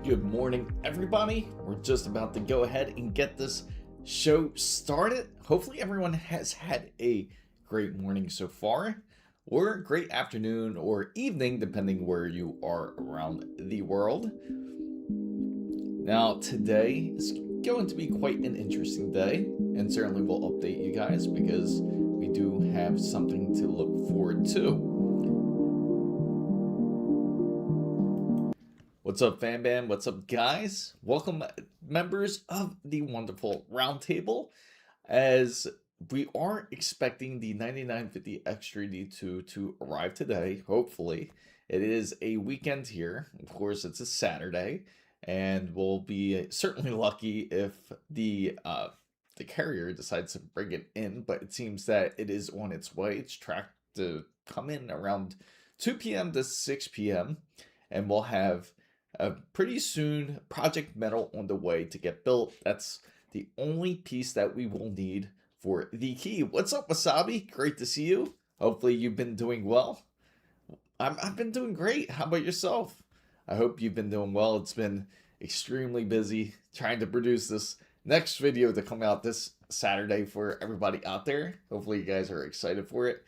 Good morning, everybody. We're just about to go ahead and get this show started. Hopefully everyone has had a great morning so far, or a great afternoon or evening, depending where you are around the world. Now, today is going to be quite an interesting day, and certainly we'll update you guys because we do have something to look forward to. What's up, fam bam? What's up, guys? Welcome, members of the wonderful roundtable, as we are expecting the 9950 X3D2 to arrive today. Hopefully, it is a weekend here. Of course, it's a Saturday, and we'll be certainly lucky if the carrier decides to bring it in. But it seems that it is on its way. It's tracked to come in around 2 p.m. to 6 p.m. and we'll have pretty soon Project Metal on the way to get built. That's the only piece that we will need for the key. What's up, Wasabi? Great to see you. Hopefully you've been doing well. I've been doing great. How about yourself? I hope you've been doing well. It's been extremely busy trying to produce this next video to come out this Saturday for everybody out there. Hopefully you guys are excited for it.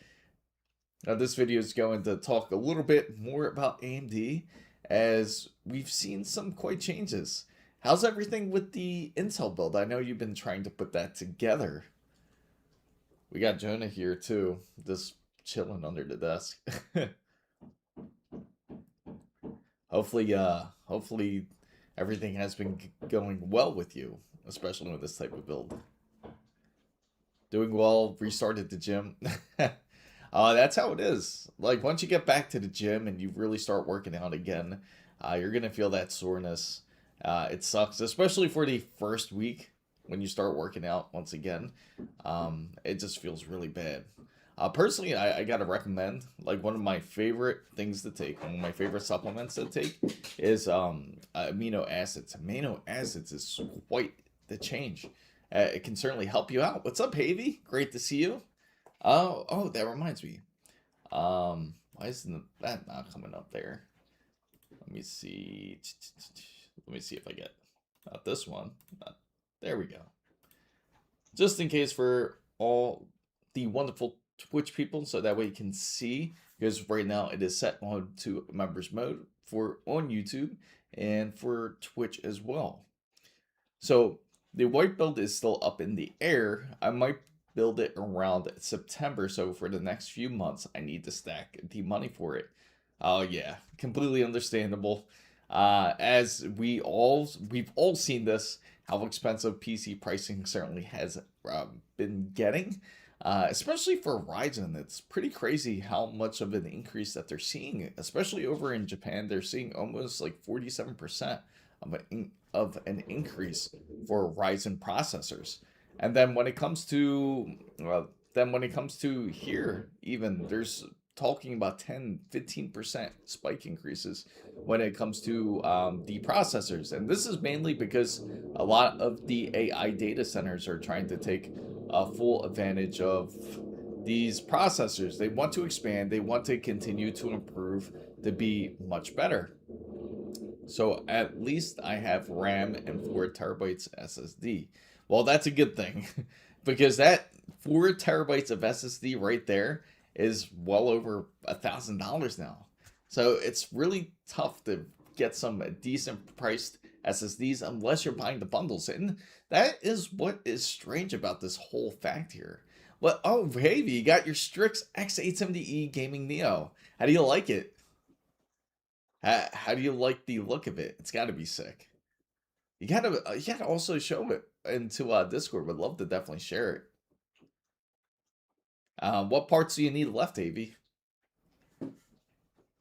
Now this video is going to talk a little bit more about AMD, as we've seen some quite changes. How's everything with the Intel build? I know you've been trying to put that together. We got Jonah here too, just chilling under the desk. Hopefully everything has been going well with you, especially with this type of build. Doing well, restarted the gym. That's how it is. Like, once you get back to the gym and you really start working out again, you're going to feel that soreness. It sucks, especially for the first week when you start working out once again. It just feels really bad. Personally, I got to recommend, like, one of my favorite things to take, one of my favorite supplements to take is amino acids. Amino acids is quite the change. It can certainly help you out. What's up, Havy? Great to see you. Oh, that reminds me. Why isn't that not coming up there? Let me see. Let me see if I get not this one. There we go. Just in case for all the wonderful Twitch people, so that way you can see, because right now it is set on to members mode for on YouTube and for Twitch as well. So the white build is still up in the air. I might build it around September, so for the next few months I need to stack the money for it. Oh yeah, completely understandable. As we've all seen this, how expensive PC pricing certainly has been getting, especially for Ryzen. It's pretty crazy how much of an increase that they're seeing, especially over in Japan. They're seeing almost like 47% of an increase for Ryzen processors. And then when it comes to, here, even there's talking about 10-15% spike increases when it comes to the processors. And this is mainly because a lot of the AI data centers are trying to take full advantage of these processors. They want to expand, they want to continue to improve to be much better. So at least I have RAM and 4 terabytes SSD. Well, that's a good thing, because that 4 terabytes of SSD right there is well over $1,000 now. So it's really tough to get some decent priced SSDs unless you're buying the bundles. And that is what is strange about this whole fact here. Well, oh, hey, you got your Strix X870E Gaming Neo. How do you like it? How do you like the look of it? It's got to be sick. You gotta also show it into Discord. Would love to definitely share it. What parts do you need left, AV?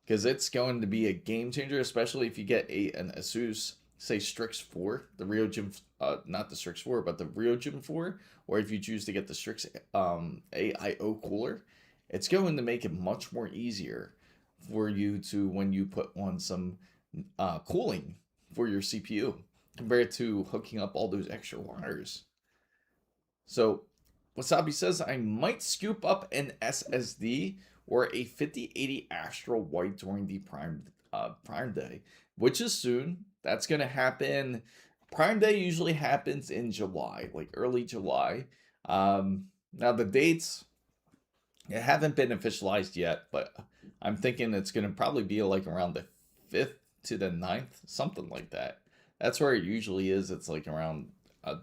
Because it's going to be a game changer, especially if you get an Asus, say Strix 4, the Rio Gym, not the Strix 4, but the Rio Gym 4, or if you choose to get the Strix AIO cooler, it's going to make it much more easier for you to, when you put on some cooling for your CPU, compared to hooking up all those extra wires. So Wasabi says I might scoop up an SSD or a 5080 Astro White during the Prime Prime Day, which is soon. That's gonna happen. Prime Day usually happens in July, like early July. Now the dates haven't been officialized yet, but I'm thinking it's gonna probably be like around the 5th to the 9th, something like that. That's where it usually is. It's like around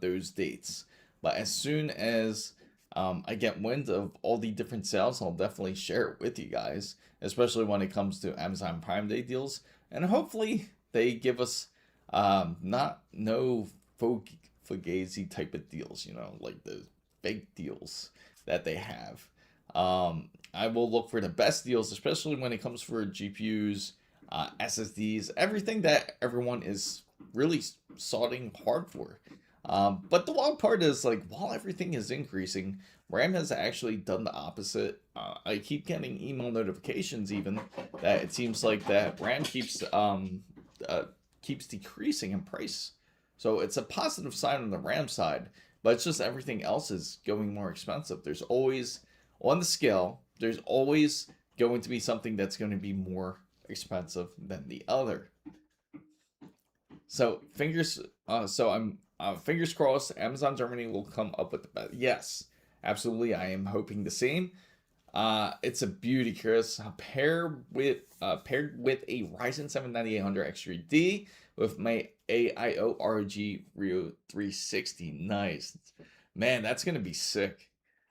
those dates. But as soon as I get wind of all the different sales, I'll definitely share it with you guys, especially when it comes to Amazon Prime Day deals. And hopefully they give us not no fugazi type of deals, like the fake deals that they have. I will look for the best deals, especially when it comes for GPUs, SSDs, everything that everyone is really sorting hard for. But the wild part is, like, while everything is increasing, RAM has actually done the opposite. I keep getting email notifications even that it seems like that RAM keeps decreasing in price. So it's a positive sign on the RAM side, but it's just everything else is going more expensive. There's always on the scale, there's always going to be something that's going to be more expensive than the other. So I'm fingers crossed. Amazon Germany will come up with the best. Yes, absolutely. I am hoping the same. It's a beauty, Chris. Paired with a Ryzen 7 9800 X3D with my AIO ROG Rio 360. Nice, man. That's gonna be sick.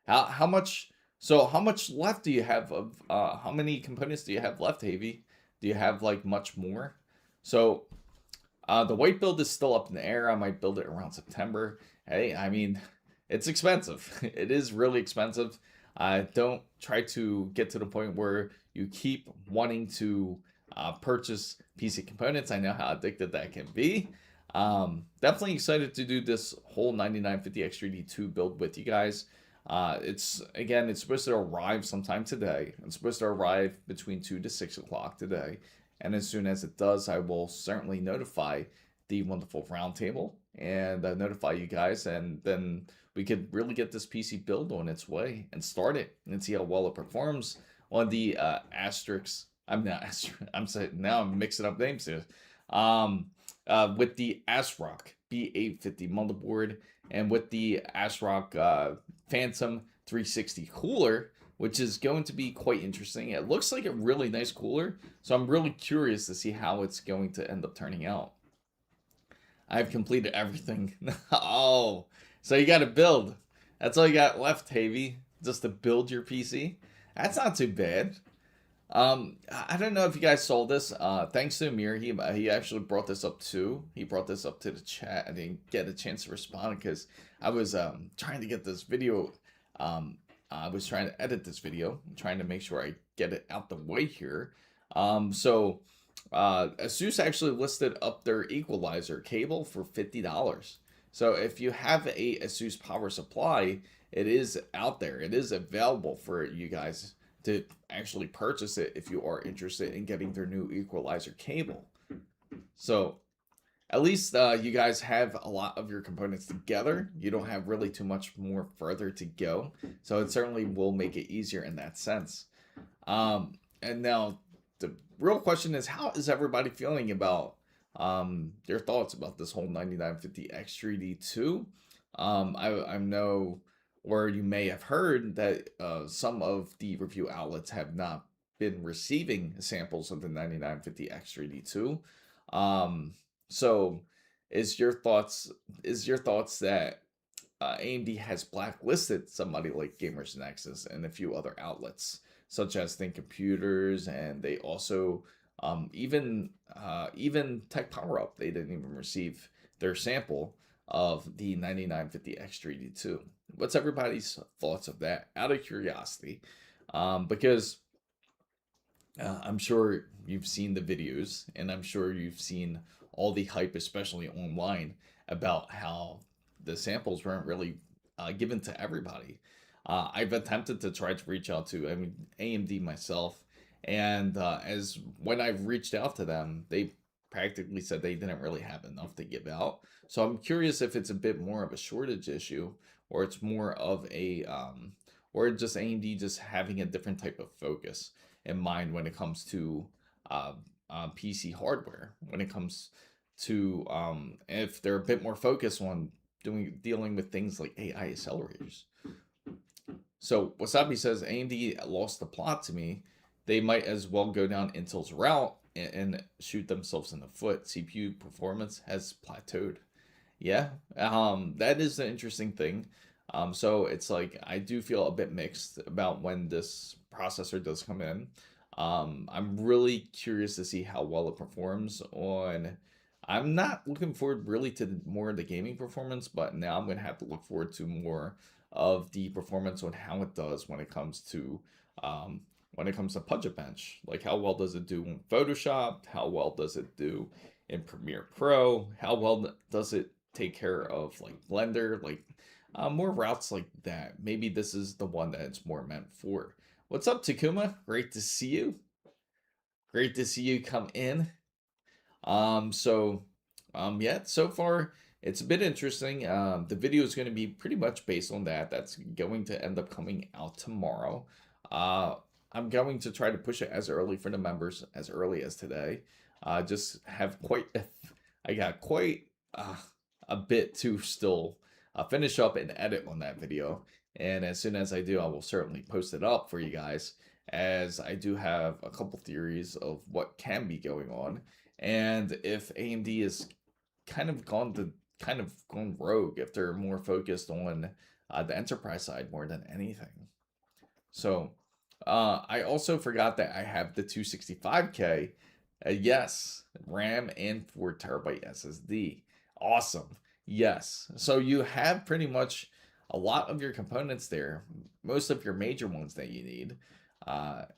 How much? So how much left do you have of? How many components do you have left, Havy? Do you have like much more? So the white build is still up in the air. I might build it around September. Hey, I mean, it's expensive. It is really expensive. Don't try to get to the point where you keep wanting to purchase PC components. I know how addictive that can be. Definitely excited to do this whole 9950 X3D2 build with you guys. It's supposed to arrive sometime today. It's supposed to arrive between 2 to 6 o'clock today. And as soon as it does, I will certainly notify the wonderful roundtable and notify you guys. And then we could really get this PC build on its way and start it and see how well it performs on the Asterix. I'm saying now I'm mixing up names here. With the ASRock B850 motherboard and with the ASRock Phantom 360 cooler, which is going to be quite interesting. It looks like a really nice cooler, so I'm really curious to see how it's going to end up turning out. I've completed everything. Oh, so you got to build. That's all you got left, Havy, just to build your PC. That's not too bad. I don't know if you guys saw this. Thanks to Amir, he actually brought this up too. He brought this up to the chat. I didn't get a chance to respond because I was trying to get this video. I was trying to edit this video, trying to make sure I get it out the way here. Asus actually listed up their equalizer cable for $50. So if you have a Asus power supply, it is out there. It is available for you guys to actually purchase it if you are interested in getting their new equalizer cable. So at least you guys have a lot of your components together. You don't have really too much more further to go. So it certainly will make it easier in that sense. And now the real question is, how is everybody feeling about their thoughts about this whole 9950 X3D2? I know, or you may have heard that some of the review outlets have not been receiving samples of the 9950 X3D2. So is your thoughts that AMD has blacklisted somebody like Gamers Nexus and a few other outlets such as Think Computers, and they also even Tech Power Up, they didn't even receive their sample of the 9950 X3D2. What's everybody's thoughts of that, out of curiosity? Because I'm sure you've seen the videos, and I'm sure you've seen all the hype, especially online, about how the samples weren't really given to everybody. I've attempted to try to reach out to, AMD myself, and as when I've reached out to them, they practically said they didn't really have enough to give out. So I'm curious if it's a bit more of a shortage issue, or it's more of a, or just AMD just having a different type of focus in mind when it comes to PC hardware when it comes to if they're a bit more focused on dealing with things like AI accelerators. So Wasabi says AMD lost the plot to me. They might as well go down Intel's route and shoot themselves in the foot. CPU performance has plateaued. Yeah, that is an interesting thing. So it's like I do feel a bit mixed about when this processor does come in. I'm really curious to see how well it performs on. I'm not looking forward really to more of the gaming performance, but now I'm gonna have to look forward to more of the performance on how it does um, when it comes to Budget Bench. Like how well does it do in Photoshop? How well does it do in Premiere Pro? How well does it take care of like Blender? Like more routes like that. Maybe this is the one that it's more meant for. What's up, Takuma? Great to see you. Great to see you come in. So, yeah, so far it's a bit interesting. The video is going to be pretty much based on that. That's going to end up coming out tomorrow. Uh, I'm going to try to push it as early for the members as early as today. Just have I got quite a bit to still finish up and edit on that video. And as soon as I do, I will certainly post it up for you guys, as I do have a couple theories of what can be going on. And if AMD is kind of gone rogue, if they're more focused on the enterprise side more than anything. So I also forgot that I have the 265K. Yes, RAM and 4 TB SSD. Awesome. Yes. So you have pretty much a lot of your components there, most of your major ones that you need.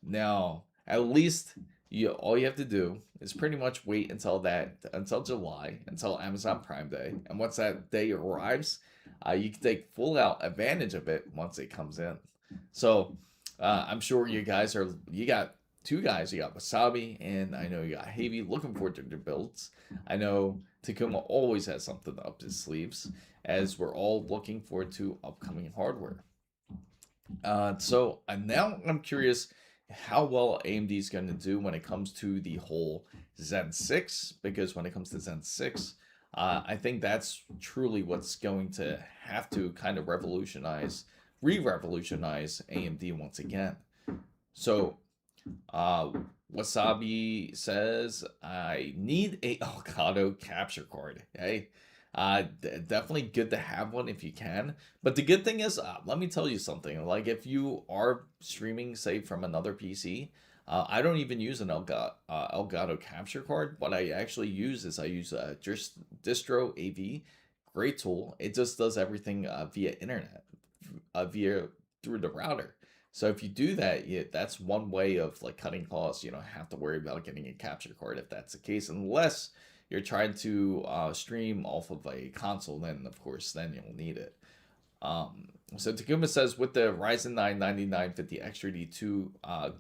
Now, at least all you have to do is pretty much wait until July, until Amazon Prime Day, and once that day arrives, you can take full out advantage of it once it comes in. So I'm sure you got two guys, you got Wasabi, and I know you got Havy looking forward to their builds. I know Takuma always has something up his sleeves, as we're all looking forward to upcoming hardware. So now I'm curious how well AMD is going to do when it comes to the whole Zen 6, because when it comes to Zen 6, I think that's truly what's going to have to kind of re-revolutionize AMD once again. So, Wasabi says, I need a Elgato capture card. Hey, definitely good to have one if you can. But the good thing is, let me tell you something. Like if you are streaming, say from another PC, I don't even use an Elgato capture card. What I actually use is I use Distro AV. Great tool. It just does everything via internet, via through the router. So if you do that, that's one way of like cutting costs. You don't have to worry about getting a capture card if that's the case, unless you're trying to stream off of a console. Then of course, then you'll need it. So Takuma says, with the Ryzen 9 9950 XTD2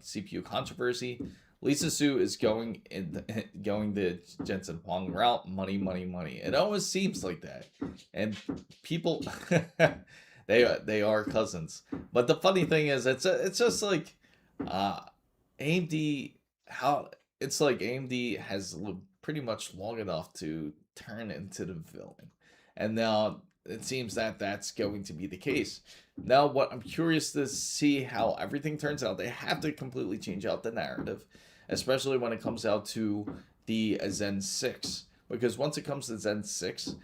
CPU controversy, Lisa Su is going the Jensen Huang route. Money, money, money. It always seems like that, and people. They are cousins. But the funny thing is, it's just like AMD. How it's like AMD has lived pretty much long enough to turn into the villain, and now it seems that that's going to be the case. Now, what I'm curious to see how everything turns out. They have to completely change out the narrative, especially when it comes out to the Zen 6, because once it comes to Zen 6.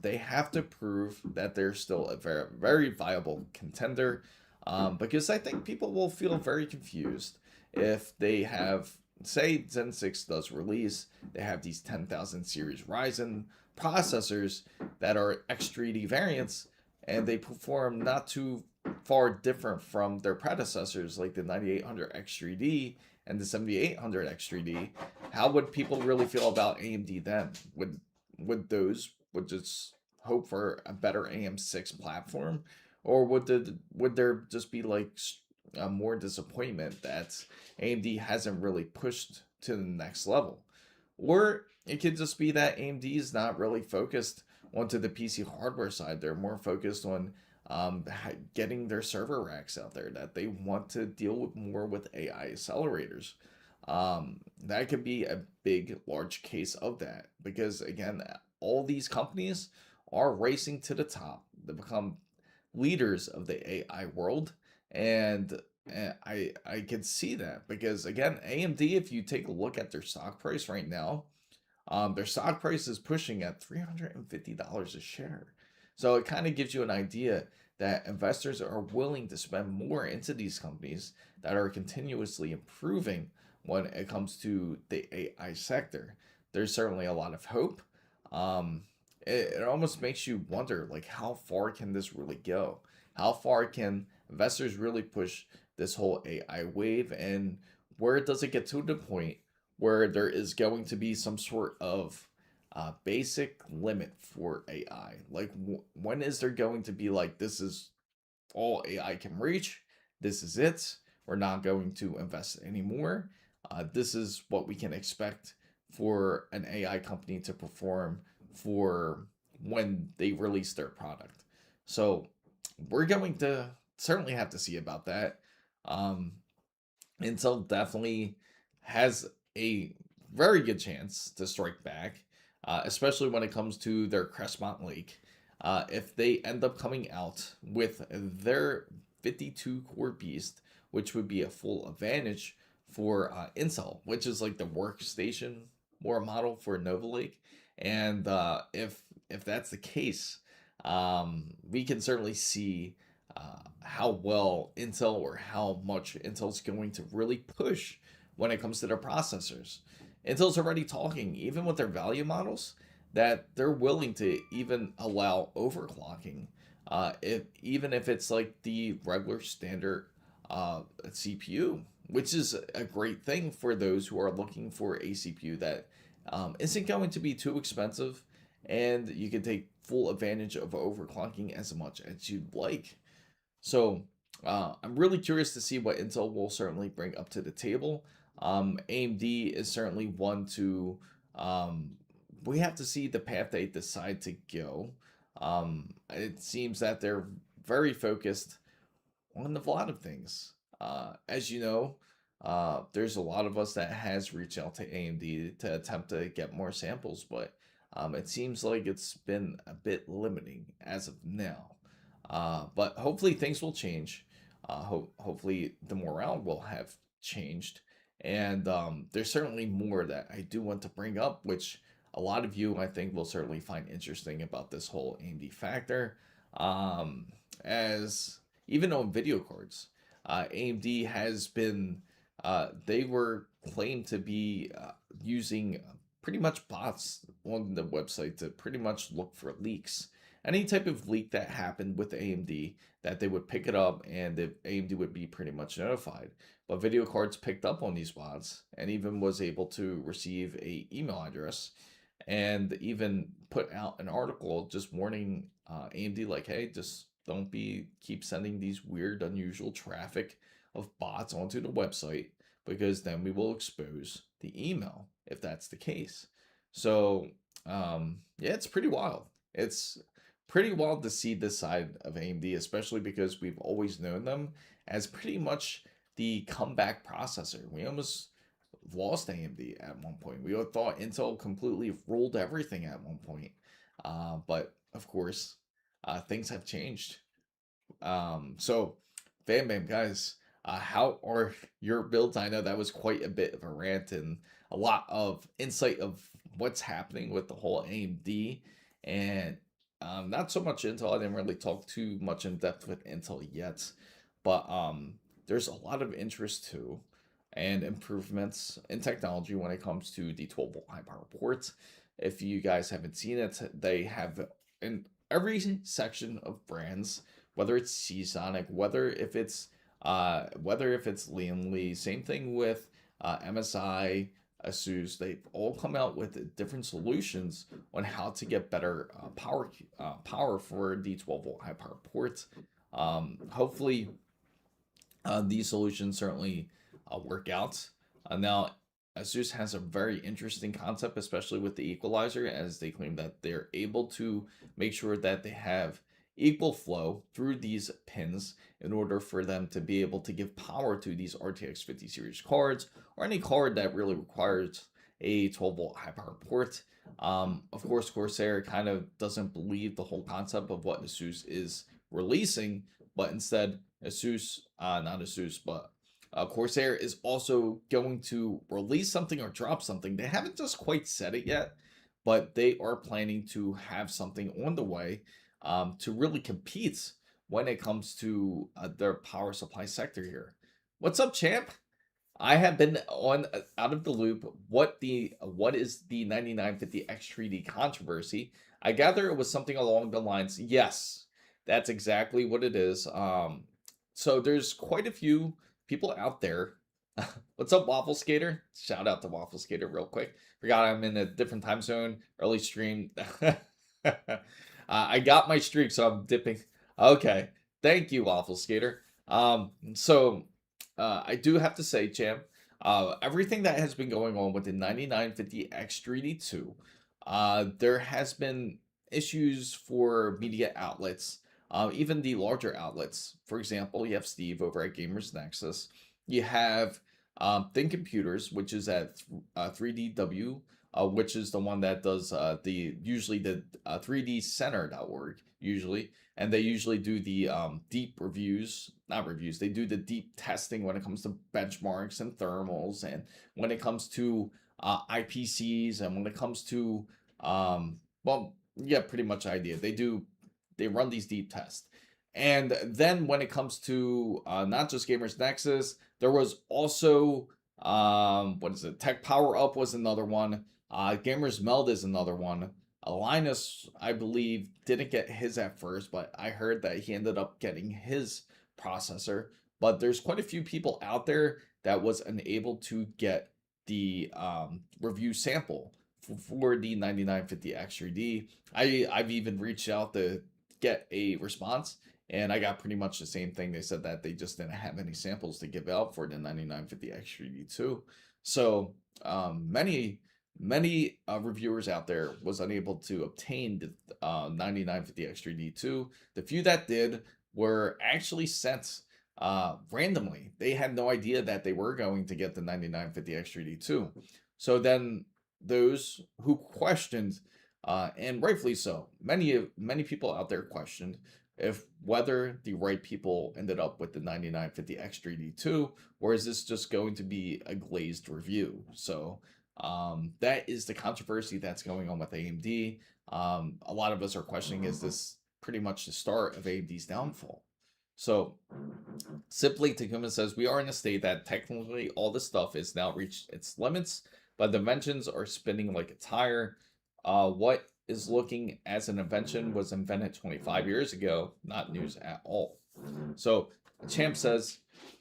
They have to prove that they're still a very, very viable contender, because I think people will feel very confused if they have, say, Zen 6 does release, they have these 10,000 series Ryzen processors that are X3D variants, and they perform not too far different from their predecessors like the 9800 X3D and the 7800 X3D. How would people really feel about AMD then? Would those would just hope for a better AM6 platform, or would there just be like more disappointment that AMD hasn't really pushed to the next level, or it could just be that AMD is not really focused onto the PC hardware side. They're more focused on getting their server racks out there, that they want to deal with more with AI accelerators. That could be a big, large case of that because, again, all these companies are racing to the top to become leaders of the AI world. And I can see that because, again, AMD, if you take a look at their stock price right now, their stock price is pushing at $350 a share. So it kind of gives you an idea that investors are willing to spend more into these companies that are continuously improving when it comes to the AI sector. There's certainly a lot of hope. Um, it almost makes you wonder, like, how far can this really go? How far can investors really push this whole AI wave, and where does it get to the point where there is going to be some sort of basic limit for AI? Like, when is there going to be like, this is all AI can reach? This is it. We're not going to invest anymore. This is what we can expect for an AI company to perform for when they release their product. So we're going to certainly have to see about that. Um, Intel definitely has a very good chance to strike back, especially when it comes to their Crestmont Lake. If they end up coming out with their 52 core beast, which would be a full advantage for Intel, which is like the workstation more model for Nova Lake. And if that's the case, we can certainly see how well Intel or how much Intel's going to really push when it comes to their processors. Intel's already talking, even with their value models, that they're willing to even allow overclocking, if even if it's like the regular standard CPU, which is a great thing for those who are looking for a CPU that isn't going to be too expensive, and you can take full advantage of overclocking as much as you'd like. So I'm really curious to see what Intel will certainly bring up to the table. AMD is certainly one to. We have to see the path they decide to go. It seems that they're very focused on a lot of things. As you know, there's a lot of us that has reached out to AMD to attempt to get more samples, but it seems like it's been a bit limiting as of now. But hopefully things will change. Hopefully the morale will have changed. And there's certainly more that I do want to bring up, which a lot of you, I think, will certainly find interesting about this whole AMD factor. Um, as even on video cards, AMD has been, they were claimed to be using pretty much bots on the website to pretty much look for leaks. Any type of leak that happened with AMD, that they would pick it up and the AMD would be pretty much notified. But video cards picked up on these bots and even was able to receive a email address and even put out an article just warning AMD, like, hey, just don't be keep sending these weird, unusual traffic of bots onto the website, because then we will expose the email if that's the case. So yeah, it's pretty wild. It's pretty wild to see this side of AMD, especially because we've always known them as pretty much the comeback processor. We almost lost AMD at one point. We all thought Intel completely ruled everything at one point. But of course, things have changed. So, Bam guys, how are your builds? I know that was quite a bit of a rant and a lot of insight of what's happening with the whole AMD, and not so much Intel. I didn't really talk too much in depth with Intel yet, but there's a lot of interest too and improvements in technology when it comes to the 12-volt high power ports. If you guys haven't seen it, they have in every section of brands, whether it's Seasonic, whether if it's Leanly, same thing with MSI, ASUS. They've all come out with different solutions on how to get better power for the 12-volt high power ports. Hopefully, these solutions certainly work out. Now, ASUS has a very interesting concept, especially with the equalizer, as they claim that they're able to make sure that they have equal flow through these pins in order for them to be able to give power to these RTX 50 series cards or any card that really requires a 12-volt high power port. Of course, Corsair kind of doesn't believe the whole concept of what ASUS is releasing, but instead, not ASUS, but Corsair is also going to release something or drop something. They haven't just quite said it yet, but they are planning to have something on the way to really compete when it comes to their power supply sector here. What's up, champ? I have been on out of the loop. What is the 9950 X3D controversy? I gather it was something along the lines. Yes, that's exactly what it is. So there's quite a few people out there. What's up, Waffle Skater? Shout out to Waffle Skater real quick. Forgot I'm in a different time zone. Early stream. I got my streak, so I'm dipping. Okay, thank you, Waffle Skater. So I do have to say, champ, everything that has been going on with the 9950 X3D2, there has been issues for media outlets, even the larger outlets. For example, you have Steve over at Gamers Nexus. You have Think Computers, which is at 3DW, which is the one that does usually the 3dcenter.org usually, and they usually do the deep reviews, not reviews, they do the deep testing when it comes to benchmarks and thermals, and when it comes to IPCs, and when it comes to well, yeah, pretty much idea. They run these deep tests. And then when it comes to not just Gamers Nexus, there was also what is it? Tech Power Up was another one. Gamers Meld is another one. Linus, I believe, didn't get his at first, but I heard that he ended up getting his processor. But there's quite a few people out there that was unable to get the review sample for the 9950 X3D. I've even reached out to get a response, and I got pretty much the same thing. They said that they just didn't have any samples to give out for the 9950 X3D2. So many reviewers out there was unable to obtain the 9950 X3D2. The few that did were actually sent randomly. They had no idea that they were going to get the 9950 X3D2. So then those who questioned, and rightfully so, many people out there questioned if whether the right people ended up with the 9950 X3D2, or is this just going to be a glazed review. So that is the controversy that's going on with AMD. A lot of us are questioning, is this pretty much the start of AMD's downfall? So simply, Takuma says, we are in a state that technically all this stuff is now reached its limits, but the inventions are spinning like a tire. What is looking as an invention was invented 25 years ago, not news at all. So Champ says,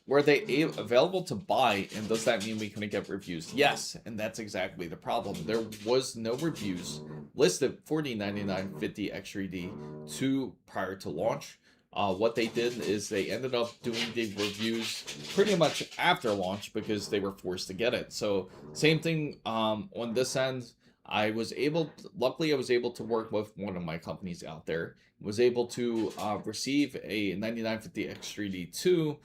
were they available to buy, and does that mean we couldn't get reviews? Yes, and that's exactly the problem. There was no reviews listed for the 9950 X3D2 prior to launch. What they did is they ended up doing the reviews pretty much after launch because they were forced to get it. So same thing on this end. Luckily I was able to work with one of my companies out there, was able to receive a 9950 X3D2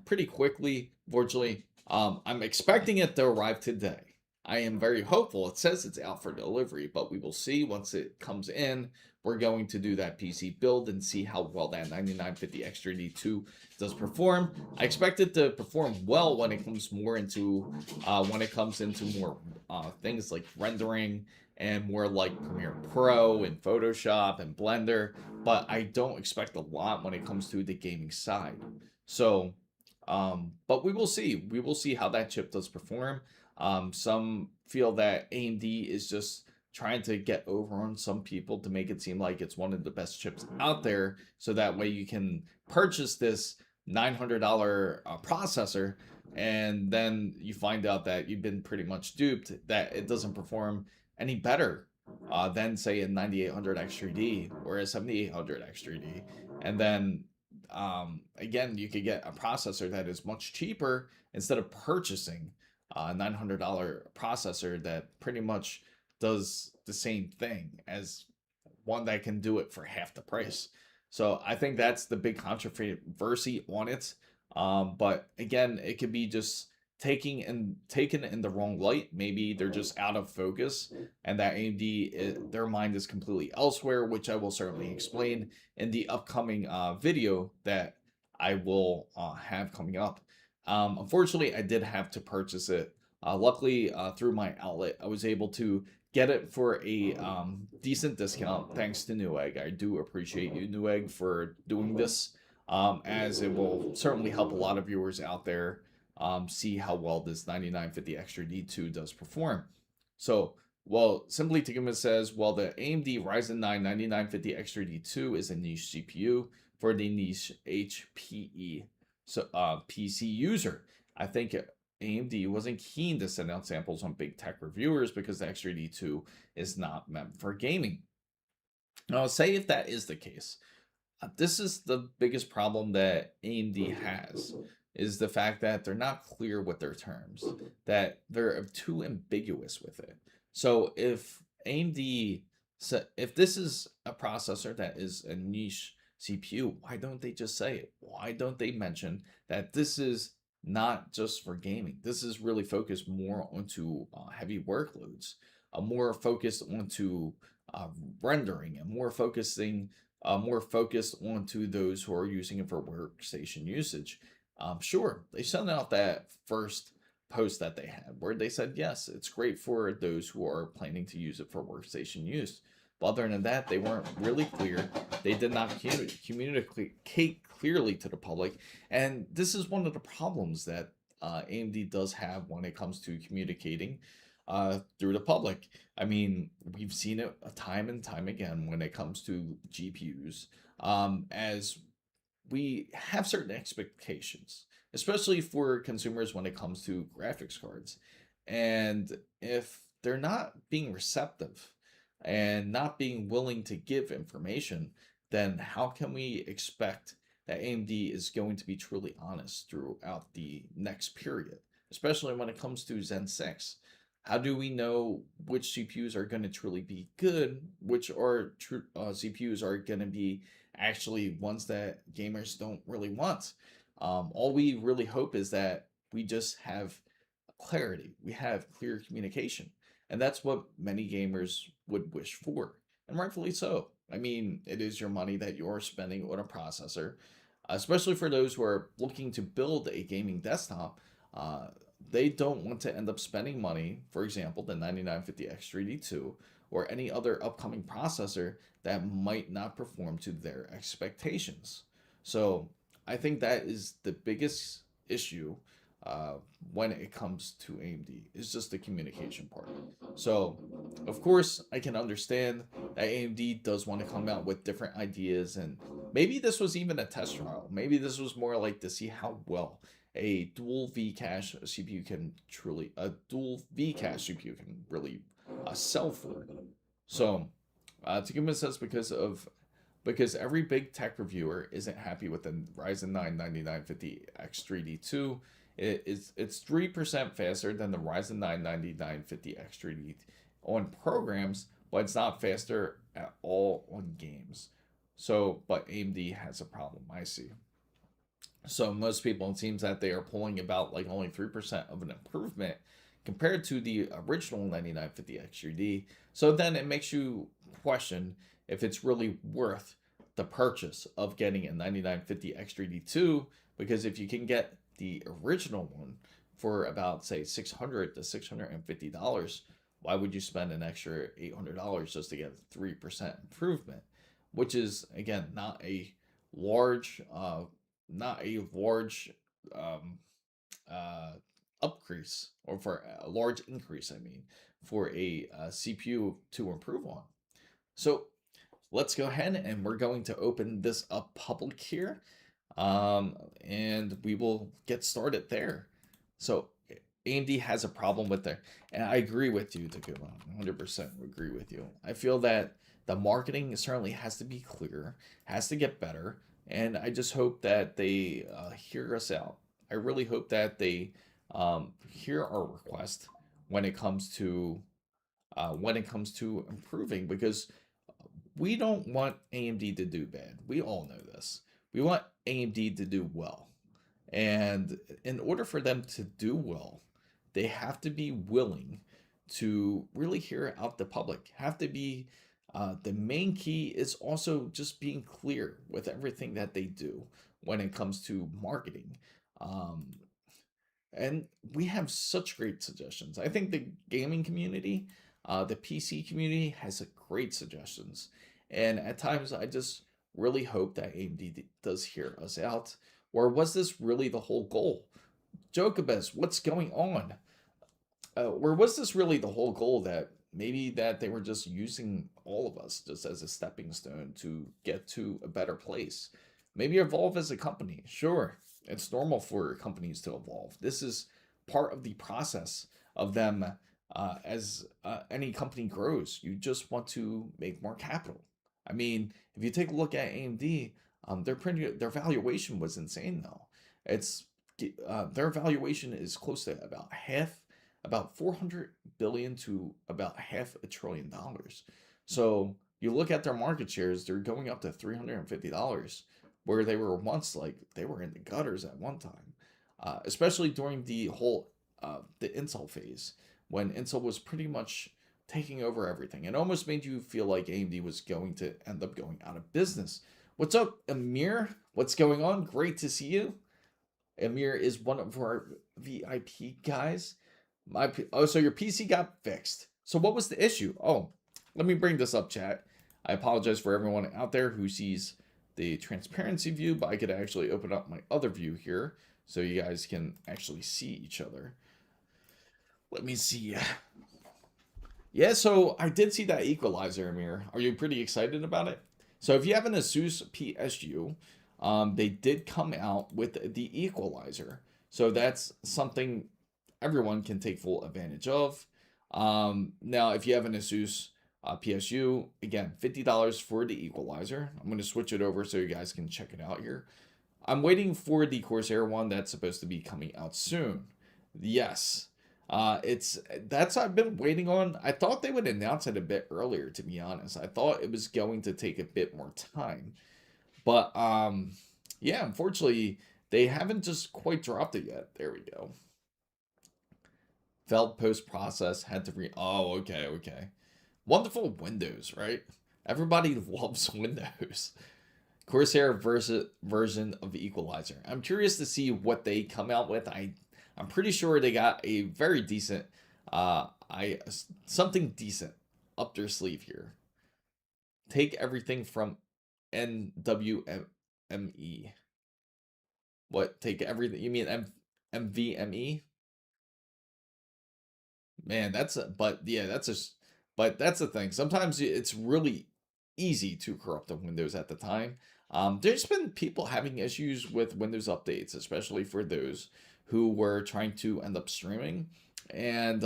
pretty quickly. Fortunately, I'm expecting it to arrive today. I am very hopeful. It says it's out for delivery, but we will see once it comes in. We're going to do that PC build and see how well that 9950 X3D2 does perform. I expect it to perform well when it comes more into more things like rendering and more like Premiere Pro and Photoshop and Blender, but I don't expect a lot when it comes to the gaming side. So, but we will see. We will see how that chip does perform. Some feel that AMD is just trying to get over on some people to make it seem like it's one of the best chips out there, so that way you can purchase this $900 processor, and then you find out that you've been pretty much duped, that it doesn't perform any better than, say, a 9800 X3D or a 7800 X3D. And then again, you could get a processor that is much cheaper instead of purchasing a $900 processor that pretty much does the same thing as one that can do it for half the price. So I think that's the big controversy on it. But again, it could be just taken in the wrong light. Maybe they're just out of focus, and that AMD their mind is completely elsewhere, which I will certainly explain in the upcoming video that I will have coming up. Unfortunately, I did have to purchase it. Luckily, through my outlet, I was able to get it for a decent discount thanks to Newegg. I do appreciate you, Newegg, for doing this, as it will certainly help a lot of viewers out there see how well this 9950 Extra D2 does perform. So, well, Simply Tiguma says, well, the AMD Ryzen 9 9950 Extra D2 is a niche CPU for the niche HPE PC user. I think AMD wasn't keen to send out samples on big tech reviewers because the Extra D2 is not meant for gaming. Now, say if that is the case, this is the biggest problem that AMD has is the fact that they're not clear with their terms, that they're too ambiguous with it. So if AMD, if this is a processor that is a niche CPU, why don't they just say it? Why don't they mention that this is not just for gaming? This is really focused more onto heavy workloads, more focused onto rendering, and more focused onto those who are using it for workstation usage. Sure, they sent out that first post that they had where they said, yes, it's great for those who are planning to use it for workstation use. But other than that, they weren't really clear. They did not communicate clearly to the public. And this is one of the problems that AMD does have when it comes to communicating through the public. I mean, we've seen it time and time again when it comes to GPUs, as we have certain expectations, especially for consumers when it comes to graphics cards. And if they're not being receptive and not being willing to give information, then how can we expect that AMD is going to be truly honest throughout the next period, especially when it comes to Zen 6? How do we know which CPUs are going to truly be good, which are CPUs are going to be actually ones that gamers don't really want? All we really hope is that we just have clarity, we have clear communication, and that's what many gamers would wish for, and rightfully so. I mean, it is your money that you're spending on a processor, especially for those who are looking to build a gaming desktop. They don't want to end up spending money, for example, the 9950X3D2 or any other upcoming processor that might not perform to their expectations. So I think that is the biggest issue uh, when it comes to AMD, is just the communication part. So, of course, I can understand that AMD does want to come out with different ideas, and maybe this was even a test trial. Maybe this was more like to see how well a dual V-cache CPU can truly, a dual V-cache CPU can really sell for. So, to give a sense, because every big tech reviewer isn't happy with the Ryzen 9 9950X3D2. It's 3% faster than the Ryzen 9 9950X3D on programs, but it's not faster at all on games. So, but AMD has a problem, I see. So most people, it seems that they are pulling about like only 3% of an improvement compared to the original 9950 XUD. So then it makes you question if it's really worth the purchase of getting a 9950 X3D2, because if you can get the original one for about say $600 to $650, why would you spend an extra $800 just to get a 3% improvement, which is again large uh, not a large um, uh, upcrease, or for a large increase, I mean, for a CPU to improve on. So let's go ahead and we're going to open this up public here, and we will get started there. So AMD has a problem with there, and I agree with you, Takuma. 100% agree with you. I feel that the marketing certainly has to be clear, has to get better, and I just hope that they hear us out. I really hope that they hear our request when it comes to improving, because we don't want AMD to do bad. We all know this. We want AMD to do well. And in order for them to do well, they have to be willing to really hear out the public. Have to be the main key is also just being clear with everything that they do when it comes to marketing. Um, and we have such great suggestions. I think the gaming community, the PC community has a great suggestions. And at times, I just really hope that AMD does hear us out. Or was this really the whole goal? Jokabes, what's going on? Or was this really the whole goal that maybe that they were just using all of us just as a stepping stone to get to a better place? Maybe evolve as a company. Sure, it's normal for companies to evolve. This is part of the process of them as any company grows. You just want to make more capital. I mean, if you take a look at AMD, their valuation was insane though. It's their valuation is close to about half, about 400 billion to about half a trillion dollars. So you look at their market shares, they're going up to $350, where they were once like they were in the gutters at one time, especially during the whole the Intel phase when Intel was pretty much taking over everything. It almost made you feel like AMD was going to end up going out of business. What's up, Amir? What's going on? Great to see you. Amir is one of our VIP guys. So your PC got fixed. So what was the issue? Oh, let me bring this up, chat. I apologize for everyone out there who sees the transparency view, but I could actually open up my other view here so you guys can actually see each other. Let me see. Yeah, so I did see that equalizer, Amir. Are you pretty excited about it? So if you have an Asus PSU, they did come out with the equalizer. So that's something everyone can take full advantage of. Now, if you have an Asus PSU, again, $50 for the equalizer. I'm going to switch it over so you guys can check it out here. I'm waiting for the Corsair one that's supposed to be coming out soon. Yes. That's I've been waiting on. I thought they would announce it a bit earlier, to be honest. I thought it was going to take a bit more time. But yeah, unfortunately, they haven't just quite dropped it yet. There we go. Felt post-process, had to oh, okay. Wonderful Windows, right? Everybody loves Windows. Corsair version of Equalizer. I'm curious to see what they come out with. I'm pretty sure they got a very decent, something decent up their sleeve here. Take everything from NWME. What? Take everything? You mean MVME? Man, but that's the thing. Sometimes it's really easy to corrupt the Windows at the time. There's been people having issues with Windows updates, especially for those who were trying to end up streaming. And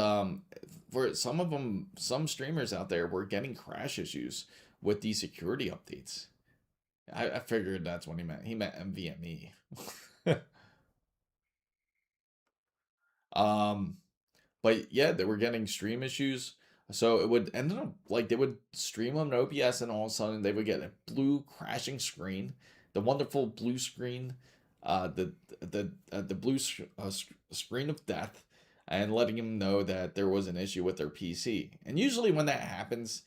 for some of them, some streamers out there were getting crash issues with the security updates. I figured that's what he meant. He meant MVME. But yeah, they were getting stream issues. So it would end up like they would stream on OBS and all of a sudden they would get a blue crashing screen, the wonderful blue screen, the blue screen of death, and letting them know that there was an issue with their PC. And usually when that happens,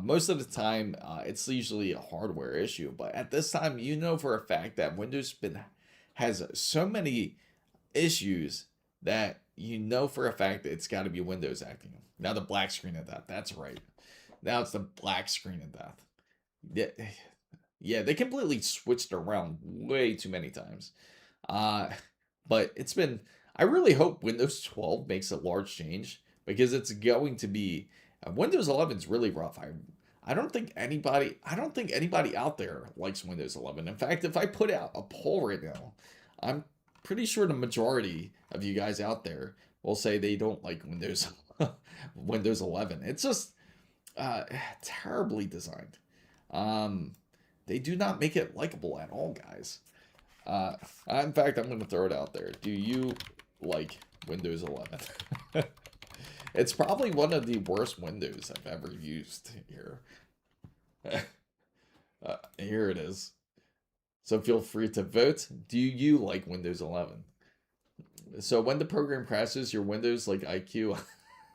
most of the time it's usually a hardware issue. But at this time, you know for a fact that Windows has so many issues that you know for a fact that it's got to be Windows acting. Now the black screen of death. That's right. Now it's the black screen of death. Yeah, they completely switched around way too many times. But it's been. I really hope Windows 12 makes a large change because it's going to be. Windows 11 is really rough. I don't think anybody out there likes Windows 11. In fact, if I put out a poll right now, I'm pretty sure the majority of you guys out there will say they don't like Windows 11. It's just terribly designed. They do not make it likable at all, guys. In fact, I'm going to throw it out there. Do you like Windows 11? It's probably one of the worst Windows I've ever used here. Here it is. So feel free to vote. Do you like Windows 11? So when the program crashes, your Windows like IQ,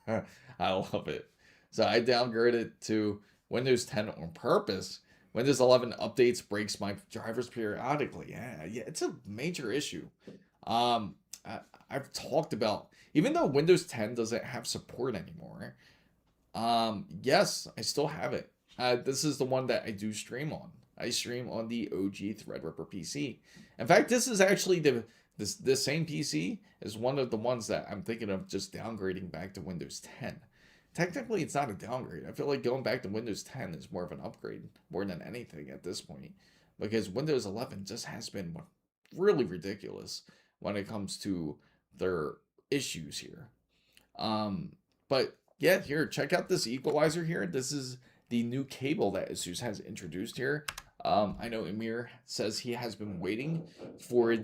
I love it. So I downgraded to Windows 10 on purpose. Windows 11 updates breaks my drivers periodically. Yeah, it's a major issue. Um, I've talked about, even though Windows 10 doesn't have support anymore. Yes, I still have it. This is the one that I do stream on. I stream on the OG Threadripper PC. In fact, this is actually this same PC is one of the ones that I'm thinking of just downgrading back to Windows 10. Technically, it's not a downgrade. I feel like going back to Windows 10 is more of an upgrade more than anything at this point, because Windows 11 just has been really ridiculous when it comes to their issues here. But yeah, here, check out this equalizer here. This is the new cable that ASUS has introduced here. I know Amir says he has been waiting for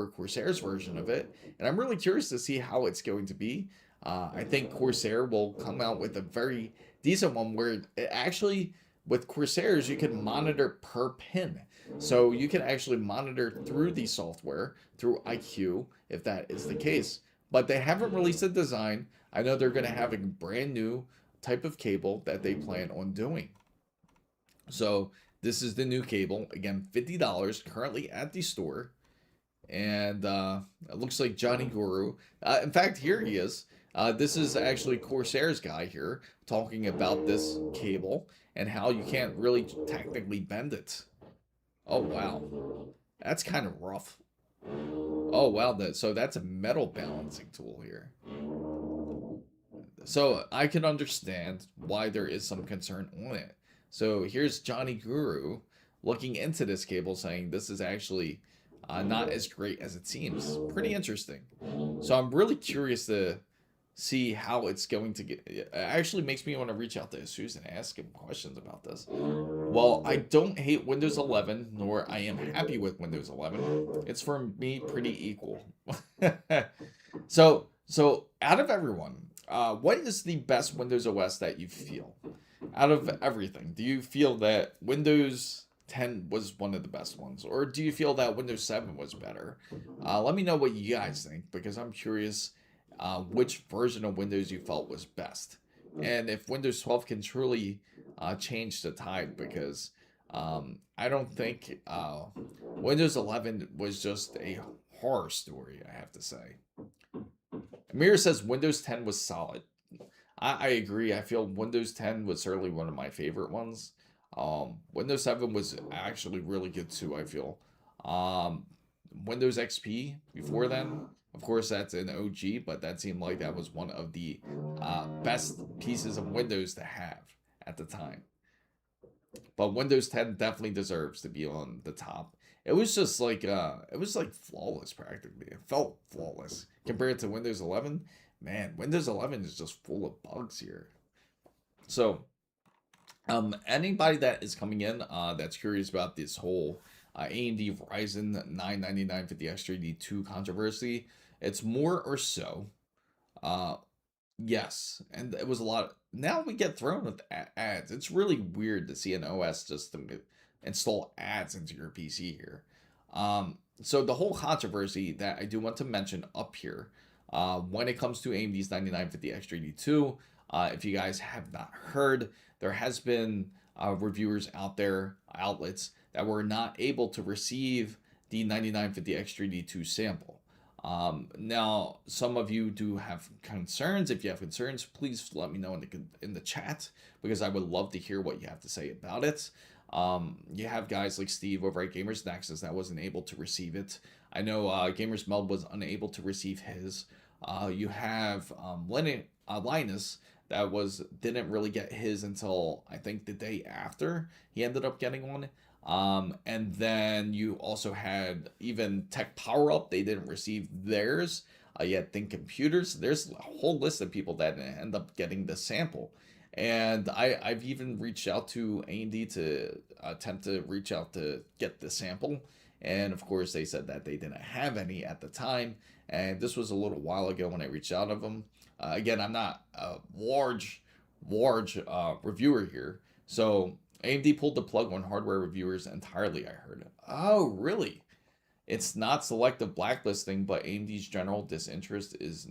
Corsair's version of it, and I'm really curious to see how it's going to be. I think Corsair will come out with a very decent one where it actually, with Corsairs, you can monitor per pin. So you can actually monitor through the software, through IQ, if that is the case. But they haven't released a design. I know they're going to have a brand new type of cable that they plan on doing. So this is the new cable. Again, $50 currently at the store. And it looks like Johnny Guru. In fact, here he is. This is actually Corsair's guy here talking about this cable and how you can't really technically bend it. Oh, wow. That's kind of rough. Oh, wow. So that's a metal balancing tool here. So I can understand why there is some concern on it. So here's Johnny Guru looking into this cable saying this is actually not as great as it seems. Pretty interesting. So I'm really curious to see how it's going to get. It actually makes me want to reach out to ASUS and ask him questions about this. Well, I don't hate Windows 11, nor I am happy with Windows 11. It's for me pretty equal. So out of everyone, what is the best Windows OS that you feel? Out of everything, do you feel that Windows 10 was one of the best ones, or do you feel that Windows 7 was better? Let me know what you guys think, because I'm curious which version of Windows you felt was best, and if Windows 12 can truly change the tide, because I don't think Windows 11 was just a horror story, I have to say. Amir says Windows 10 was solid. I agree. I feel Windows 10 was certainly one of my favorite ones. Windows 7 was actually really good too, I feel. Um, Windows XP before then, of course, that's an OG, but that seemed like that was one of the best pieces of Windows to have at the time. But Windows 10 definitely deserves to be on the top. It was just like it was like flawless practically. It felt flawless compared to Windows 11. Man, Windows 11 is just full of bugs here. So, anybody that is coming in that's curious about this whole AMD Ryzen 9 9950X3D2 controversy, it's more or so. Uh, Yes, and it was a lot. Now we get thrown with ads. It's really weird to see an OS just to install ads into your PC here. So the whole controversy that I do want to mention up here, when it comes to AMD's 9950X3D2, if you guys have not heard, there has been reviewers out there, outlets that were not able to receive the 9950X3D2 sample. Now, some of you do have concerns. If you have concerns, please let me know in the chat, because I would love to hear what you have to say about it. You have guys like Steve over at Gamers Nexus that wasn't able to receive it. I know Gamers Meld was unable to receive his. You have Linus that didn't really get his until I think the day after he ended up getting one. And then you also had even Tech Power Up. They didn't receive theirs. Yet Think Computers. There's a whole list of people that end up getting the sample. And I've even reached out to AMD to attempt to reach out to get the sample. And of course, they said that they didn't have any at the time. And this was a little while ago when I reached out of them. Again, I'm not a large reviewer here. So AMD pulled the plug on hardware reviewers entirely, I heard. Oh, really? It's not selective blacklisting, but AMD's general disinterest is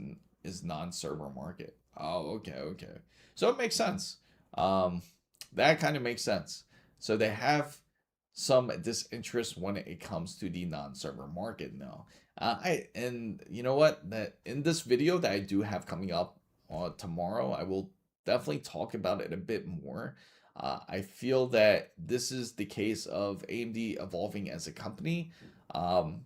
non-server market. Oh, okay, okay. So it makes sense. Um, that kind of makes sense. So they have some disinterest when it comes to the non-server market now. And you know what? That in this video that I do have coming up tomorrow, I will definitely talk about it a bit more. I feel that this is the case of AMD evolving as a company. Um,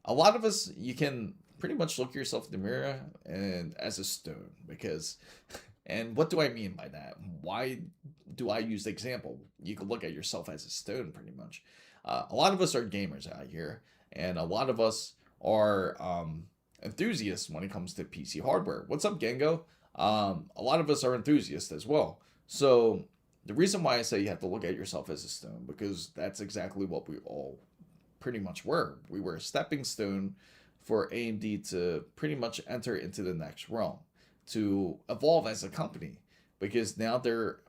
a lot of us, you can pretty much look yourself in the mirror and as a stone because, and what do I mean by that? Why do I use the example? You can look at yourself as a stone pretty much. A lot of us are gamers out here, and a lot of us are enthusiasts when it comes to PC hardware. What's up, Gango? A lot of us are enthusiasts as well. So the reason why I say you have to look at yourself as a stone, because that's exactly what we all pretty much were. We were a stepping stone for AMD to pretty much enter into the next realm, to evolve as a company, because now they're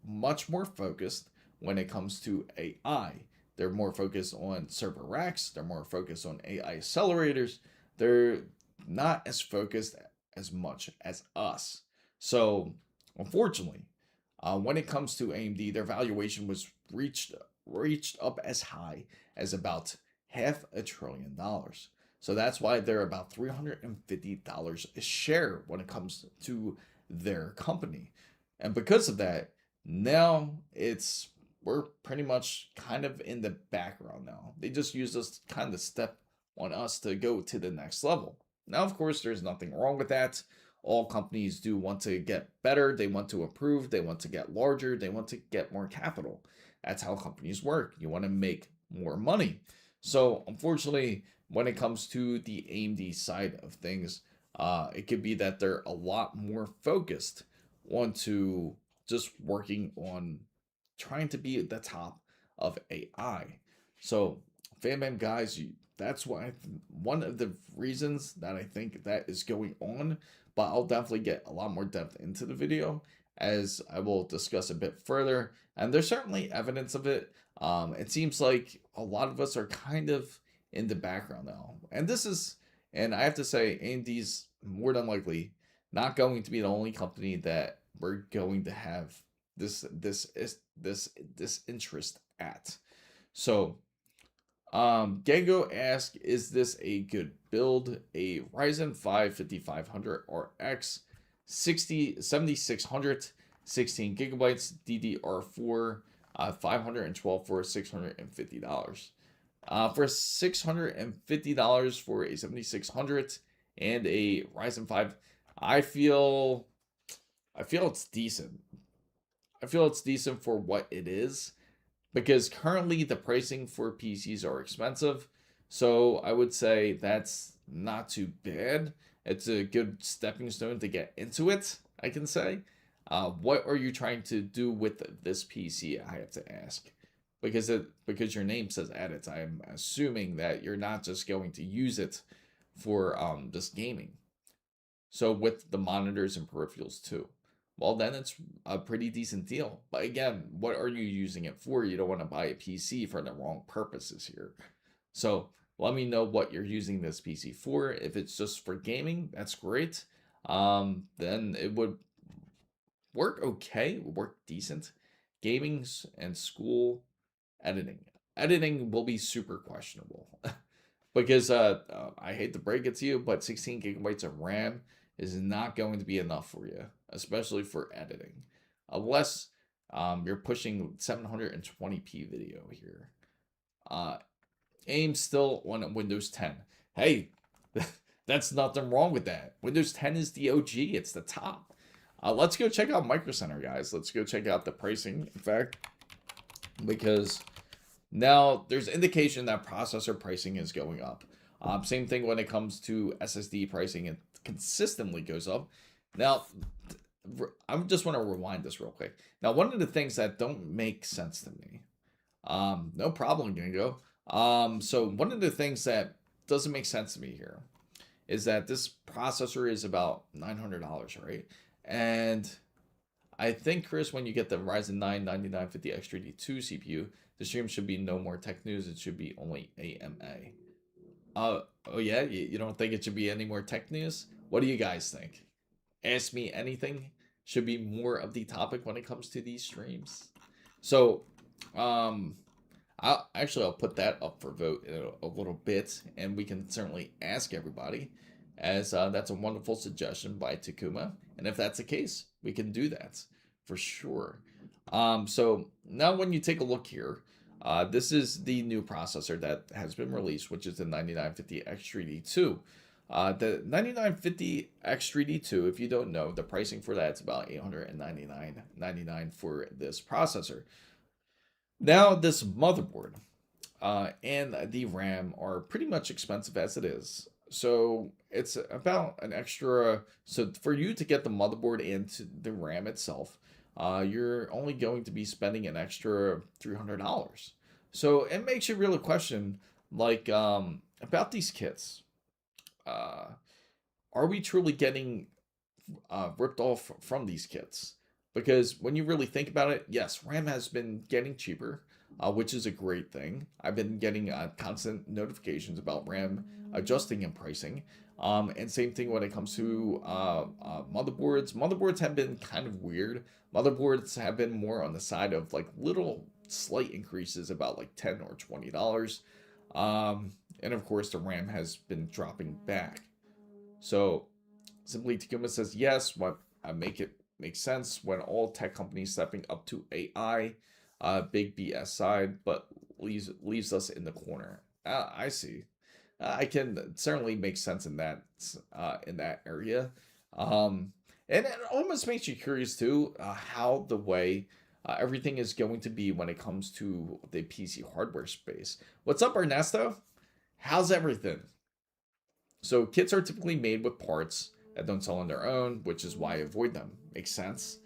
much more focused when it comes to AI. They're more focused on server racks, they're more focused on AI accelerators. They're not as focused as much as us. So, unfortunately, when it comes to AMD, their valuation was reached up as high as about $500 billion. So that's why they're about $350 a share when it comes to their company. And because of that, now we're pretty much kind of in the background now. They just use this kind of step on us to go to the next level. Now, of course, there's nothing wrong with that. All companies do want to get better, they want to improve, they want to get larger, they want to get more capital. That's how companies work. You want to make more money. So, unfortunately, when it comes to the AMD side of things, it could be that they're a lot more focused onto just working on trying to be at the top of AI. So, fam guys, that's why one of the reasons that I think that is going on. But I'll definitely get a lot more depth into the video as I will discuss a bit further. And there's certainly evidence of it. It seems like a lot of us are kind of in the background now, and I have to say, AMD's more than likely not going to be the only company that we're going to have this interest at. So, Gengo asks, is this a good build? A Ryzen 5 5500 RX 7600 16 gigabytes DDR4 512 for $650. For $650 for a 7600 and a Ryzen 5, I feel it's decent. I feel it's decent for what it is, because currently the pricing for PCs are expensive. So I would say that's not too bad. It's a good stepping stone to get into it, I can say. What are you trying to do with this PC? I have to ask, because your name says edit. I'm assuming that you're not just going to use it for just gaming. So with the monitors and peripherals too. Well, then it's a pretty decent deal. But again, what are you using it for? You don't want to buy a PC for the wrong purposes here. So let me know what you're using this PC for. If it's just for gaming, that's great. Then it would work okay, work decent. Gaming and school editing. Editing will be super questionable. Because I hate to break it to you, but 16 gigabytes of RAM is not going to be enough for you, especially for editing, unless you're pushing 720p video here. AIM still on Windows 10. Hey, that's nothing wrong with that. Windows 10 is the OG. It's the top. Let's go check out Micro Center, guys. Let's go check out the pricing, in fact, because now there's indication that processor pricing is going up. Same thing when it comes to SSD pricing. It consistently goes up. Now, I just want to rewind this real quick. Now, one of the things that don't make sense to me, no problem, Gingo. So one of the things that doesn't make sense to me here is that this processor is about $900, right? And I think, Chris, when you get the Ryzen 9 9950X3D2 CPU, the stream should be no more tech news. It should be only AMA. Oh yeah, you don't think it should be any more tech news? What do you guys think? Ask me anything. Should be more of the topic when it comes to these streams. So, um, I'll put that up for vote in a little bit, and we can certainly ask everybody, as that's a wonderful suggestion by Takuma. And if that's the case, we can do that for sure. So now when you take a look here, this is the new processor that has been released, which is the 9950X3D2. The 9950X3D2, if you don't know, the pricing for that is about $899.99 for this processor. Now, this motherboard and the RAM are pretty much expensive as it is. So it's about an extra. So for you to get the motherboard and the RAM itself, you're only going to be spending an extra $300. So it makes you really question, like, about these kits. Are we truly getting ripped off from these kits? Because when you really think about it, yes, RAM has been getting cheaper, which is a great thing. I've been getting constant notifications about RAM adjusting in pricing. And same thing when it comes to motherboards. Motherboards have been kind of weird. Motherboards have been more on the side of like little slight increases, about like $10 or $20. And of course, the RAM has been dropping back. So simply Takuma says, yes, what make it make sense when all tech companies stepping up to AI, big BS side, but leaves us in the corner. I see. I can certainly make sense in that area. And it almost makes you curious too, how the way everything is going to be when it comes to the PC hardware space. What's up, Ernesto? How's everything? So kits are typically made with parts that don't sell on their own, which is why I avoid them. Makes sense.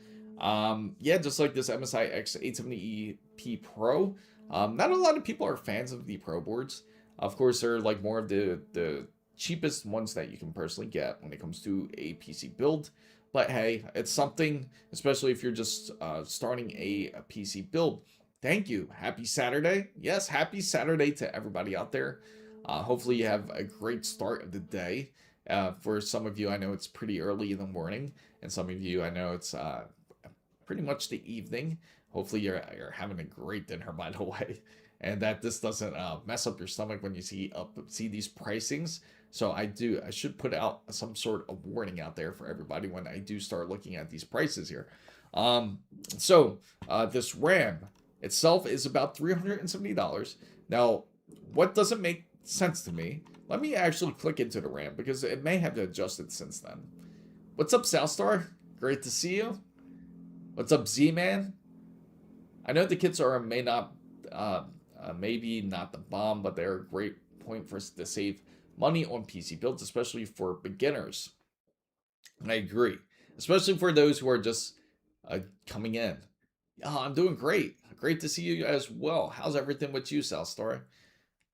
Yeah, just like this MSI X870EP Pro. Not a lot of people are fans of the Pro boards. Of course, they're like more of the cheapest ones that you can personally get when it comes to a PC build. But hey, it's something, especially if you're just starting a PC build. Thank you. Happy Saturday. Yes, happy Saturday to everybody out there. Hopefully you have a great start of the day. For some of you, I know it's pretty early in the morning, and some of you, I know it's pretty much the evening. Hopefully you're having a great dinner, by the way, and that this doesn't mess up your stomach when you see these pricings. So I should put out some sort of warning out there for everybody when I do start looking at these prices here. So this RAM itself is about $370. Now, what doesn't make sense to me, let me actually click into the RAM because it may have adjusted since then. What's up, Southstar? Great to see you. What's up, Z-Man? I know the kits are maybe not the bomb, but they're a great point for us to save money on PC builds, especially for beginners. And I agree, especially for those who are just coming in. I'm doing great. Great to see you as well. How's everything with you, Southstar?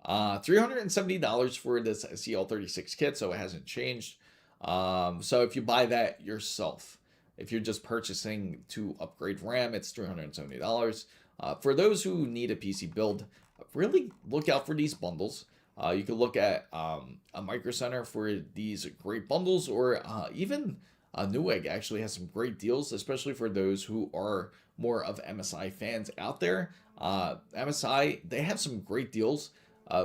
$370 for this CL36 kit, so it hasn't changed. So if you buy that yourself, if you're just purchasing to upgrade RAM, it's $370. For those who need a PC build, really look out for these bundles. You can look at a Micro Center for these great bundles, or even Newegg actually has some great deals, especially for those who are more of MSI fans out there. MSI, they have some great deals.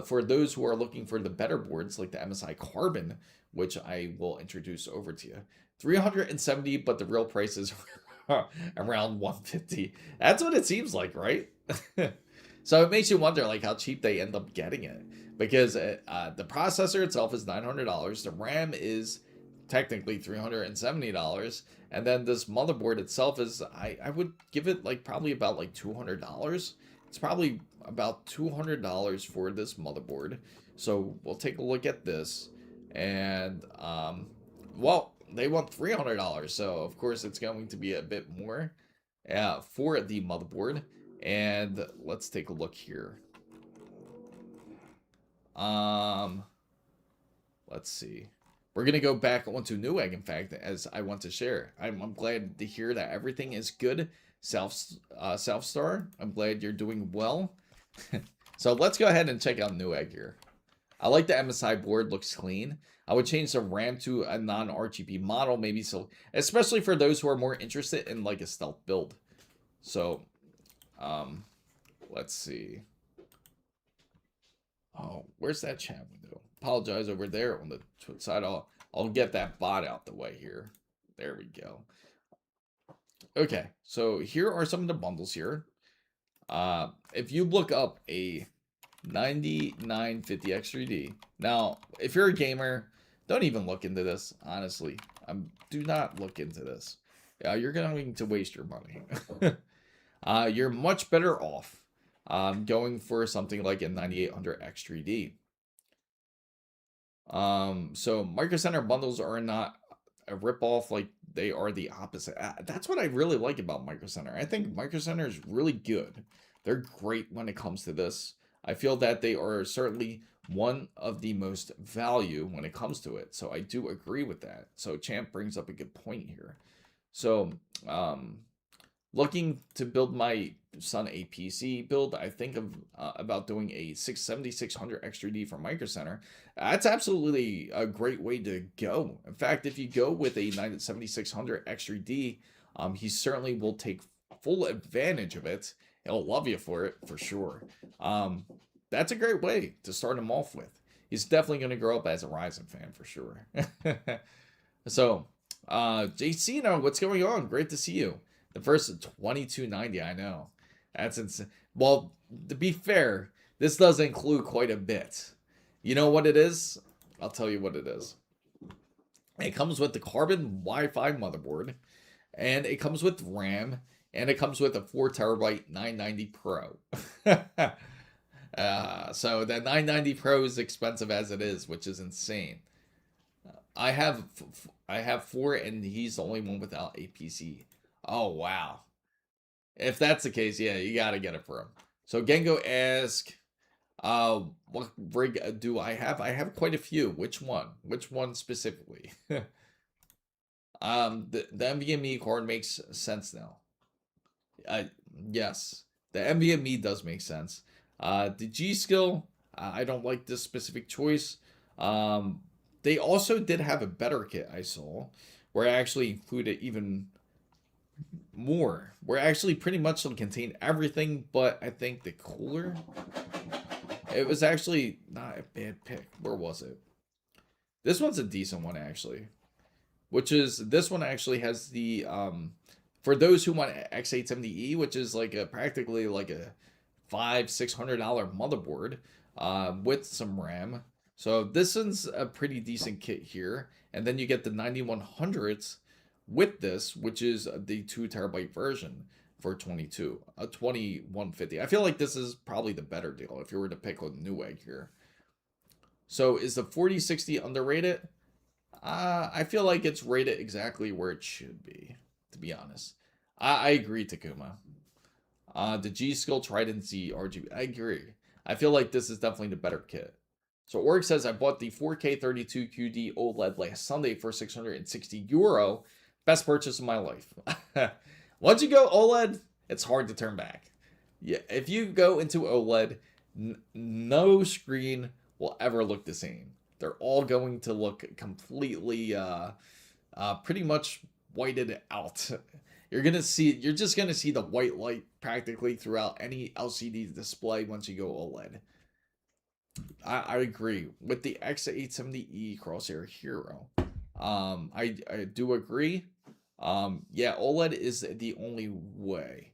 For those who are looking for the better boards, like the MSI Carbon, which I will introduce over to you. $370, but the real price is around $150. That's what it seems like, right? So it makes you wonder, like, how cheap they end up getting it. Because the processor itself is $900. The RAM is technically $370. And then this motherboard itself is, I would give it, like, probably about, like, $200. It's probably about $200 for this motherboard. So we'll take a look at this. And, well, they want $300. So, of course, it's going to be a bit more for the motherboard. And let's take a look here. Let's see. we're gonna go back onto Newegg, in fact, as I want to share. I'm glad to hear that everything is good. Self Star, I'm glad you're doing well. So let's go ahead and check out Newegg here. I like the MSI board, looks clean. I would change the RAM to a non-RGB model, maybe, so especially for those who are more interested in like a stealth build. So, let's see. Oh, where's that chat window? Apologize over there on the Twitch side. I'll get that bot out the way here. There we go. Okay, so here are some of the bundles here. If you look up a 9950 X3D, now if you're a gamer, don't even look into this. Honestly, do not look into this. You're going to waste your money. You're much better off going for something like a 9800 X3D. So Micro Center bundles are not a ripoff, like they are the opposite. That's what I really like about Micro Center. I think Micro Center is really good. They're great when it comes to this. I feel that they are certainly one of the most value when it comes to it. So I do agree with that. So Champ brings up a good point here. So, looking to build my son a PC build, I think of about doing a 7600 X3D from Micro Center. That's absolutely a great way to go. In fact, if you go with a 7600 X3D, he certainly will take full advantage of it. He'll love you for it, for sure. That's a great way to start him off with. He's definitely going to grow up as a Ryzen fan, for sure. So, JC, what's going on? Great to see you. The first 2290, I know. That's insane. Well, to be fair, this does include quite a bit. You know what it is? I'll tell you what it is. It comes with the Carbon Wi-Fi motherboard, and it comes with RAM, and it comes with a 4TB 990 Pro. So that 990 Pro is expensive as it is, which is insane. I have 4, and he's the only one without a PC. Oh, wow. If that's the case, yeah, you gotta get it for him. So Gengo ask, what rig do I have? I have quite a few. Which one? Which one specifically? The NVMe card makes sense now. Yes, the NVMe does make sense. The G-Skill, I don't like this specific choice. They also did have a better kit I saw, where I actually included even more, where I actually pretty much contained everything, but I think the cooler. It was actually not a bad pick. Where was it? This one's a decent one, actually. Which is, this one actually has the, for those who want X870E, which is like practically like a $500-600 motherboard with some RAM. So this is a pretty decent kit here. And then you get the 9100s with this, which is the 2TB version for 2150. I feel like this is probably the better deal if you were to pick a Newegg here. So is the 4060 underrated? I feel like it's rated exactly where it should be, to be honest. I agree, Takuma. The G-Skill Trident Z RGB. I agree. I feel like this is definitely the better kit. So Org says, I bought the 4K 32QD OLED last Sunday for €660. Best purchase of my life. Once you go OLED, it's hard to turn back. Yeah, if you go into OLED, no screen will ever look the same. They're all going to look completely, pretty much whited out. You're just gonna see the white light practically throughout any LCD display once you go OLED. I agree with the X870E Crosshair Hero. I do agree. Yeah, OLED is the only way.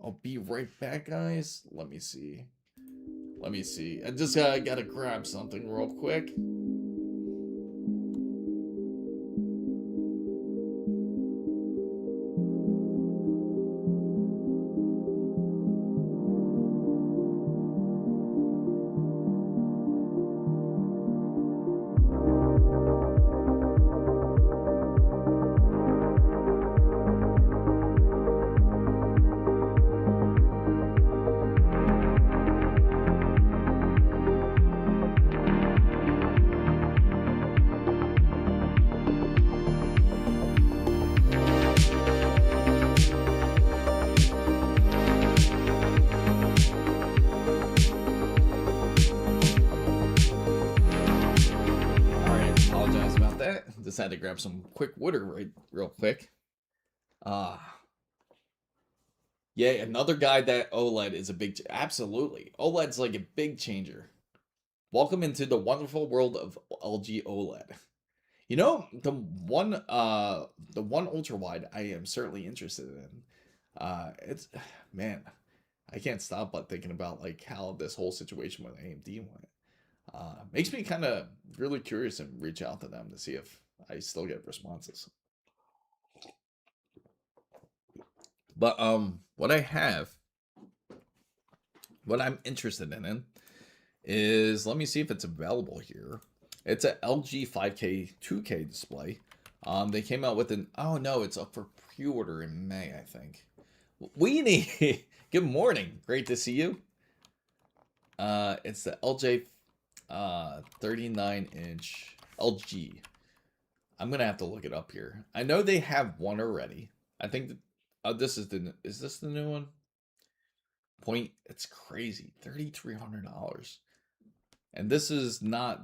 I'll be right back, guys. Let me see. I just gotta grab something real quick. had to grab some quick water real quick. Yeah, another guy that OLED is a big, absolutely. OLED's like a big changer. Welcome into the wonderful world of LG OLED. You know, the one ultra wide I am certainly interested in. It's man, I can't stop but thinking about like how this whole situation with AMD went. Makes me kind of really curious and reach out to them to see if I still get responses. But what I'm interested in is, let me see if it's available here. It's a LG 5K 2K display. They came out with oh no, it's up for pre-order in May, I think. Weenie, good morning. Great to see you. It's the LJ 39-inch LG. I'm gonna have to look it up here. I know they have one already. I think this is this the new one? It's crazy. $3,300. And this is not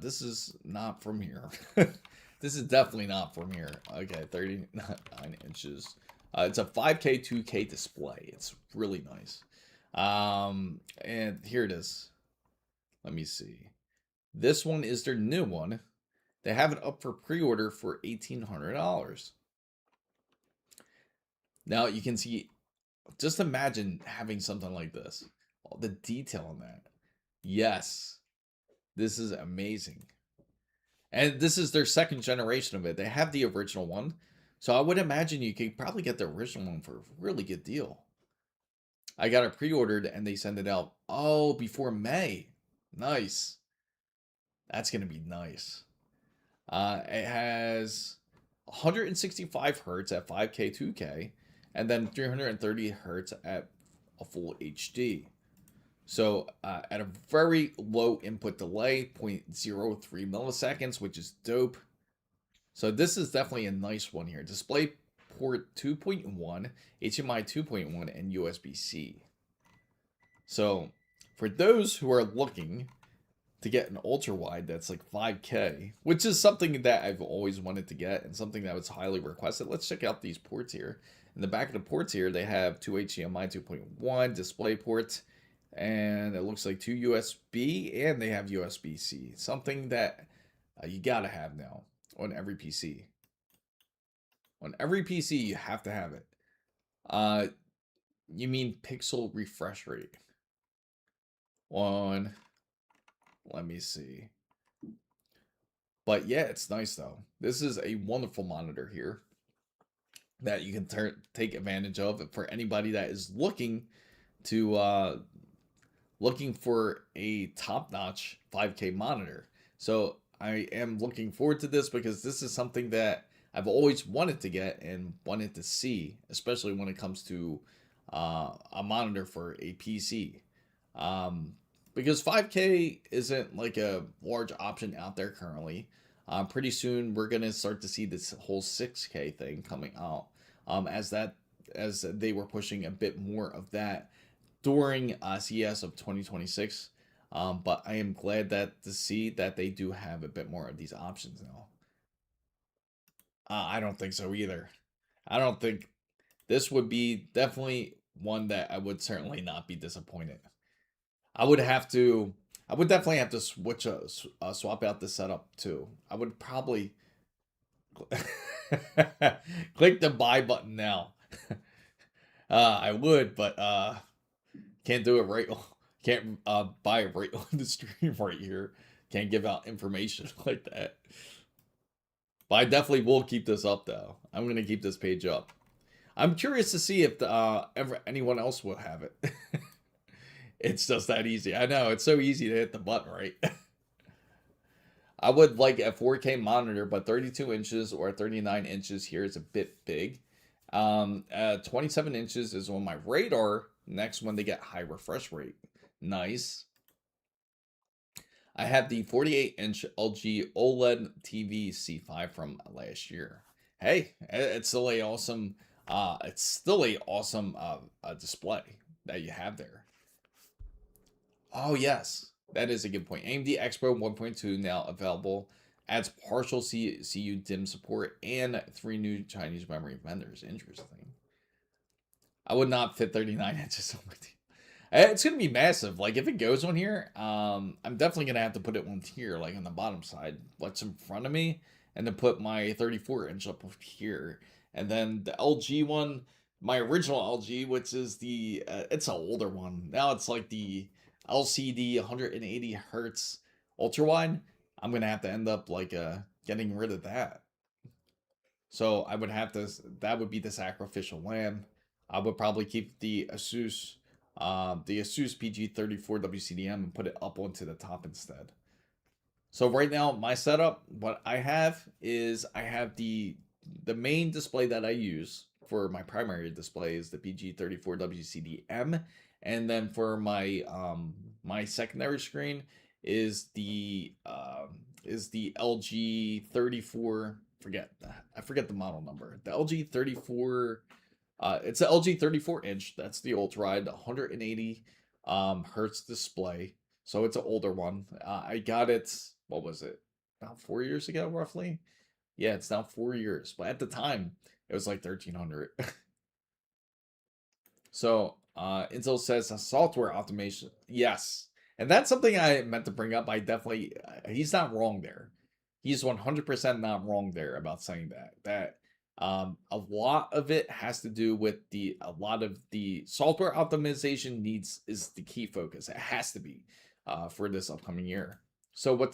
from here. This is definitely not from here. Okay, 39 inches. It's a 5K 2K display. It's really nice. And here it is. Let me see. This one is their new one. They have it up for pre-order for $1,800. Now you can see, just imagine having something like this. All the detail on that. Yes, this is amazing. And this is their second generation of it. They have the original one. So I would imagine you could probably get the original one for a really good deal. I got it pre-ordered and they send it out, oh, before May. Nice. That's going to be nice. It has 165 hertz at 5K 2K and then 330 hertz at a full HD. So at a very low input delay, 0.03 milliseconds, which is dope. So this is definitely a nice one here. Display port 2.1, HDMI 2.1, and USB-C. So for those who are looking to get an ultra wide that's like 5K, which is something that I've always wanted to get and something that was highly requested, let's check out these ports here. In the back of the ports here, they have two HDMI 2.1 display ports, and it looks like two USB, and they have USB-C, something that you gotta have now on every PC. On every PC, you have to have it. You mean pixel refresh rate? Let me see. But yeah, it's nice though. This is a wonderful monitor here that you can take advantage of for anybody that is looking to looking for a top-notch 5K monitor. So I am looking forward to this because this is something that I've always wanted to get and wanted to see, especially when it comes to a monitor for a PC. Because 5K isn't like a large option out there currently. Pretty soon we're gonna start to see this whole 6K thing coming out. As they were pushing a bit more of that during CES of 2026. But I am glad to see that they do have a bit more of these options now. I don't think so either. I don't think this would be definitely one that I would certainly not be disappointed. I would definitely have to swap out the setup too. I would probably click the buy button now. I would, but can't do it right. Can't buy it right on the stream right here. Can't give out information like that. But I definitely will keep this up though. I'm gonna keep this page up. I'm curious to see if ever anyone else will have it. It's just that easy. I know, it's so easy to hit the button, right? I would like a 4K monitor, but 32 inches or 39 inches here is a bit big. 27 inches is on my radar next when they get high refresh rate. Nice. I have the 48-inch LG OLED TV C5 from last year. Hey, it's still a awesome display that you have there. Oh yes, that is a good point. AMD Expo 1.2 now available Adds partial CU DIMM support and 3 new Chinese memory vendors. Interesting. I would not fit 39 inches on my TV. It's gonna be massive. Like if it goes on here, I'm definitely gonna have to put it on here, like on the bottom side, what's in front of me, and then put my 34-inch up here, and then the LG one, my original LG, which is the it's an older one. Now it's like the LCD 180 hertz ultra wide. I'm gonna have to end up like getting rid of that. So I would have to. That would be the sacrificial lamb. I would probably keep the Asus PG34 WCDM and put it up onto the top instead. So right now, my setup, what I have is I have the main display that I use for my primary display is the PG34 WCDM, and then for my my secondary screen is the LG 34. I forget the model number. The LG 34. It's an LG 34-inch. That's the ultra wide, 180 hertz display. So it's an older one. I got it. What was it? About 4 years ago, roughly. Yeah, it's now 4 years. But at the time, it was like 1,300. So Intel says a software optimization. Yes, and that's something I meant to bring up. I definitely. He's not wrong there. He's 100% not wrong there about saying that a lot of it has to do with a lot of the software optimization is the key focus. It has to be for this upcoming year. So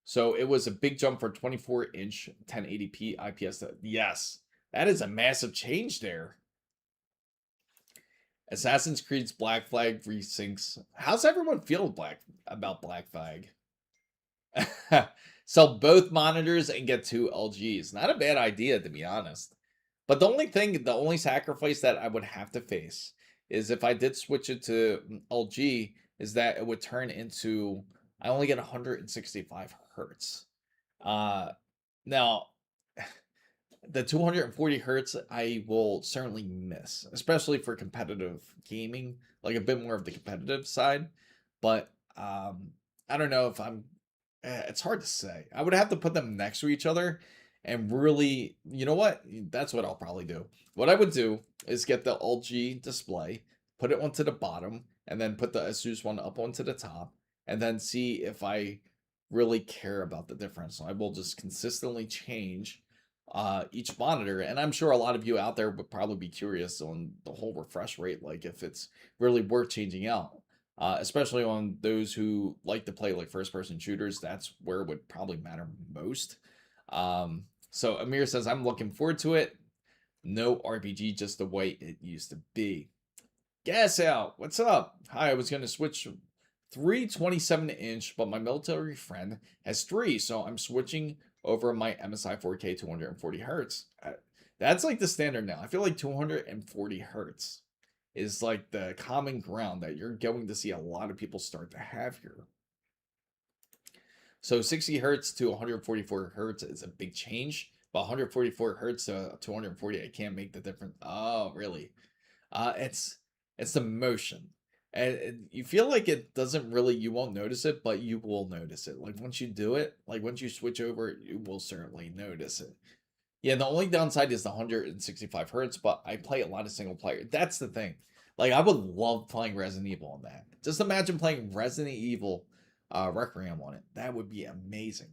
so it was a big jump for 24-inch 1080p IPS. Yes, that is a massive change there. Assassin's Creed's Black Flag resyncs. How's everyone feel about Black Flag? Sell both monitors and get 2 LGs. Not a bad idea, to be honest. But the only sacrifice that I would have to face is if I did switch it to LG, is that it would turn into, I only get 165 hertz. Now, the 240 hertz I will certainly miss, especially for competitive gaming, like a bit more of the competitive side. But I don't know if it's hard to say. I would have to put them next to each other and really, you know what? That's what I'll probably do. What I would do is get the LG display, put it onto the bottom, and then put the Asus one up onto the top, and then see if I really care about the difference. So I will just consistently change each monitor, and I'm sure a lot of you out there would probably be curious on the whole refresh rate, like if it's really worth changing out. Especially on those who like to play like first-person shooters, that's where it would probably matter most. So Amir says, I'm looking forward to it. No RPG, just the way it used to be. Gas out. What's up? Hi, I was going to switch 3 27-inch, but my military friend has 3, so I'm switching over my MSI 4K 240 hertz. That's like the standard now. I feel like 240 hertz is like the common ground that you're going to see a lot of people start to have here. So 60 hertz to 144 hertz is a big change, but 144 hertz to 240, I can't make the difference. Oh, really? It's the motion. And you feel like it doesn't really, you won't notice it, but you will notice it. Like once you do it, like once you switch over, you will certainly notice it. Yeah, the only downside is the 165 hertz, but I play a lot of single player. That's the thing. Like, I would love playing Resident Evil on that. Just imagine playing Resident Evil Requiem on it. That would be amazing.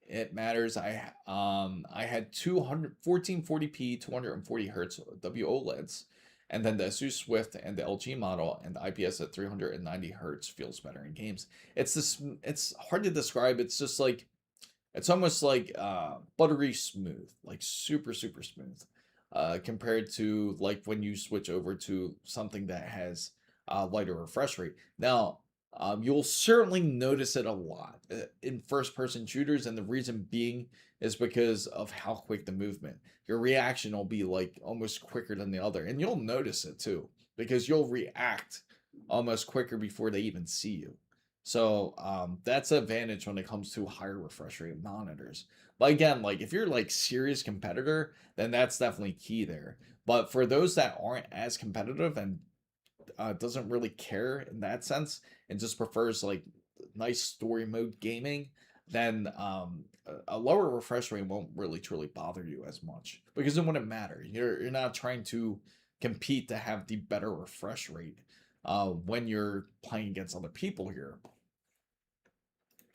It matters. I had 1440p 240 hertz WOLEDs, and then the Asus Swift and the LG model, and the IPS at 390 hertz feels better in games. It's hard to describe. It's just like, it's almost like buttery smooth, like super smooth, compared to like when you switch over to something that has lighter refresh rate. Now, you'll certainly notice it a lot in first-person shooters, and the reason being is because of how quick the movement. Your reaction will be like almost quicker than the other, and you'll notice it too because you'll react almost quicker before they even see you. So that's an advantage when it comes to higher refresh rate monitors. But again, like if you're like serious competitor, then that's definitely key there. But for those that aren't as competitive and doesn't really care in that sense and just prefers like nice story mode gaming, then a lower refresh rate won't really truly bother you as much because it wouldn't matter. You're not trying to compete to have the better refresh rate when you're playing against other people here.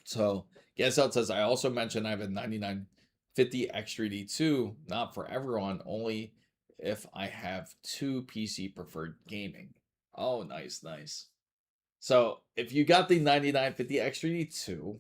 So, guess how it says, I also mentioned I have a 9950 X3D2, not for everyone, only if I have two PC preferred gaming. Oh, nice, nice. So, if you got the 9950 X3D2,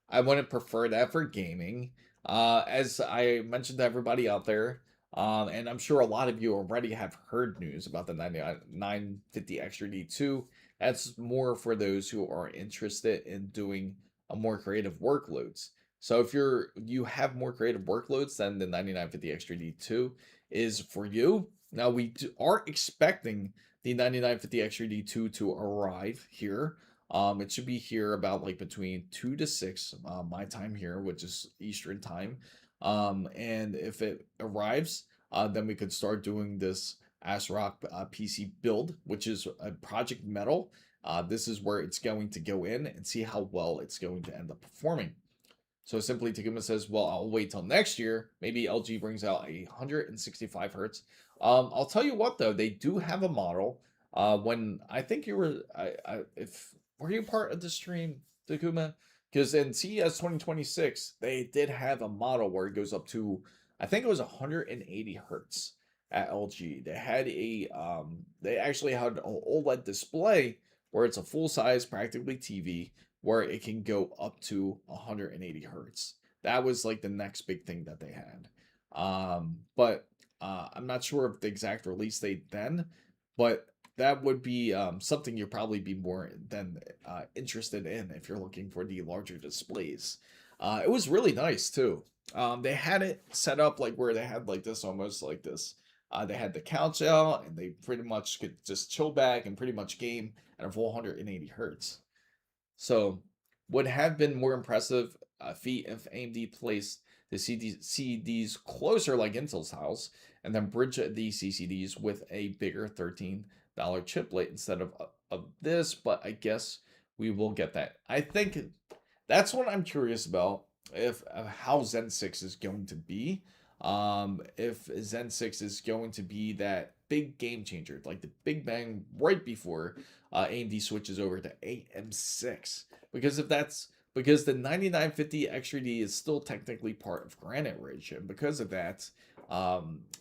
I wouldn't prefer that for gaming. As I mentioned to everybody out there, and I'm sure a lot of you already have heard news about the 950 X3D2. That's more for those who are interested in doing a more creative workloads. So if you have more creative workloads, then the 9950 X3D2 is for you. Now are expecting the 9950 X3D2 to arrive here. It should be here about like between 2 to 6 my time here, which is Eastern time. And if it arrives, then we could start doing this ASRock PC build, which is a Project Metal. This is where it's going to go in and see how well it's going to end up performing. So simply Takuma says, well, I'll wait till next year. Maybe LG brings out a 165 hertz. I'll tell you what, though, they do have a model. When I think you were, if were you part of the stream, Takuma? Because in CES 2026, they did have a model where it goes up to, I think it was 180 hertz at LG. They actually had an OLED display where it's a full size, practically TV, where it can go up to 180 hertz. That was like the next big thing that they had. But I'm not sure of the exact release date then, but that would be something you'd probably be more than interested in if you're looking for the larger displays. It was really nice too. They had it set up like where they had like this, almost like this. They had the couch out and they pretty much could just chill back and pretty much game at a full 180 hertz. So, would have been more impressive feat if AMD placed the CCDs closer like Intel's house and then bridge the CCDs with a bigger $13 chiplet instead of this, but I guess we will get that. I think that's what I'm curious about, if how Zen 6 is going to be. If Zen 6 is going to be that big game changer, like the big bang right before AMD switches over to AM6. Because the 9950 X3D is still technically part of Granite Ridge, and because of that,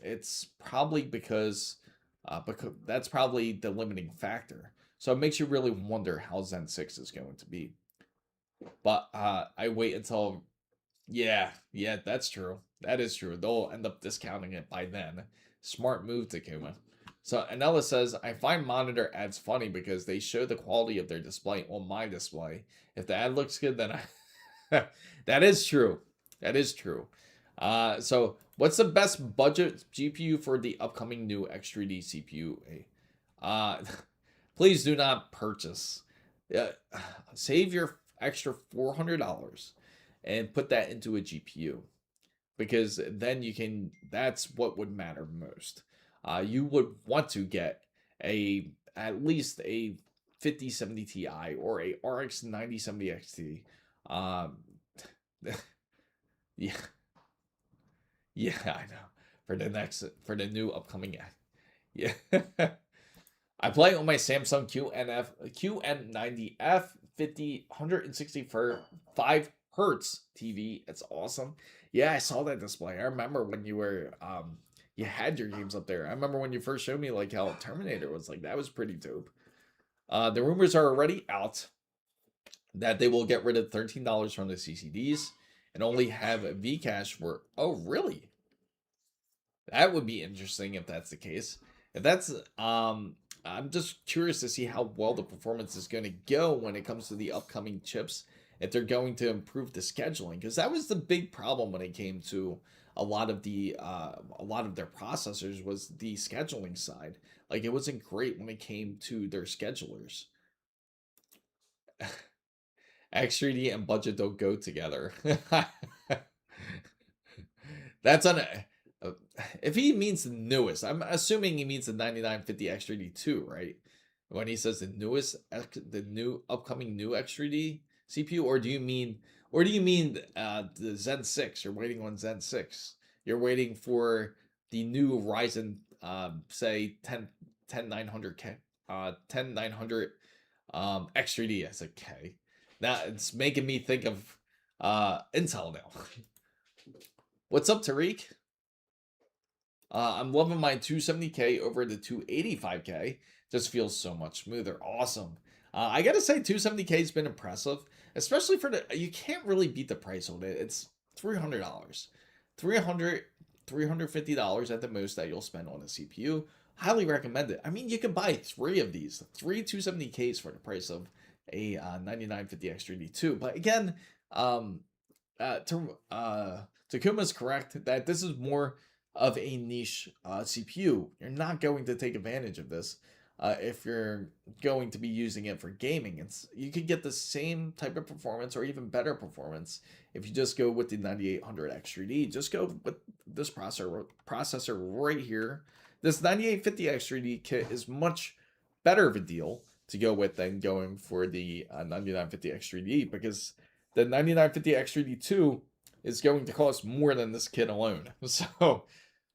it's probably because that's probably the limiting factor. So it makes you really wonder how Zen 6 is going to be. But I wait until, yeah, that's true. That is true. They'll end up discounting it by then. Smart move, Takuma. So Anella says, I find monitor ads funny because they show the quality of their display on my display. If the ad looks good, then I... That is true. That is true. So what's the best budget GPU for the upcoming new X3D CPU? Please do not purchase. Save your extra $400 and put that into a GPU, because then that's what would matter most. You would want to get at least a 5070 Ti or a RX 9070 XT. Yeah, yeah, I know. For the new upcoming, yeah. I play on my Samsung QN90F 165 hertz TV. It's awesome. Yeah, I saw that display. I remember when you were you had your games up there. I remember when you first showed me like how Terminator was like. That was pretty dope. The rumors are already out that they will get rid of $13 from the CCDs and only have Vcache for. Oh, really? That would be interesting if that's the case. If that's I'm just curious to see how well the performance is going to go when it comes to the upcoming chips, if they're going to improve the scheduling, because that was the big problem when it came to a lot of their processors, was the scheduling side. Like, it wasn't great when it came to their schedulers. X3D and budget don't go together. That's on a. If he means the newest, I'm assuming he means the 9950 X3D2, right? When he says the newest, the new upcoming new X3D, CPU, or do you mean the Zen 6? You're waiting on Zen 6. You're waiting for the new Ryzen, say 10900K, 10900 X3D as a K. Now it's making me think of Intel now. What's up, Tariq? I'm loving my 270K over the 285K. Just feels so much smoother. Awesome. I gotta say, 270K has been impressive, especially for the. You can't really beat the price on it. It's $300, $350 at the most that you'll spend on a CPU. Highly recommend it. I mean, you can buy 3 of these, 3 270Ks for the price of a 9950 X3D too. But again, Takuma's correct that this is more of a niche CPU. You're not going to take advantage of this if you're going to be using it for gaming. You could get the same type of performance or even better performance if you just go with the 9800 X3D. Just go with this processor right here. This 9850 X3D kit is much better of a deal to go with than going for the 9950 X3D, because the 9950 X3D 2 is going to cost more than this kit alone.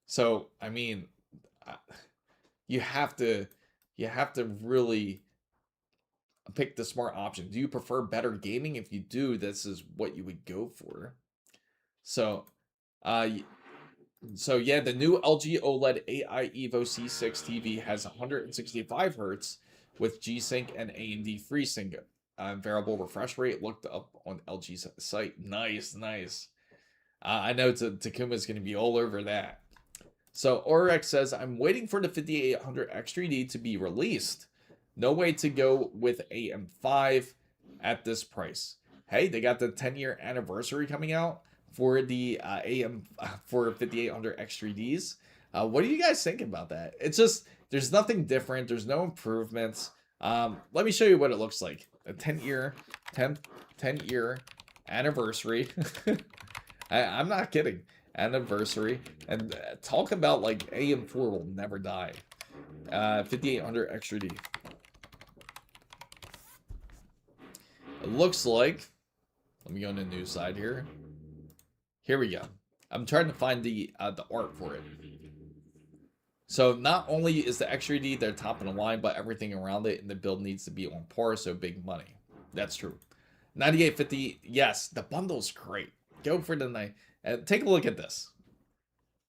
So I mean, you have to really pick the smart option. Do you prefer better gaming? If you do, this is what you would go for. So yeah, the new LG OLED AI Evo C6 TV has 165 Hz with G-Sync and AMD FreeSync. Variable refresh rate looked up on LG's site. Nice. I know Takuma's going to be all over that. So Orex says, I'm waiting for the 5800 X3D to be released. No way to go with AM5 at this price. Hey, they got the 10-year anniversary coming out for the for 5800 X3Ds. What do you guys think about that? It's just, there's nothing different. There's no improvements. Let me show you what it looks like. A 10-year anniversary. I'm not kidding. Anniversary. And talk about like AM4 will never die. 5800 X3D. It looks like, let me go on the news side here. Here we go. I'm trying to find the art for it. So not only is the X3D their top of the line, but everything around it and the build needs to be on par, so big money. That's true. 9850, yes, the bundle's great. Go for the night. Take a look at this.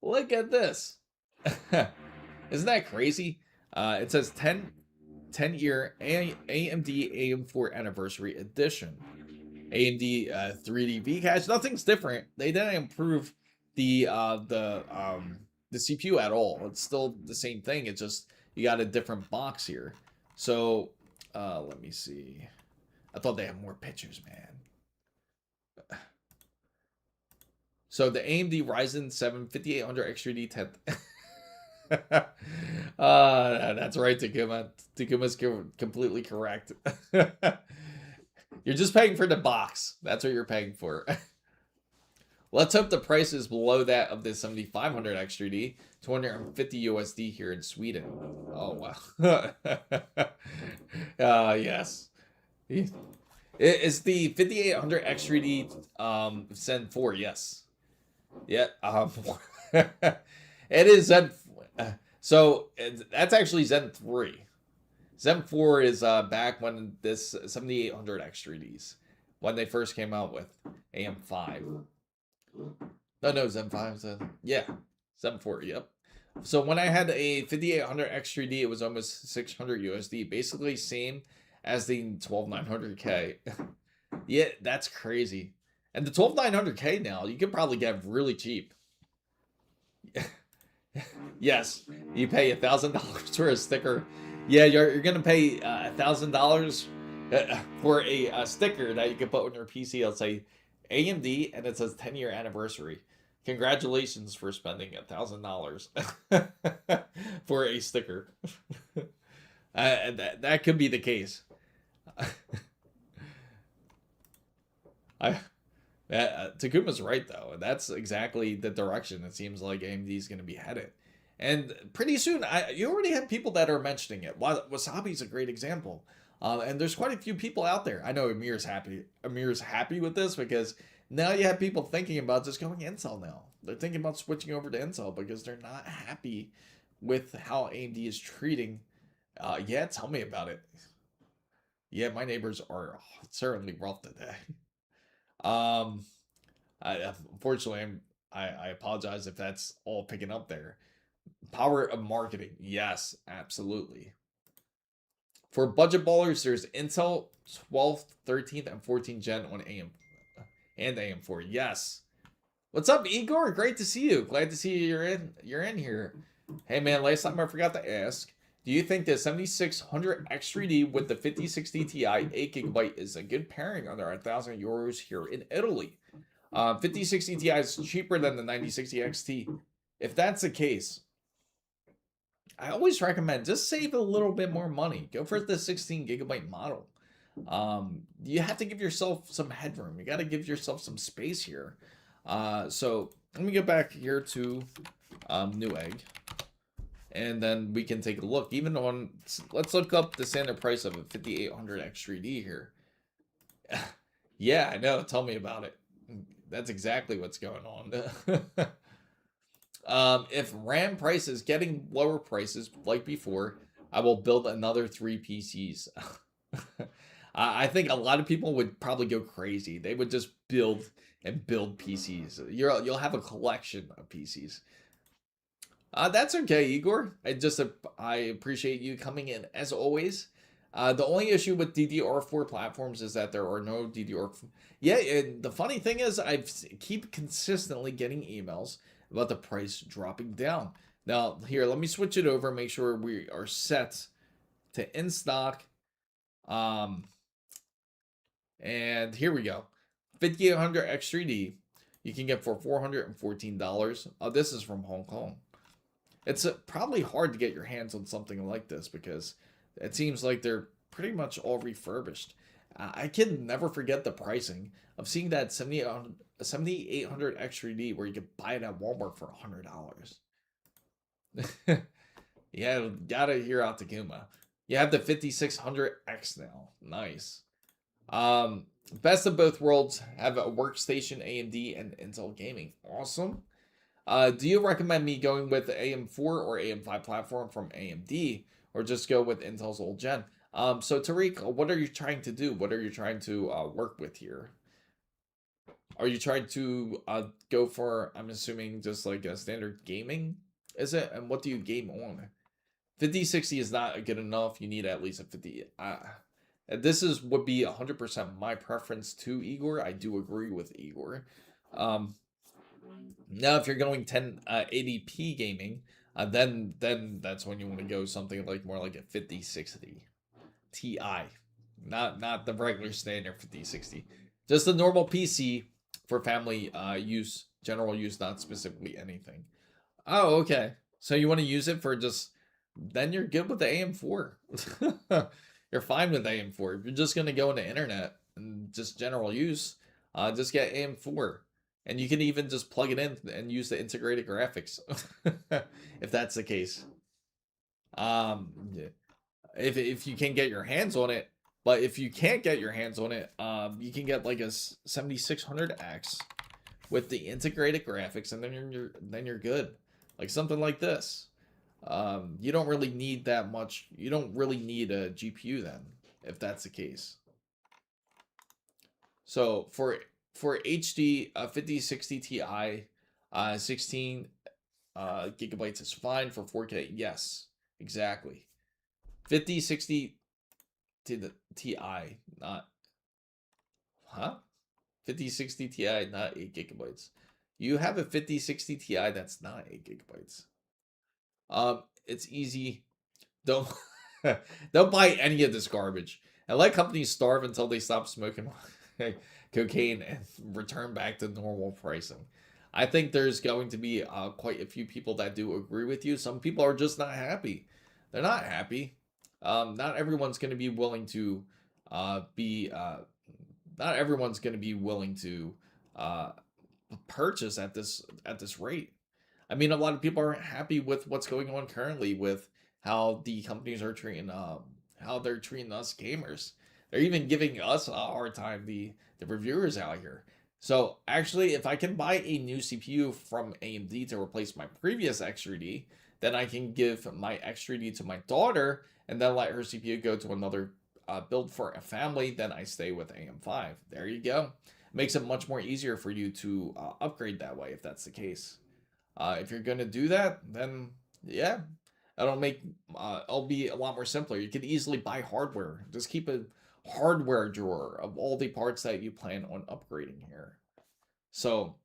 Look at this. Isn't that crazy? It says 10-year AMD AM4 Anniversary Edition. AMD 3D V-Cache. Nothing's different. They didn't improve the CPU at all. It's still the same thing. It's just you got a different box here. So let me see. I thought they had more pictures, man. So the AMD Ryzen 7 5800 X3D 10th. That's right, Takuma. Takuma's completely correct. You're just paying for the box. That's what you're paying for. Let's hope the price is below that of the 7500 X3D. 250 USD here in Sweden. Oh, wow. Yes. Is the 5800 X3D Zen 4? Yes. Yeah. It is Zen. So that's actually Zen 3. Zen 4 is back when this 7800 X3Ds, when they first came out with AM5. No, Zen 5. Yeah, Zen 4, yep. So when I had a 5800 X3D, it was almost 600 USD, basically same as the 12900K. Yeah, that's crazy. And the 12900K now, you can probably get really cheap. Yes, you pay $1,000 for a sticker. Yeah, you're gonna pay $1,000 for a sticker that you can put on your PC. It'll say AMD and it says 10-year anniversary. Congratulations for spending $1,000 for a sticker. That could be the case. Takuma's right though. That's exactly the direction it seems like AMD is going to be headed. And pretty soon, you already have people that are mentioning it. Wasabi's a great example. And there's quite a few people out there. I know Amir's happy. Amir's happy with this because now you have people thinking about just going Intel now. They're thinking about switching over to Intel because they're not happy with how AMD is treating. Yeah, tell me about it. Yeah, my neighbors are certainly rough today. Um, unfortunately, I apologize if that's all picking up there. Power of marketing. Yes, absolutely. For budget ballers, there's Intel 12th, 13th, and 14th gen on AM and AM4. Yes. What's up, Igor? Great to see you. Glad to see you're in here. Hey man, last time I forgot to ask. Do you think the 7600 X3D with the 5060 Ti 8GB is a good pairing under €1,000 here in Italy? 5060 Ti is cheaper than the 9060 XT. If that's the case, I always recommend just save a little bit more money. Go for the 16GB model. You have to give yourself some headroom. You got to give yourself some space here. So let me get back here to Newegg. And then we can take a look. Even on, let's look up the standard price of a 5800 X3D here. Yeah, I know. Tell me about it. That's exactly what's going on. If RAM price is getting lower prices like before, I will build another 3 PCs. I think a lot of people would probably go crazy. They would just build and build PCs. You'll have a collection of PCs. That's okay, Igor. I appreciate you coming in as always. The only issue with DDR4 platforms is that there are no DDR4. Yeah, and the funny thing is I keep consistently getting emails about the price dropping down. Now, here, let me switch it over, make sure we are set to in stock. And here we go. 5800 X3D you can get for $414. This is from Hong Kong. It's probably hard to get your hands on something like this because it seems like they're pretty much all refurbished. I can never forget the pricing of seeing that 7800 X3D where you could buy it at Walmart for $100. Yeah, gotta hear out Takuma. You have the 5600X now. Nice. Best of both worlds. Have a workstation AMD and Intel gaming. Awesome. Do you recommend me going with the AM4 or AM5 platform from AMD, or just go with Intel's old gen? So Tariq, what are you trying to do? What are you trying to work with here? Are you trying to go for, I'm assuming, just like a standard gaming? Is it? And what do you game on? 5060 is not good enough. You need at least a 50. This would be 100% my preference too, Igor. I do agree with Igor. Now, if you're going 1080p gaming, then that's when you want to go something like more like a 5060 Ti, not the regular standard 5060, just a normal PC for family use, general use, not specifically anything. Oh, okay. So you want to use it for just, then you're good with the AM4. You're fine with AM4. If you're just gonna go into internet and just general use, just get AM4. And you can even just plug it in and use the integrated graphics, if that's the case. If you can get your hands on it, but if you can't get your hands on it, you can get like a 7600X with the integrated graphics, and then you're good. Like something like this. You don't really need that much. You don't really need a GPU then, if that's the case. So for HD 5060 Ti, 16 gigabytes is fine. For 4K, yes, exactly. 5060 to the Ti, not 5060 Ti, not 8 gigabytes. You have a 5060 Ti that's not 8 gigabytes. It's easy. Don't don't buy any of this garbage. And let companies starve until they stop smoking cocaine and return back to normal pricing. I think there's going to be quite a few people that do agree with you. Some people are just not happy. They're not happy. Not everyone's going to be willing to not everyone's going to be willing to purchase at this rate. I mean, a lot of people aren't happy with what's going on currently with how the companies are treating how they're treating us gamers. They're even giving us a hard time, the reviewers out here. So actually, if I can buy a new CPU from AMD to replace my previous X3D, then I can give my X3D to my daughter and then let her CPU go to another build for a family. Then I stay with AM5. There you go. Makes it much more easier for you to upgrade that way if that's the case. If you're gonna do that, then yeah, it'll be a lot more simpler. You can easily buy hardware. Just keep a hardware drawer of all the parts that you plan on upgrading here. So,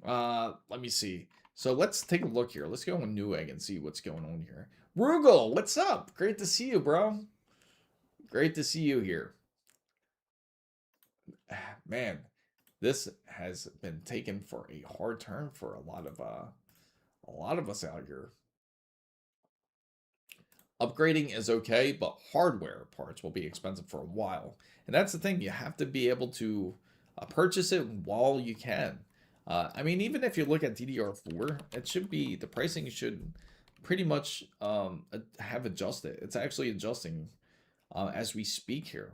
let me see. So let's take a look here. Let's go on Newegg and see what's going on here. Rugal, what's up? Great to see you, bro. Great to see you here. Man, this has been taken for a hard turn for a lot of us out here. Upgrading is okay, but hardware parts will be expensive for a while. And that's the thing, you have to be able to purchase it while you can. I mean, even if you look at DDR4, it should be, the pricing should pretty much have adjusted. It's actually adjusting as we speak here.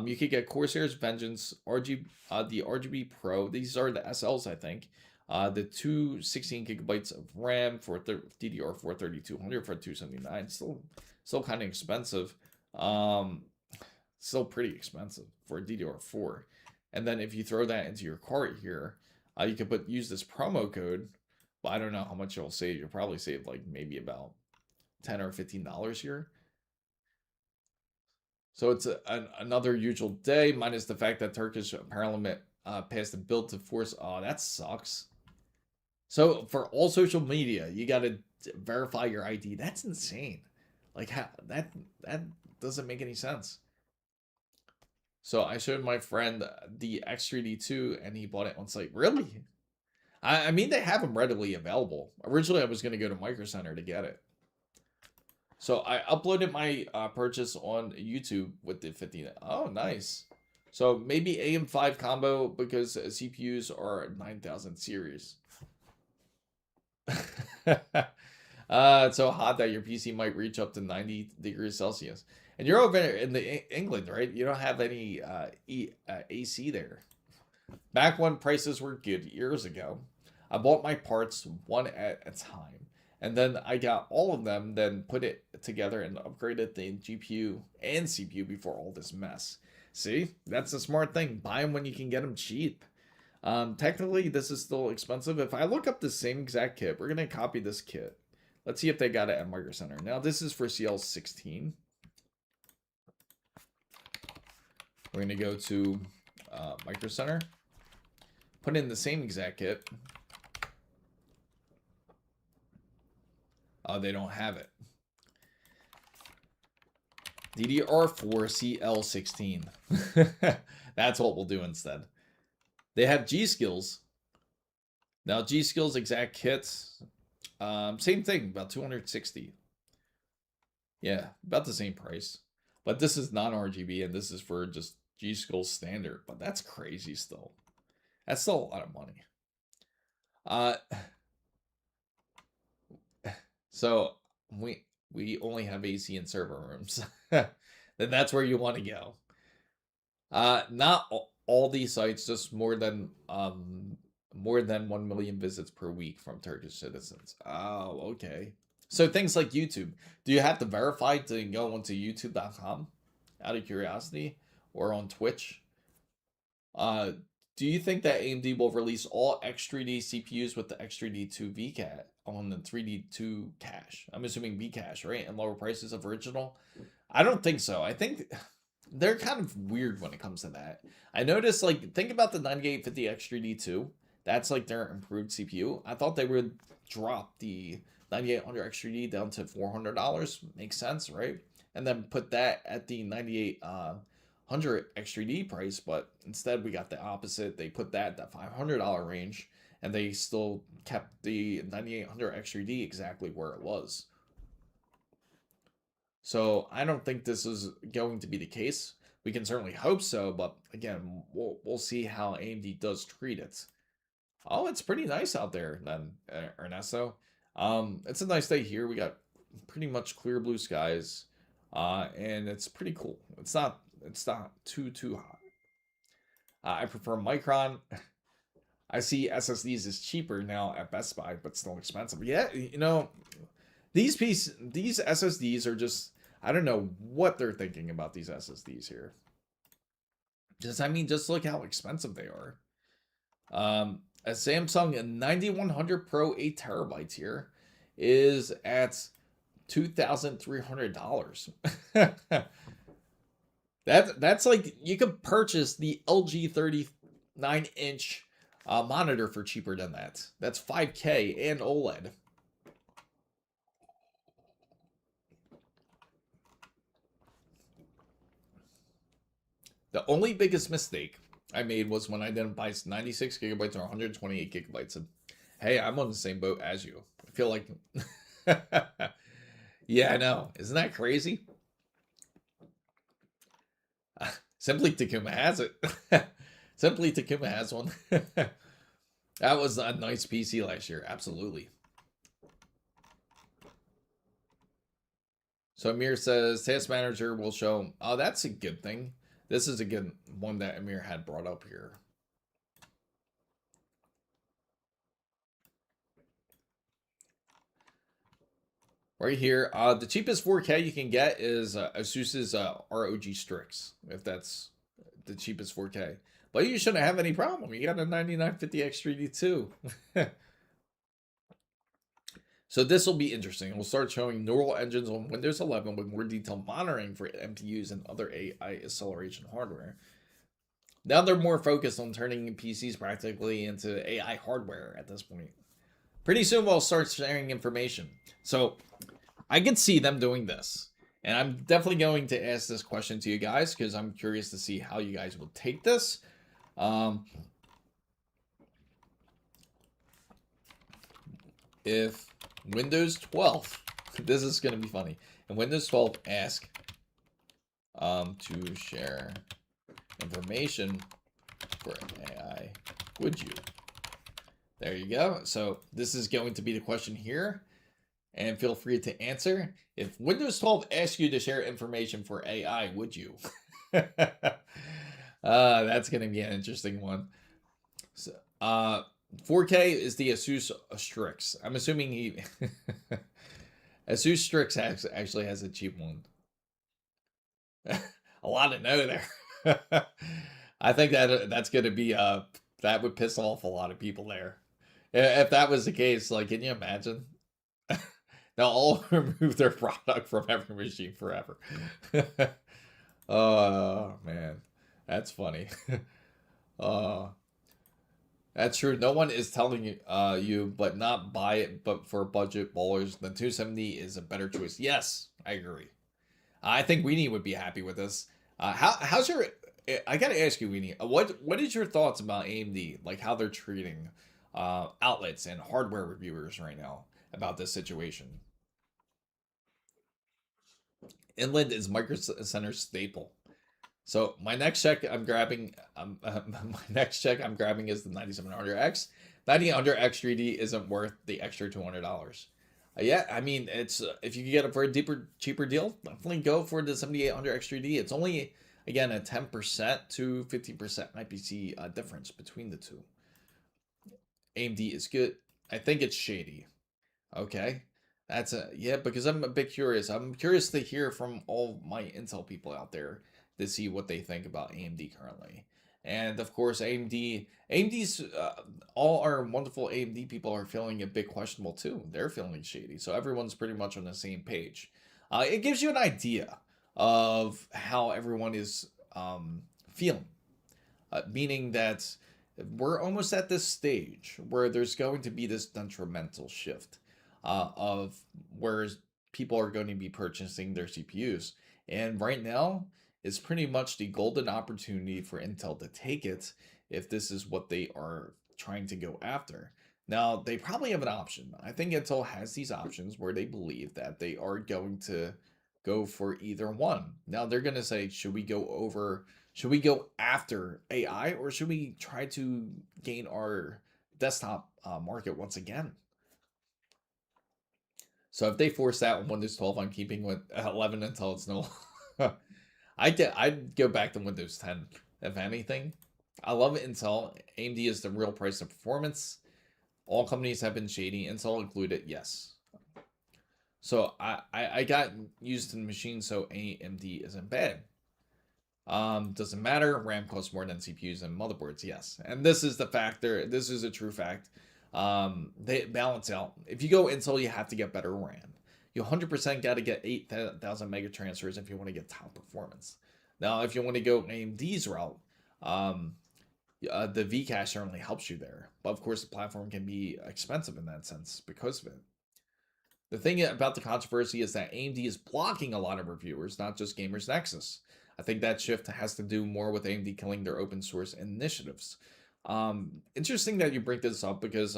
You could get Corsair's Vengeance, the RGB Pro. These are the SLs, I think. The 216 gigabytes of RAM for DDR4 3200 for 279. Still kind of expensive. Still pretty expensive for DDR4. And then if you throw that into your cart here, you could use this promo code. But I don't know how much you'll save. You'll probably save like maybe about $10 or $15 here. So it's another usual day, minus the fact that Turkish Parliament passed a bill to force. Oh, that sucks. So for all social media, you got to verify your ID. That's insane. Like how, that doesn't make any sense. So I showed my friend the X3D2 and he bought it on site. Really? I mean, they have them readily available. Originally, I was going to go to Micro Center to get it. So I uploaded my purchase on YouTube with the 50. Oh, nice. So maybe AM5 combo because CPUs are 9000 series. It's so hot that your PC might reach up to 90 degrees Celsius. And you're over in England, right? You don't have any AC there. Back when prices were good years ago, I bought my parts one at a time. And then I got all of them, then put it together and upgraded the GPU and CPU before all this mess. See, that's a smart thing. Buy them when you can get them cheap. Technically, this is still expensive. If I look up the same exact kit, we're going to copy this kit. Let's see if they got it at Micro Center. Now, this is for CL16. We're going to go to Micro Center. Put in the same exact kit. They don't have it. DDR4 CL16. That's what we'll do instead. They have G-Skills. Now, G-Skills exact kits. Same thing, about 260. Yeah, about the same price. But this is non-RGB, and this is for just G-Skills standard. But that's crazy still. That's still a lot of money. So we only have AC in server rooms. Then that's where you want to go. Not all these sites, just more than 1 million visits per week from Turkish citizens. Oh, okay. So things like YouTube. Do you have to verify to go onto YouTube.com out of curiosity, or on Twitch? Do you think that AMD will release all X3D CPUs with the X3D2 VCAT on the 3D2 cache? I'm assuming VCache, right? And lower prices of original? I don't think so. I think they're kind of weird when it comes to that. I noticed, like, think about the 9850 X3D2. That's like their improved CPU. I thought they would drop the 9800 X3D down to $400. Makes sense, right? And then put that at the 9800 X3D price, but instead we got the opposite. They put that at the $500 range, and they still kept the 9800 X3D exactly where it was. So I don't think this is going to be the case. We can certainly hope so, but again, we'll see how AMD does treat it. Oh, it's pretty nice out there then, Ernesto. It's a nice day here. We got pretty much clear blue skies. and it's pretty cool. It's not too hot. I prefer Micron. I see SSDs is cheaper now at Best Buy, but still expensive. Yeah, these SSDs are just, I don't know what they're thinking about these SSDs here. Just look how expensive they are. A Samsung 9100 Pro 8 terabytes here is at $2,300. That's like you could purchase the LG 39-inch monitor for cheaper than that. That's 5K and OLED. The only biggest mistake I made was when I didn't buy 96 gigabytes or 128 gigabytes. And hey, I'm on the same boat as you. I feel like, yeah, I know. Isn't that crazy? Simply Takuma has it. Simply Takuma has one. That was a nice PC last year. Absolutely. So Amir says Task Manager will show. Oh, that's a good thing. This is a good one that Amir had brought up here. Right here, the cheapest 4K you can get is Asus's ROG Strix, if that's the cheapest 4K. But you shouldn't have any problem. You got a 9950X 3D too. So this will be interesting. We'll start showing neural engines on Windows 11 with more detailed monitoring for MPUs and other AI acceleration hardware. Now they're more focused on turning PCs practically into AI hardware at this point. Pretty soon we'll start sharing information. So I could see them doing this. And I'm definitely going to ask this question to you guys because I'm curious to see how you guys will take this. If Windows 12, this is going to be funny. And Windows 12 ask to share information for AI, would you? There you go. So this is going to be the question here. And feel free to answer. If Windows 12 asks you to share information for AI, would you? That's going to be an interesting one. So, 4K is the Asus Strix. I'm assuming he Asus Strix actually has a cheap one. A lot to know there. I think that's going to be that would piss off a lot of people there. If that was the case, like, can you imagine? They'll all remove their product from every machine forever. Oh man, that's funny. uh that's true. No one is telling you, but not buy it. But for budget bowlers, the 270 is a better choice. Yes, I agree. I think Weenie would be happy with this. How's your? I gotta ask you, Weenie. What is your thoughts about AMD? Like how they're treating outlets and hardware reviewers right now about this situation? Inland is Micro Center staple. So my next check I'm grabbing, my next check I'm grabbing is the 9700X. 9800X 3D isn't worth the extra $200. Yeah, I mean it's if you can get it for a cheaper deal, definitely go for the 7800X 3D. It's only again a 10% to 15% IPC difference between the two. AMD is good. I think it's shady. Okay. That's a yeah, because I'm a bit curious. I'm curious to hear from all my Intel people out there to see what they think about AMD currently. And of course, AMD's all our wonderful AMD people are feeling a bit questionable too. They're feeling shady. So everyone's pretty much on the same page. It gives you an idea of how everyone is feeling, meaning that we're almost at this stage where there's going to be this detrimental shift of where people are going to be purchasing their CPUs. And right now, it's pretty much the golden opportunity for Intel to take it if this is what they are trying to go after. Now, they probably have an option. I think Intel has these options where they believe that they are going to go for either one. Now, they're going to say, should we go after AI or should we try to gain our desktop market once again? So if they force that on Windows 12, I'm keeping with 11 until it's no. I'd go back to Windows 10 if anything. I love Intel. AMD is the real price of performance. All companies have been shady, Intel included. Yes. So I got used to the machine, so AMD isn't bad. Doesn't matter. RAM costs more than CPUs and motherboards. Yes, and this is the factor. This is a true fact. They balance out. If you go Intel, you have to get better RAM. You 100% got to get 8,000 mega transfers if you want to get top performance. Now, if you want to go AMD's route, the Vcache certainly helps you there. But of course, the platform can be expensive in that sense because of it. The thing about the controversy is that AMD is blocking a lot of reviewers, not just Gamers Nexus. I think that shift has to do more with AMD killing their open source initiatives. Interesting that you bring this up because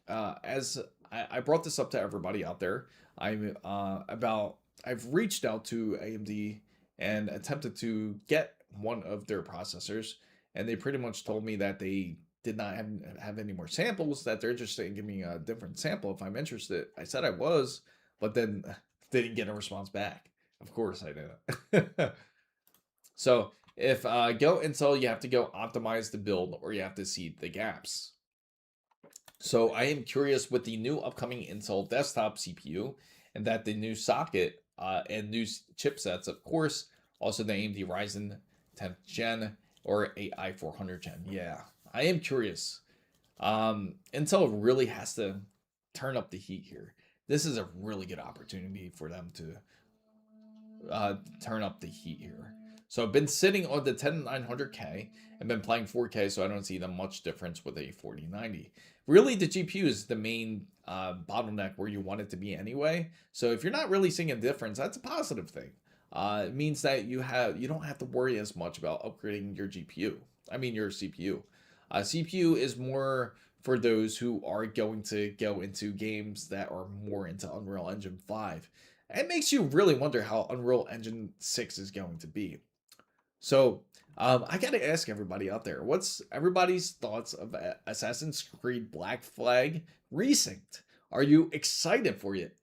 as I brought this up to everybody out there, I've reached out to AMD and attempted to get one of their processors, and they pretty much told me that they did not have any more samples, that they're interested in giving me a different sample if I'm interested. I said I was, but then they didn't get a response back. Of course I didn't. So if go Intel, you have to go optimize the build or you have to seed the gaps. So I am curious with the new upcoming Intel desktop CPU and that the new socket and new chipsets, of course, also the AMD Ryzen 10th Gen or AI 400 Gen. Yeah, I am curious. Intel really has to turn up the heat here. This is a really good opportunity for them to turn up the heat here. So I've been sitting on the 10900K and been playing 4K, so I don't see that much difference with a 4090. Really, the GPU is the main bottleneck where you want it to be anyway. So if you're not really seeing a difference, that's a positive thing. It means that you don't have to worry as much about upgrading your GPU. I mean your CPU. CPU is more for those who are going to go into games that are more into Unreal Engine 5. It makes you really wonder how Unreal Engine 6 is going to be. So, I gotta ask everybody out there, what's everybody's thoughts of Assassin's Creed Black Flag Resynced? Are you excited for it?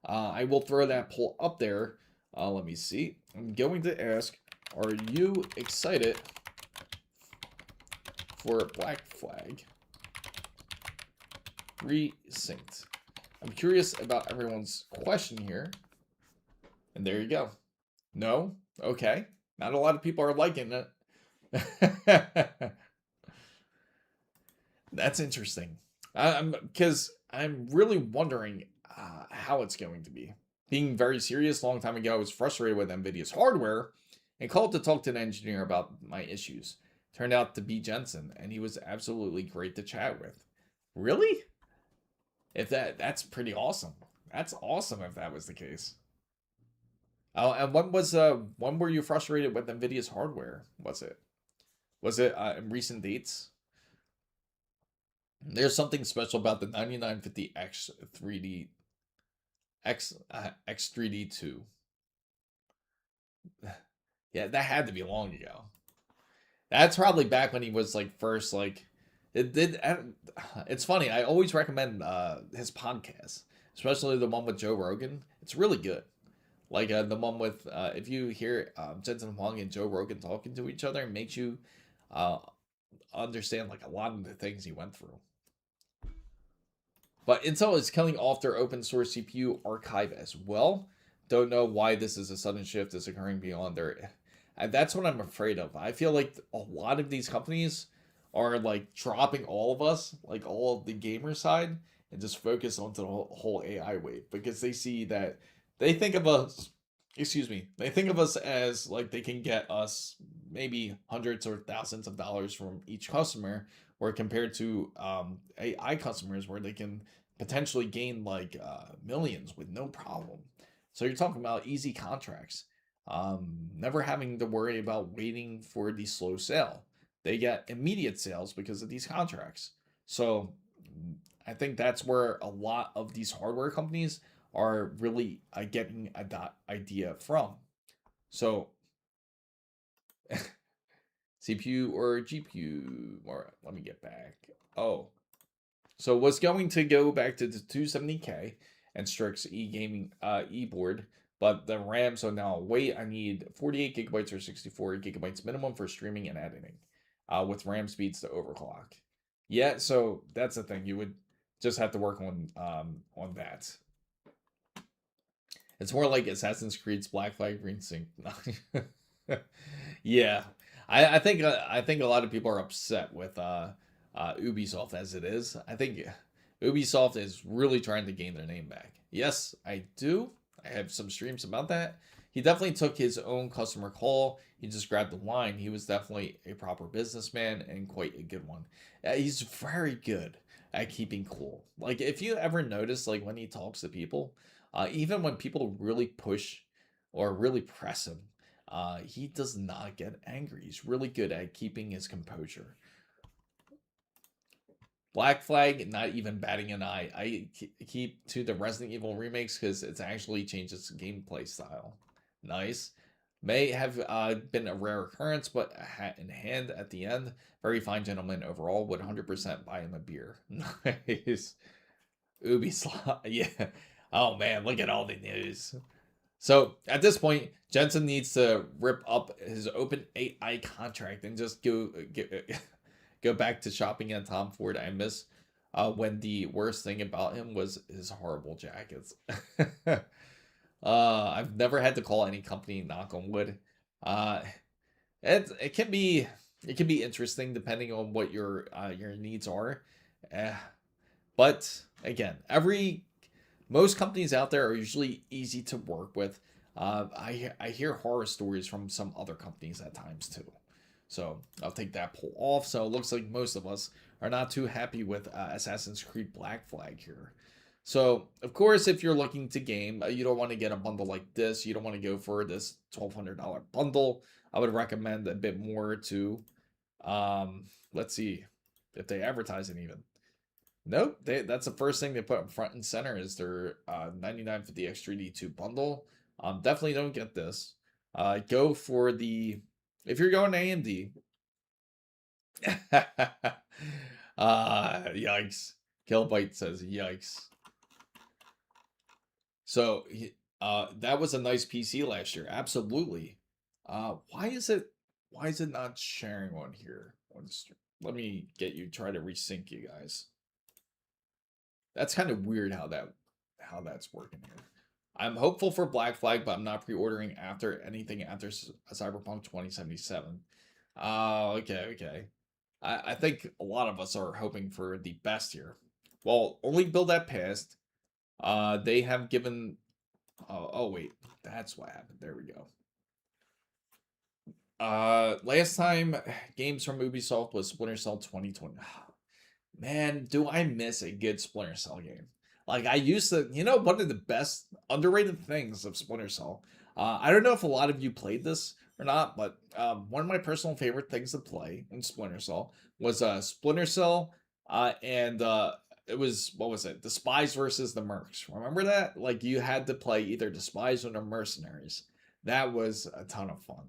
I will throw that poll up there. Let me see. I'm going to ask, are you excited for Black Flag Resynced? I'm curious about everyone's question here. And there you go. No? Okay. Not a lot of people are liking it. That's interesting. Because I'm really wondering how it's going to be. Being very serious, a long time ago, I was frustrated with NVIDIA's hardware and called to talk to an engineer about my issues. Turned out to be Jensen, and he was absolutely great to chat with. Really? If that's pretty awesome. That's awesome if that was the case. Oh, and when were you frustrated with NVIDIA's hardware? Was it in recent dates? There's something special about the 9950X 3D X3D2. Yeah, that had to be long ago. That's probably back when he was like first like it did. It's funny. I always recommend his podcast, especially the one with Joe Rogan. It's really good. Like the one with if you hear Jensen Huang and Joe Rogan talking to each other, it makes you understand like a lot of the things he went through. But Intel is killing off their open source CPU archive as well. Don't know why this is a sudden shift is occurring beyond their. And that's what I'm afraid of. I feel like a lot of these companies are like dropping all of us, like all of the gamer side, and just focus onto the whole AI wave because they see that they think of us. Excuse me. They think of us as like they can get us maybe hundreds or thousands of dollars from each customer, or compared to AI customers where they can potentially gain like millions with no problem. So you're talking about easy contracts, never having to worry about waiting for the slow sale. They get immediate sales because of these contracts. So I think that's where a lot of these hardware companies are really getting that idea from. So CPU or GPU, or let me get back. Oh, so what's going to go back to the 270K and Strix e-gaming e-board. But the RAM, so now wait, I need 48 gigabytes or 64 gigabytes minimum for streaming and editing, with RAM speeds to overclock. Yeah, so that's the thing. You would just have to work on that. It's more like Assassin's Creed's Black Flag Green Sync. Yeah, I think a lot of people are upset with Ubisoft as it is. I think Ubisoft is really trying to gain their name back. Yes, I do. I have some streams about that. He definitely took his own customer call. He just grabbed the line. He was definitely a proper businessman and quite a good one. He's very good at keeping cool. Like if you ever notice, like when he talks to people, even when people really push or really press him, he does not get angry. He's really good at keeping his composure. Black Flag, not even batting an eye. I keep to the Resident Evil remakes because it's actually changed its gameplay style. Nice. May have been a rare occurrence, but a hat in hand at the end. Very fine gentleman overall. Would 100% buy him a beer. Nice. Ubisoft. Yeah. Oh man, look at all the news. So at this point, Jensen needs to rip up his open AI contract and just go back to shopping at Tom Ford. I miss when the worst thing about him was his horrible jackets. I've never had to call any company, knock on wood. It can be interesting depending on what your needs are. But again, most companies out there are usually easy to work with. I hear horror stories from some other companies at times too. So I'll take that poll off. So it looks like most of us are not too happy with Assassin's Creed Black Flag here. So of course, if you're looking to game, you don't want to get a bundle like this. You don't want to go for this $1,200 bundle. I would recommend a bit more to, let's see if they advertise it even. Nope, that's the first thing they put up front and center is their 9950X3D2 bundle. Definitely don't get this. Go for the, if you're going AMD. Yikes. Kilobyte says yikes. So that was a nice PC last year. Absolutely. Why is it not sharing on here? Let me get you, try to resync you guys. That's kind of weird how that's working here. I'm hopeful for Black Flag, but I'm not pre-ordering after anything after Cyberpunk 2077. Okay. I think a lot of us are hoping for the best here. Well, only build that passed. They have given. Oh wait, that's what happened. There we go. Last time games from Ubisoft was Splinter Cell 2020. Man, do I miss a good Splinter Cell game. Like, I used to, one of the best underrated things of Splinter Cell. I don't know if a lot of you played this or not, but one of my personal favorite things to play in Splinter Cell was Splinter Cell, and it was, what was it? The Spies versus the Mercs. Remember that? Like, you had to play either the Spies or the Mercenaries. That was a ton of fun.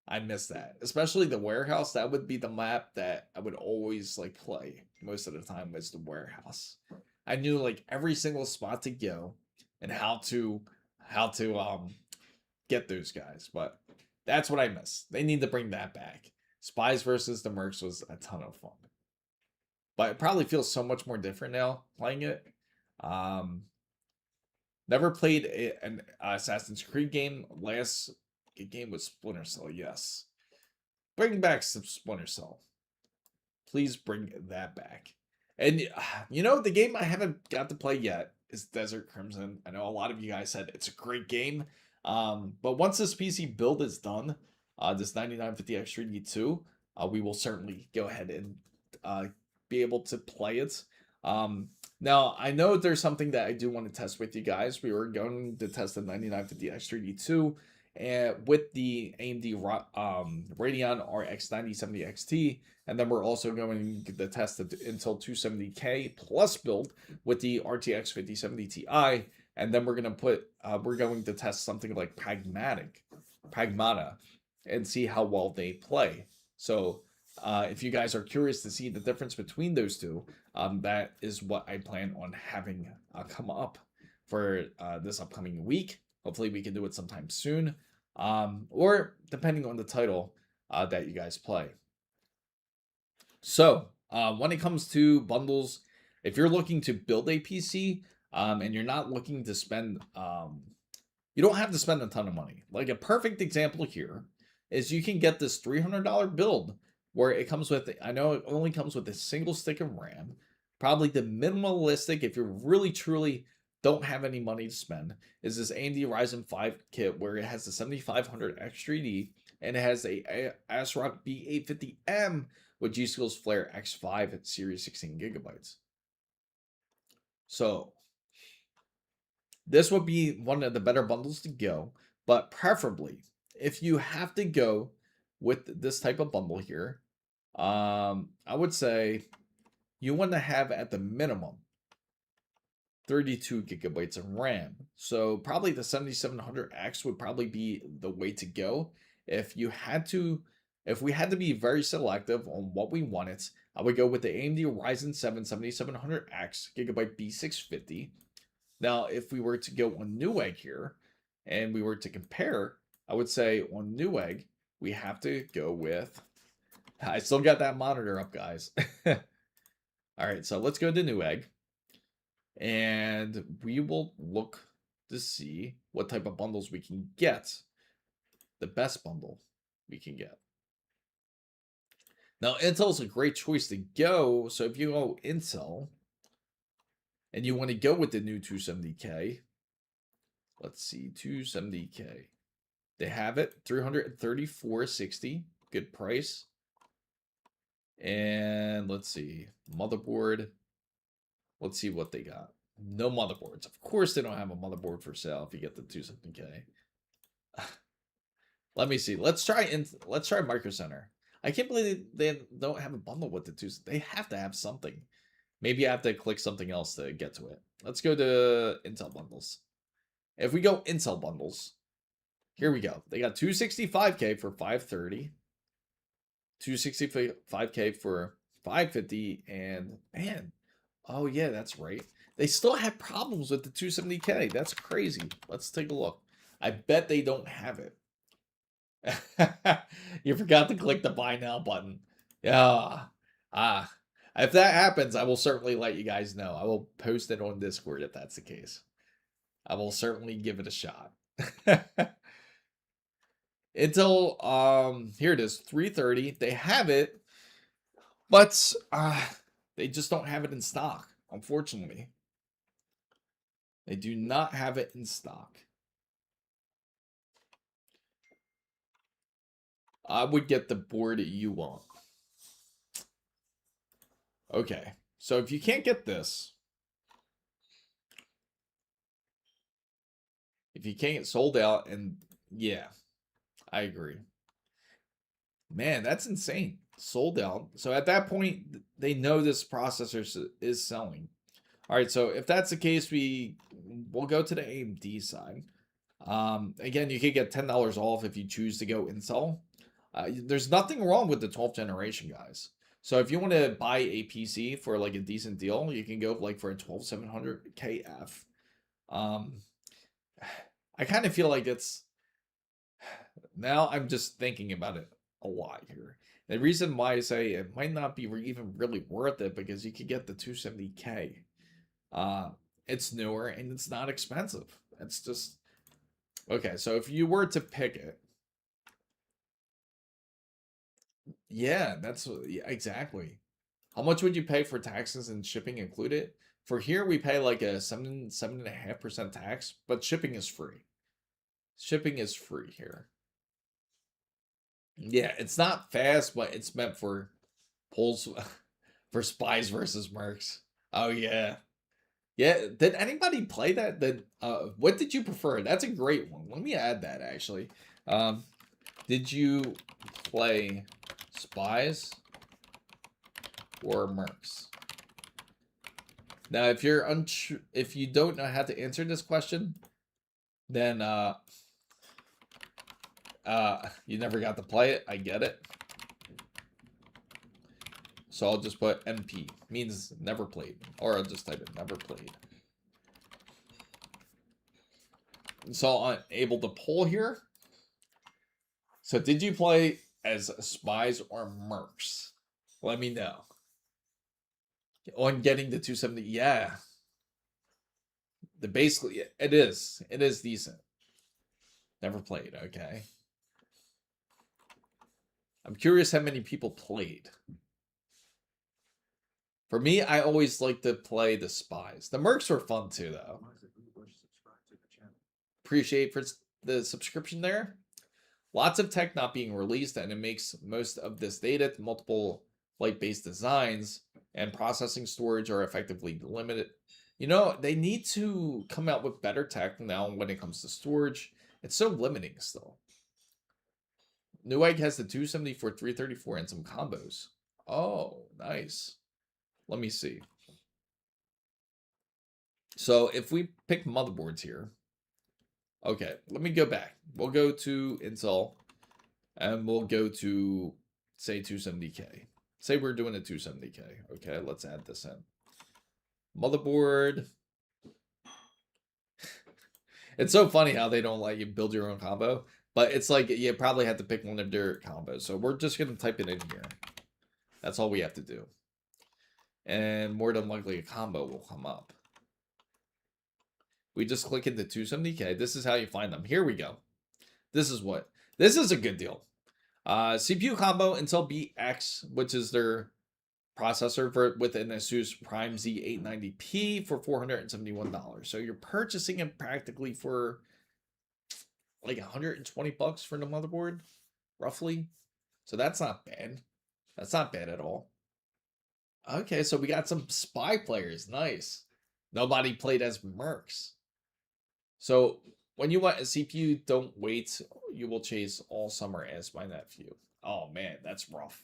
I miss that, especially the warehouse. That would be the map that I would always like play most of the time, was the warehouse. I knew like every single spot to go and how to get those guys. But that's what I miss. They need to bring that back. Spies versus the Mercs was a ton of fun, but it probably feels so much more different now playing it. Never played an Assassin's Creed game. Last game was Splinter Cell, yes. Bring back some Splinter Cell. Please bring that back. And the game I haven't got to play yet is Desert Crimson. I know a lot of you guys said it's a great game. But once this PC build is done, this 9950X3D2, we will certainly go ahead and be able to play it. Now, I know there's something that I do want to test with you guys. We were going to test the 9950X3D2 and with the AMD Radeon RX 9070 XT, and then we're also going to test the Intel 270K Plus build with the RTX 5070 Ti, and then we're going to test something like Pragmata and see how well they play. So if you guys are curious to see the difference between those two, that is what I plan on having come up. for this upcoming week. Hopefully we can do it sometime soon, or depending on the title that you guys play. So when it comes to bundles, if you're looking to build a PC and you're not looking to spend, you don't have to spend a ton of money. Like a perfect example here is you can get this $300 build where it comes with, I know it only comes with a single stick of RAM, probably the minimalistic, if you really truly don't have any money to spend, is this AMD Ryzen 5 kit where it has the 7500X 3D and it has a ASRock B850M with G-Skill's Flare X5 at Series 16 gigabytes. So this would be one of the better bundles to go, but preferably if you have to go with this type of bundle here, I would say you want to have at the minimum 32 gigabytes of RAM. So probably the 7700X would probably be the way to go. If we had to be very selective on what we wanted, I would go with the AMD Ryzen 7 7700X Gigabyte B650. Now, if we were to go on Newegg here, and we were to compare, I would say on Newegg, we have to go with, I still got that monitor up, guys. All right, so let's go to Newegg, and we will look to see what type of bundles we can get, the best bundle we can get. Now, Intel's a great choice to go, so if you go Intel, and you want to go with the new 270K, let's see, 270K. They have it, $334.60, good price. And let's see, motherboard. Let's see what they got. No motherboards. Of course they don't have a motherboard for sale if you get the 270K. Let me see. Let's try Micro Center. I can't believe they don't have a bundle with the two. They have to have something. Maybe I have to click something else to get to it. Let's go to Intel bundles. If we go Intel bundles, here we go. They got 265K for $530, 265K for $550, and man, oh yeah, that's right. They still have problems with the 270K. That's crazy. Let's take a look. I bet they don't have it. You forgot to click the buy now button. Yeah. If that happens, I will certainly let you guys know. I will post it on Discord if that's the case. I will certainly give it a shot. Intel, here it is, 330. They have it, but they just don't have it in stock, unfortunately. They do not have it in stock. I would get the board you want. Okay, so if you can't get this, if you can't get sold out, and yeah, I agree. Man, that's insane. Sold out. So at that point, they know this processor is selling. All right, so if that's the case, we'll go to the AMD side. Again, you could get $10 off if you choose to go Intel. There's nothing wrong with the 12th generation, guys. So if you want to buy a PC for like a decent deal, you can go like for a 12700KF. I kind of feel like it's, now I'm just thinking about it a lot here. The reason why I say it might not be even really worth it because you could get the 270K. It's newer and it's not expensive. It's just, okay, so if you were to pick it, yeah, exactly. How much would you pay for taxes and shipping included? For here, we pay like a 7.5% tax, but shipping is free. Shipping is free here. Yeah, it's not fast, but it's meant for polls for spies versus mercs. Oh yeah. Yeah, did anybody play that? What did you prefer? That's a great one. Let me add that actually. Did you play spies or mercs? Now, if you're if you don't know how to answer this question, then you never got to play it. I get it. So I'll just put MP, means never played, or I'll just type it never played. So I'm able to pull here. So did you play as spies or mercs? Let me know. On getting the 270, yeah. Basically it is. It is decent. Never played, okay. I'm curious how many people played. For me, I always like to play the spies. The mercs were fun too, though. Appreciate for the subscription there. Lots of tech not being released, and it makes most of this data to multiple light-based designs, and processing storage are effectively limited. You know, they need to come out with better tech now when it comes to storage. It's so limiting still. Newegg has the 274, 334, and some combos. Oh, nice. Let me see. So if we pick motherboards here, okay, let me go back. We'll go to Intel, and we'll go to, say, 270K. Say we're doing a 270K. Okay, let's add this in. Motherboard. It's so funny how they don't let you build your own combo, but it's like you probably have to pick one of their combos. So we're just going to type it in here. That's all we have to do. And more than likely a combo will come up. We just click into 270K. This is how you find them. Here we go. This is a good deal. CPU combo Intel BX, which is their processor with an ASUS Prime Z890P for $471. So you're purchasing it practically for like 120 bucks for the motherboard, roughly. So that's not bad. That's not bad at all. Okay, so we got some spy players. Nice. Nobody played as mercs. So when you want a CPU, don't wait. You will chase all summer as my nephew. Oh man, that's rough.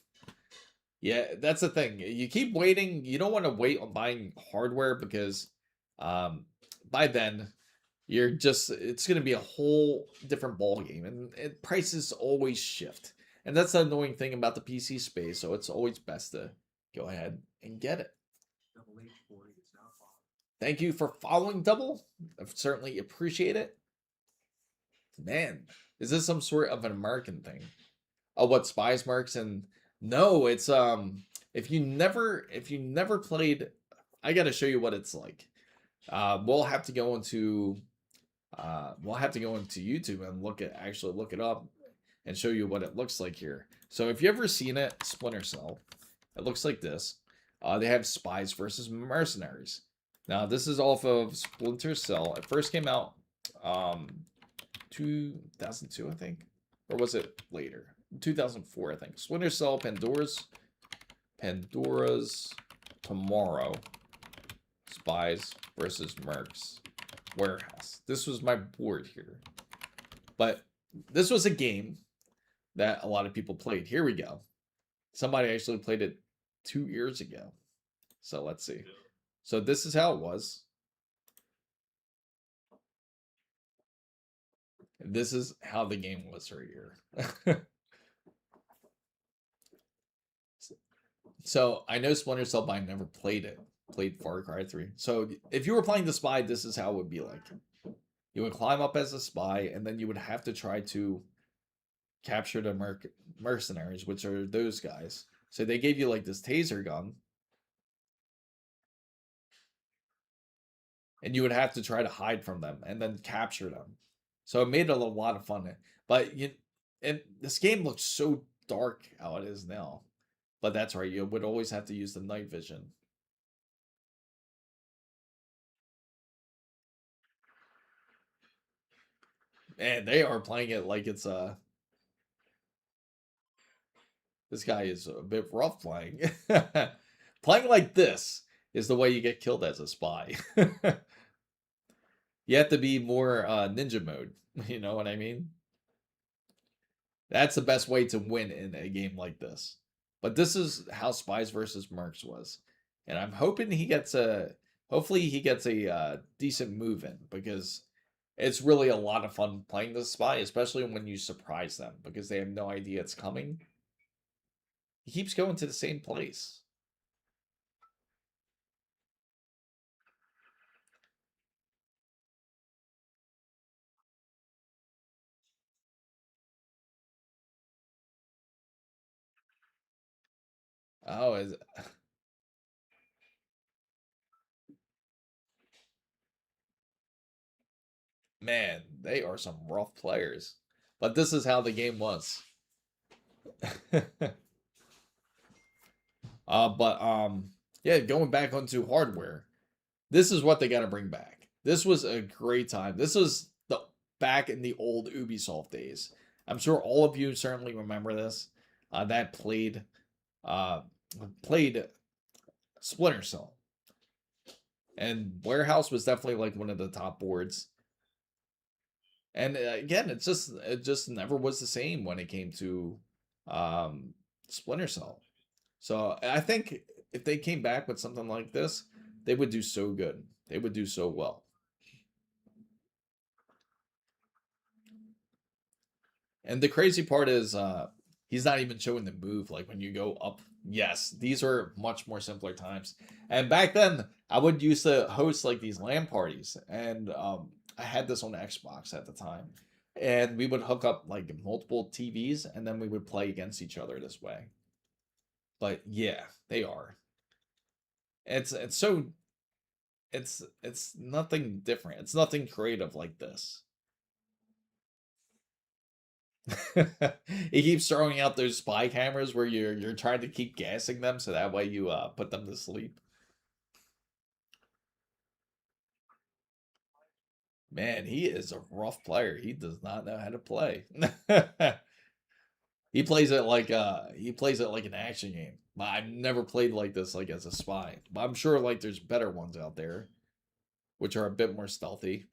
Yeah, that's the thing. You keep waiting. You don't want to wait on buying hardware because by then it's going to be a whole different ball game, and prices always shift. And that's the annoying thing about the PC space. So it's always best to go ahead and get it. Thank you for following Double. I certainly appreciate it. Man, is this some sort of an American thing? Oh, what spies marks? And no, it's if you never played, I got to show you what it's like. We'll have to go into YouTube and actually look it up and show you what it looks like here. So if you ever seen it, Splinter Cell, it looks like this. They have spies versus mercenaries. Now this is off of Splinter Cell. It first came out 2002, I think, or was it later? 2004, I think. Splinter Cell, Pandora's Tomorrow, Spies versus Mercs, Warehouse. This was my board here, but this was a game that a lot of people played. Here we go. Somebody actually played it 2 years ago. So let's see. So this is how it was. This is how the game was right here. So I know Splinter Cell, but I never played it. Played Far Cry 3. So if you were playing the spy, this is how it would be like. You would climb up as a spy, and then you would have to try to capture the mercenaries, which are those guys. So they gave you like this taser gun. And you would have to try to hide from them and then capture them. So it made it a lot of fun. But this game looks so dark how it is now. But that's right, you would always have to use the night vision. Man, they are playing it like it's this guy is a bit rough playing. Playing like this is the way you get killed as a spy. You have to be more ninja mode. You know what I mean? That's the best way to win in a game like this. But this is how Spies versus Mercs was. And I'm hoping hopefully he gets a decent move in, because it's really a lot of fun playing the spy, especially when you surprise them because they have no idea it's coming. He keeps going to the same place. Oh, is man, they are some rough players. But this is how the game was. But yeah, going back onto hardware, this is what they got to bring back. This was a great time. This was the back in the old Ubisoft days. I'm sure all of you certainly remember this. That uh, played Splinter Cell, and Warehouse was definitely like one of the top boards. And again, it just never was the same when it came to um, Splinter Cell. So I think if they came back with something like this, they would do so good. They would do so well. And the crazy part is he's not even showing the move. Like when you go up, yes, these are much more simpler times. And back then, I would used to host like these LAN parties, and I had this on Xbox at the time, and we would hook up like multiple TVs, and then we would play against each other this way. But yeah, they are. It's so it's nothing different. It's nothing creative like this. He keeps throwing out those spy cameras where you're trying to keep gassing them so that way you put them to sleep. Man, he is a rough player. He does not know how to play. He plays it like an action game. I've never played like this like as a spy. But I'm sure like there's better ones out there which are a bit more stealthy.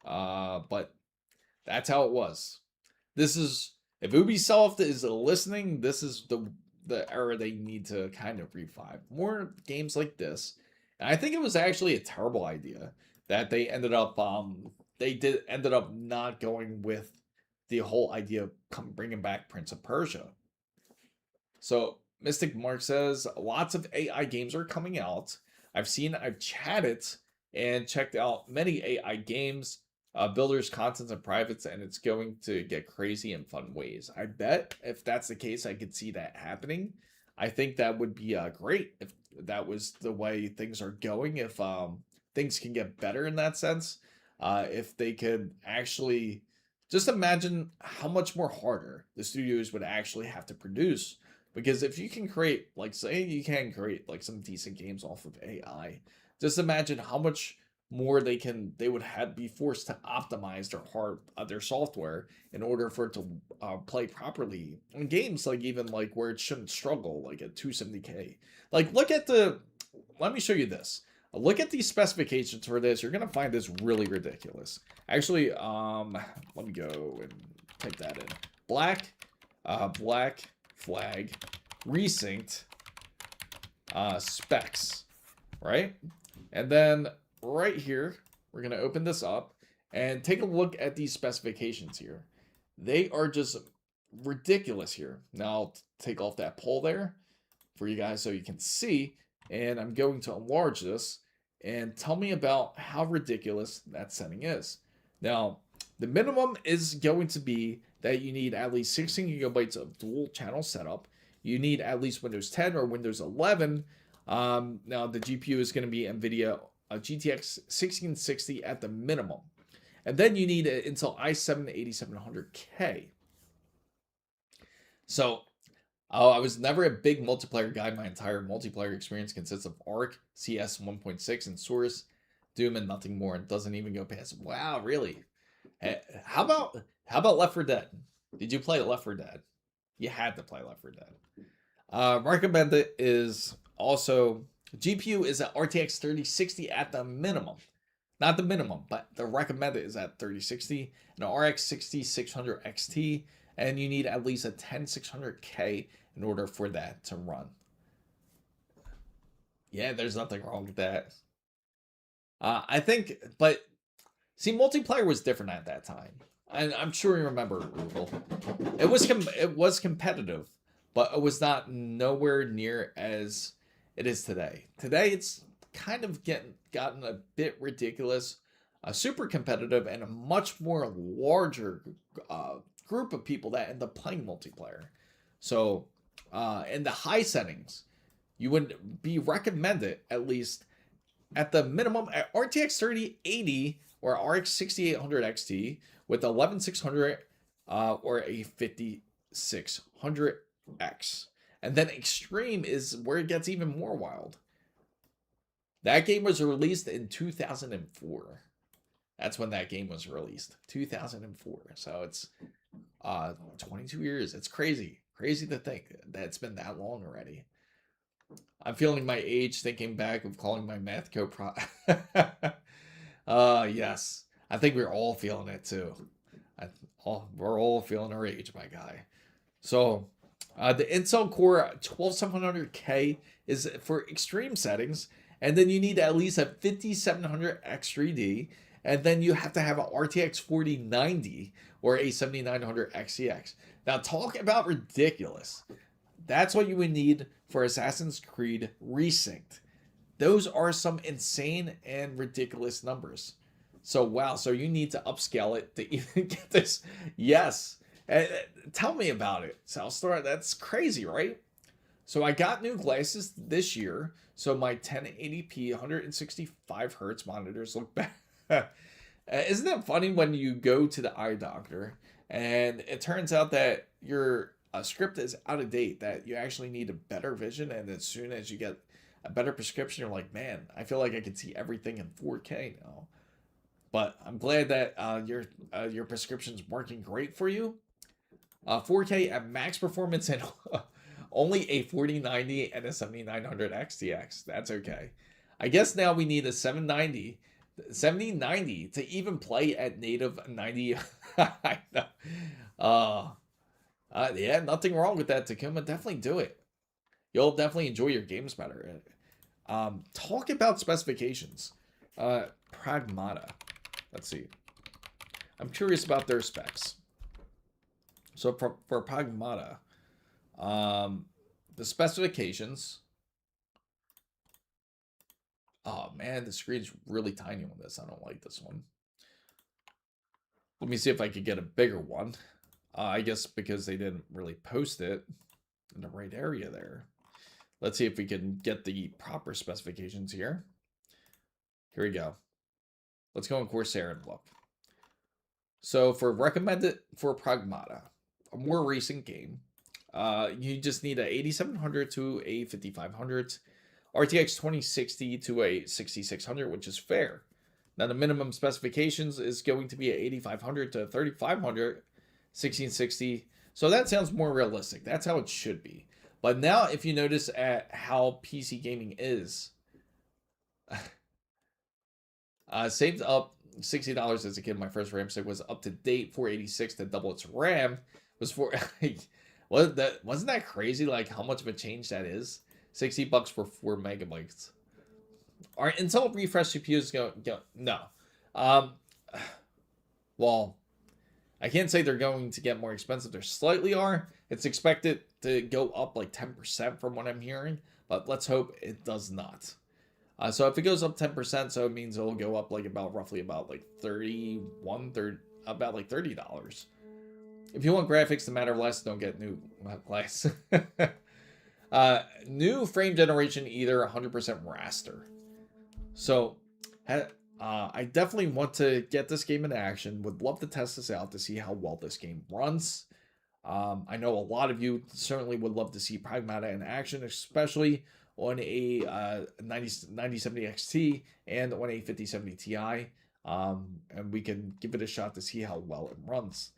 But that's how it was. This is if Ubisoft is listening, this is the era they need to kind of revive. More games like this. And I think it was actually a terrible idea that they ended up not going with the whole idea of bringing back Prince of Persia. So Mystic Mark says lots of AI games are coming out. I've chatted and checked out many AI games, builders, contents, and privates, and it's going to get crazy in fun ways. I bet if that's the case, I could see that happening. I think that would be great if that was the way things are going. If things can get better in that sense, if they could actually just imagine how much more harder the studios would actually have to produce. Because if you can create, like, say, you can create like some decent games off of AI, just imagine how much more they would have be forced to optimize their software in order for it to play properly in games like even like where it shouldn't struggle like at 270K. Like let me show you this. Look at these specifications for this. You're gonna find this really ridiculous. Actually, let me go and type that in. Black flag resynced specs, right? And then right here, we're going to open this up and take a look at these specifications here. They are just ridiculous here. Now I'll take off that poll there for you guys so you can see. And I'm going to enlarge this and tell me about how ridiculous that setting is. Now, the minimum is going to be that you need at least 16 gigabytes of dual channel setup. You need at least Windows 10 or Windows 11. Now, the GPU is going to be NVIDIA GTX 1660 at the minimum. And then you need an Intel i7 8700K. So, I was never a big multiplayer guy. My entire multiplayer experience consists of Arc, CS 1.6, and Source, Doom, and nothing more. It doesn't even go past. Wow, really? How about Left 4 Dead? Did you play Left 4 Dead? You had to play Left 4 Dead. Recommended is also GPU is at RTX 3060 at the minimum. Not the minimum, but the recommended is at 3060 and RX 6600 XT, and you need at least a 10600K in order for that to run. Yeah, there's nothing wrong with that. I think, but see, multiplayer was different at that time. And I'm sure you remember Google. It was competitive, but it was not nowhere near as it is today. Today it's kind of gotten a bit ridiculous, super competitive, and a much more larger group of people that end up playing multiplayer. So in the high settings, you would be recommended at least at the minimum at RTX 3080 or RX 6800 XT with 11600 or a 5600X. And then Extreme is where it gets even more wild. That game was released in 2004. That's when that game was released, 2004. So it's 22 years. It's crazy. Crazy to think that it's been that long already. I'm feeling my age thinking back of calling my math co-pro. Yes. I think we're all feeling it too. We're all feeling our age, my guy. So the Intel Core 12700K is for extreme settings. And then you need at least a 5700 X3D. And then you have to have an RTX 4090 or a 7900 XTX. Now, talk about ridiculous. That's what you would need for Assassin's Creed Resynced. Those are some insane and ridiculous numbers. So, wow. So you need to upscale it to even get this. Yes. Tell me about it, Southstar. That's crazy, right? So I got new glasses this year. So my 1080p 165 hertz monitors look better. Isn't that funny when you go to the eye doctor and it turns out that your script is out of date, that you actually need a better vision, and as soon as you get a better prescription, you're like, man, I feel like I can see everything in 4K now. But I'm glad that your prescription's working great for you. 4K at max performance and only a 4090 and a 7900 XTX. That's okay. I guess now we need a 7090 to even play at native 90. I know. Yeah, nothing wrong with that, Takuma. Definitely do it. You'll definitely enjoy your games better. Talk about specifications. Pragmata. Let's see. I'm curious about their specs. So for Pragmata, the specifications. Oh man, the screen's really tiny on this. I don't like this one. Let me see if I could get a bigger one. I guess because they didn't really post it in the right area there. Let's see if we can get the proper specifications here. Here we go. Let's go on Corsair and look. So for recommended for Pragmata, a more recent game, you just need a 8700 to a 5500, RTX 2060 to a 6600, which is fair. Now the minimum specifications is going to be a 8500 to 3500, 1660. So that sounds more realistic. That's how it should be. But now if you notice at how PC gaming is, saved up $60 as a kid. My first RAM stick was up to date 486 to double its RAM. Was for wasn't that crazy? Like how much of a change that is? $60 for 4 megabytes. Are Intel refresh CPUs go no? Well, I can't say they're going to get more expensive. They slightly are. It's expected to go up like 10% from what I'm hearing, but let's hope it does not. So if it goes up 10%, so it means it'll go up like roughly about like $30. If you want graphics to matter less, don't get new glass. New frame generation, either 100% raster. So I definitely want to get this game in action. Would love to test this out to see how well this game runs. I know a lot of you certainly would love to see Pragmata in action, especially on a 9070 XT and on a 5070 Ti. And we can give it a shot to see how well it runs.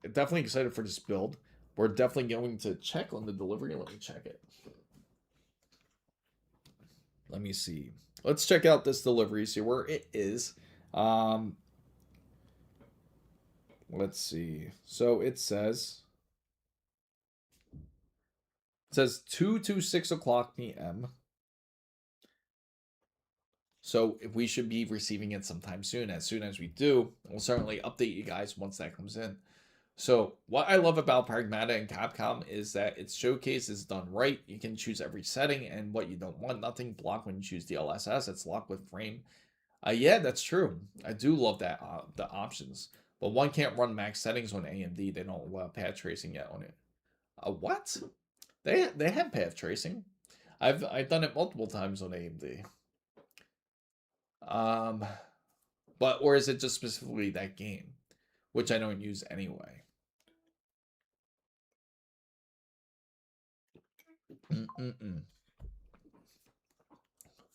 Definitely excited for this build. We're definitely going to check on the delivery. Let me check it. Let me see. Let's check out this delivery, see where it is. Let's see. So it says 2 to 6 o'clock p.m. So if we should be receiving it sometime soon. As soon as we do, we'll certainly update you guys once that comes in. So what I love about Pragmata and Capcom is that its showcase is done right. You can choose every setting and what you don't want. Nothing blocked when you choose DLSS. It's locked with frame. Yeah, that's true. I do love that the options. But one can't run max settings on AMD. They don't allow path tracing yet on it. What? They have path tracing. I've done it multiple times on AMD. But or is it just specifically that game, which I don't use anyway?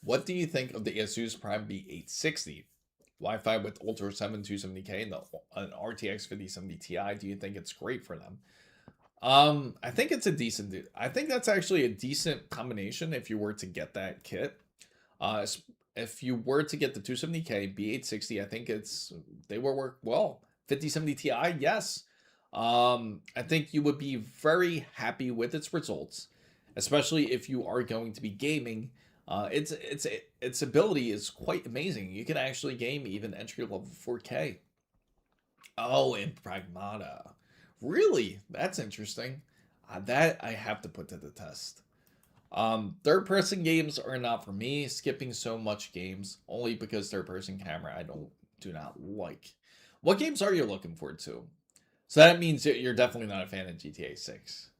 What do you think of the Asus Prime B860? Wi-Fi with Ultra 7 270K and an RTX 5070 Ti. Do you think it's great for them? I think it's a decent. I think that's actually a decent combination if you were to get that kit. If you were to get the 270K B860, I think they will work well. 5070 Ti, yes. I think you would be very happy with its results, especially if you are going to be gaming. Its ability is quite amazing. You can actually game even entry level 4K. Oh, in Pragmata. Really? That's interesting. That I have to put to the test. Third person games are not for me. Skipping so much games only because third person camera I do not like. What games are you looking forward to? So that means that you're definitely not a fan of GTA 6.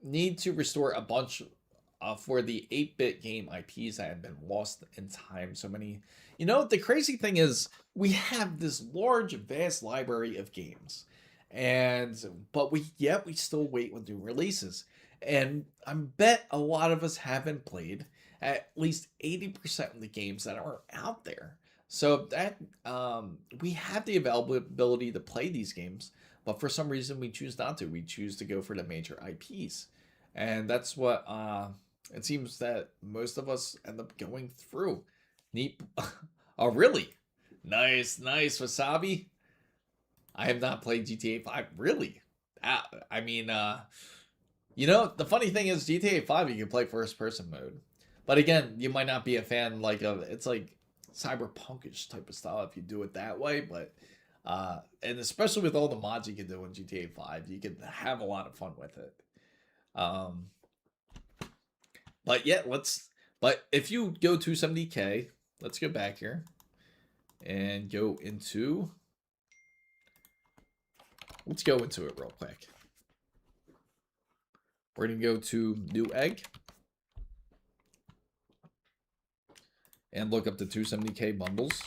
Need to restore a bunch for the 8-bit game IPs that have been lost in time. So many. You know, the crazy thing is we have this large, vast library of games. But we still wait with new releases. And I bet a lot of us haven't played at least 80% of the games that are out there. So that we have the availability to play these games, but for some reason we choose not to. We choose to go for the major IPs. And that's what it seems that most of us end up going through. Neat. Oh, really? Nice, Wasabi. I have not played GTA 5. Really? I mean, you know, the funny thing is GTA 5 you can play first person mode. But again, you might not be a fan it's like cyberpunkish type of style if you do it that way, but and especially with all the mods you can do in GTA 5, you can have a lot of fun with it. But yeah, but if you go 270K, let's go back here and let's go into it real quick. We're going to go to Newegg and look up the 270K bundles.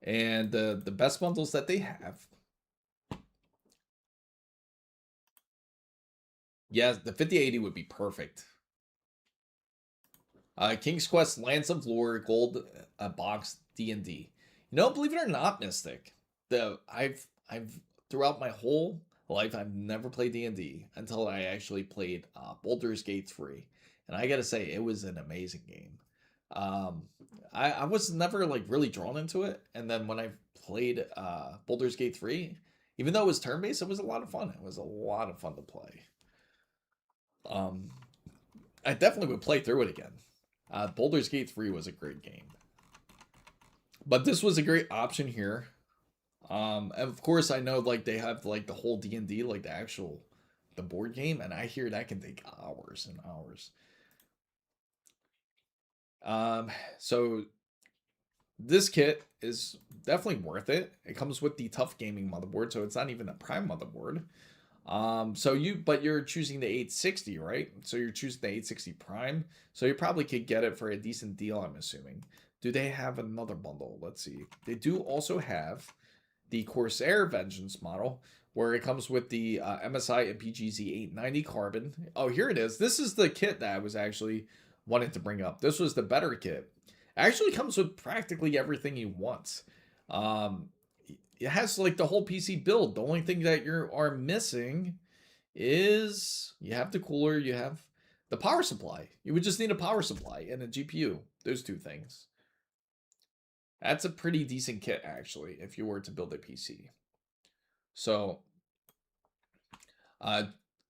And the best bundles that they have. Yeah, the 5080 would be perfect. King's Quest Lands of Lore Gold box D&D. You know, believe it or not, Mystic, I've throughout my whole life I've never played D&D until I actually played Baldur's Gate 3, and I gotta say it was an amazing game. I was never like really drawn into it, and then when I played Baldur's Gate 3, even though it was turn-based, it was a lot of fun. It was a lot of fun to play. I definitely would play through it again. Baldur's Gate 3 was a great game. But this was a great option here. And of course, I know like they have like the whole D&D, like the board game, and I hear that can take hours and hours. So this kit is definitely worth it. It comes with the Tough Gaming motherboard, so it's not even a Prime motherboard. But you're choosing the 860, right? So you're choosing the 860 Prime. So you probably could get it for a decent deal, I'm assuming. Do they have another bundle? Let's see. They do also have the Corsair Vengeance model, where it comes with the MSI and PGZ 890 Carbon. Oh, here it is. This is the kit that I was actually wanting to bring up. This was the better kit. It actually comes with practically everything you want. It has like the whole PC build. The only thing that you are missing is you have the cooler, you have the power supply. You would just need a power supply and a GPU. Those two things. That's a pretty decent kit, actually, if you were to build a PC. So,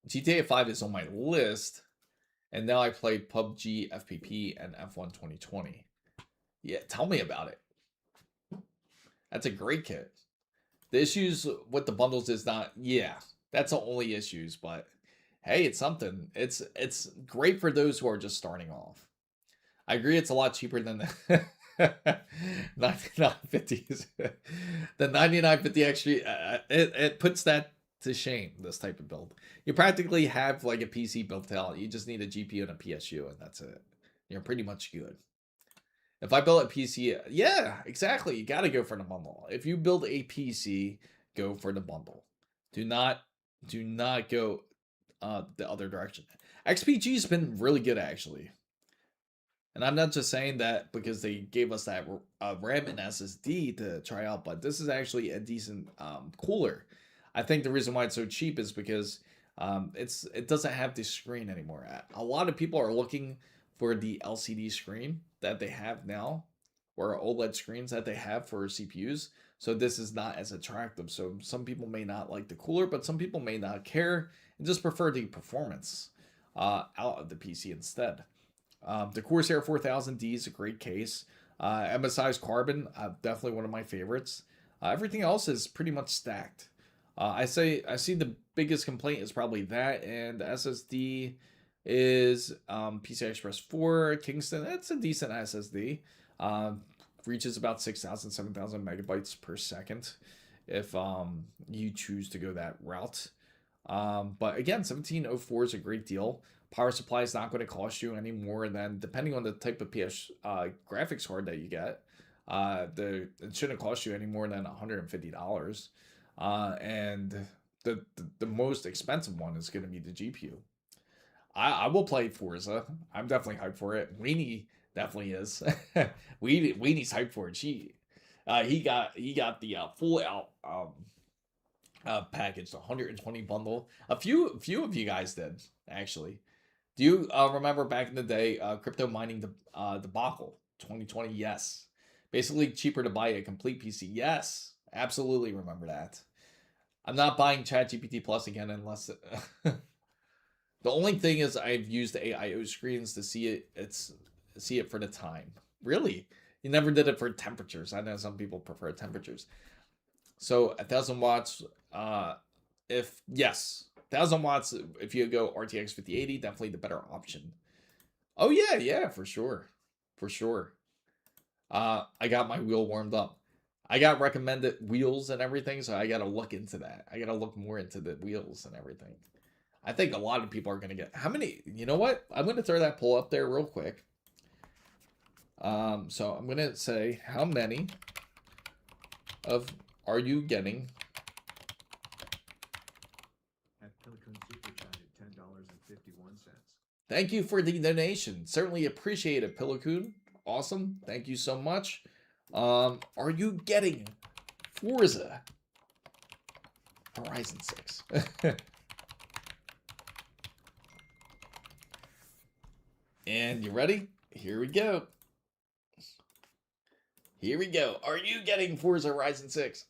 GTA 5 is on my list, and now I played PUBG, FPP, and F1 2020. Yeah, tell me about it. That's a great kit. The issues with the bundles is not, yeah, that's the only issues, but hey, it's something. It's great for those who are just starting off. I agree it's a lot cheaper than the 9950s. The 9950 actually, it puts that It's a shame, this type of build. You practically have like a PC built out. You just need a GPU and a PSU, and that's it. You're pretty much good. If I build a PC, yeah, exactly. You got to go for the bundle. If you build a PC, go for the bundle. Do not go the other direction. XPG's been really good, actually. And I'm not just saying that because they gave us that RAM and SSD to try out, but this is actually a decent cooler. I think the reason why it's so cheap is because it doesn't have this screen anymore. A lot of people are looking for the LCD screen that they have now, or OLED screens that they have for CPUs. So this is not as attractive. So some people may not like the cooler, but some people may not care and just prefer the performance out of the PC instead. The Corsair 4000D is a great case. MSI's Carbon, definitely one of my favorites. Everything else is pretty much stacked. I see the biggest complaint is probably that, and the SSD is PCI Express 4 Kingston. That's a decent SSD. Reaches about 6,000, 7,000 megabytes per second if you choose to go that route. But again, 1704 is a great deal. Power supply is not going to cost you any more than, depending on the type of graphics card that you get, it shouldn't cost you any more than $150. And the most expensive one is going to be the GPU. I will play Forza. I'm definitely hyped for it. Weenie definitely is. Weenie's hyped for it. He got the full out package, the 120 bundle. A few of you guys did, actually. Do you remember back in the day, crypto mining debacle 2020? Yes. Basically cheaper to buy a complete PC. Yes. Absolutely remember that. I'm not buying ChatGPT Plus again unless the only thing is I've used the AIO screens to see it for the time. Really? You never did it for temperatures. I know some people prefer temperatures. So 1,000 watts, yes, 1,000 watts, if you go RTX 5080, definitely the better option. Oh yeah, for sure. I got my wheel warmed up. I got recommended wheels and everything, so I gotta look into that. I gotta look more into the wheels and everything. I think a lot of people are gonna get, how many, you know what? I'm gonna throw that poll up there real quick. So I'm gonna say, how many are you getting? Thank you for the donation. Certainly appreciate it, Pillocoon. Awesome. Thank you so much. Are you getting Forza Horizon 6? And you ready? Here we go. Are you getting Forza Horizon 6?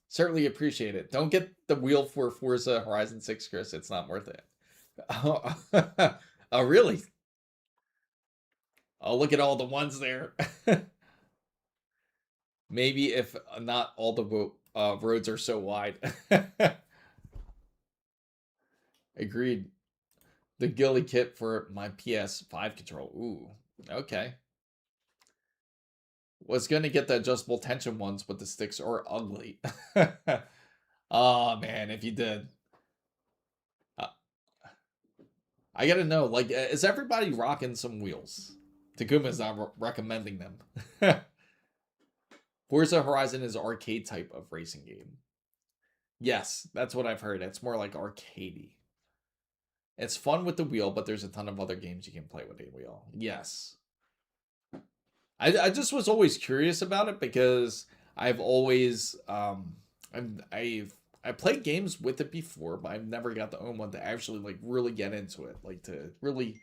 Certainly appreciate it. Don't get the wheel for Forza Horizon 6, Chris. It's not worth it. Oh, really? Oh, look at all the ones there. Maybe if not all the roads are so wide. Agreed. The ghillie kit for my PS5 control. Ooh, okay. Was going to get the adjustable tension ones, but the sticks are ugly. Oh, man, if you did. I gotta know, like, is everybody rocking some wheels? Takuma's not recommending them. Forza Horizon is an arcade type of racing game. Yes, that's what I've heard. It's more like arcadey. It's fun with the wheel, but there's a ton of other games you can play with a wheel. Yes. I just was always curious about it because I've always I played games with it before, but I've never got to own one to actually like really get into it, like to really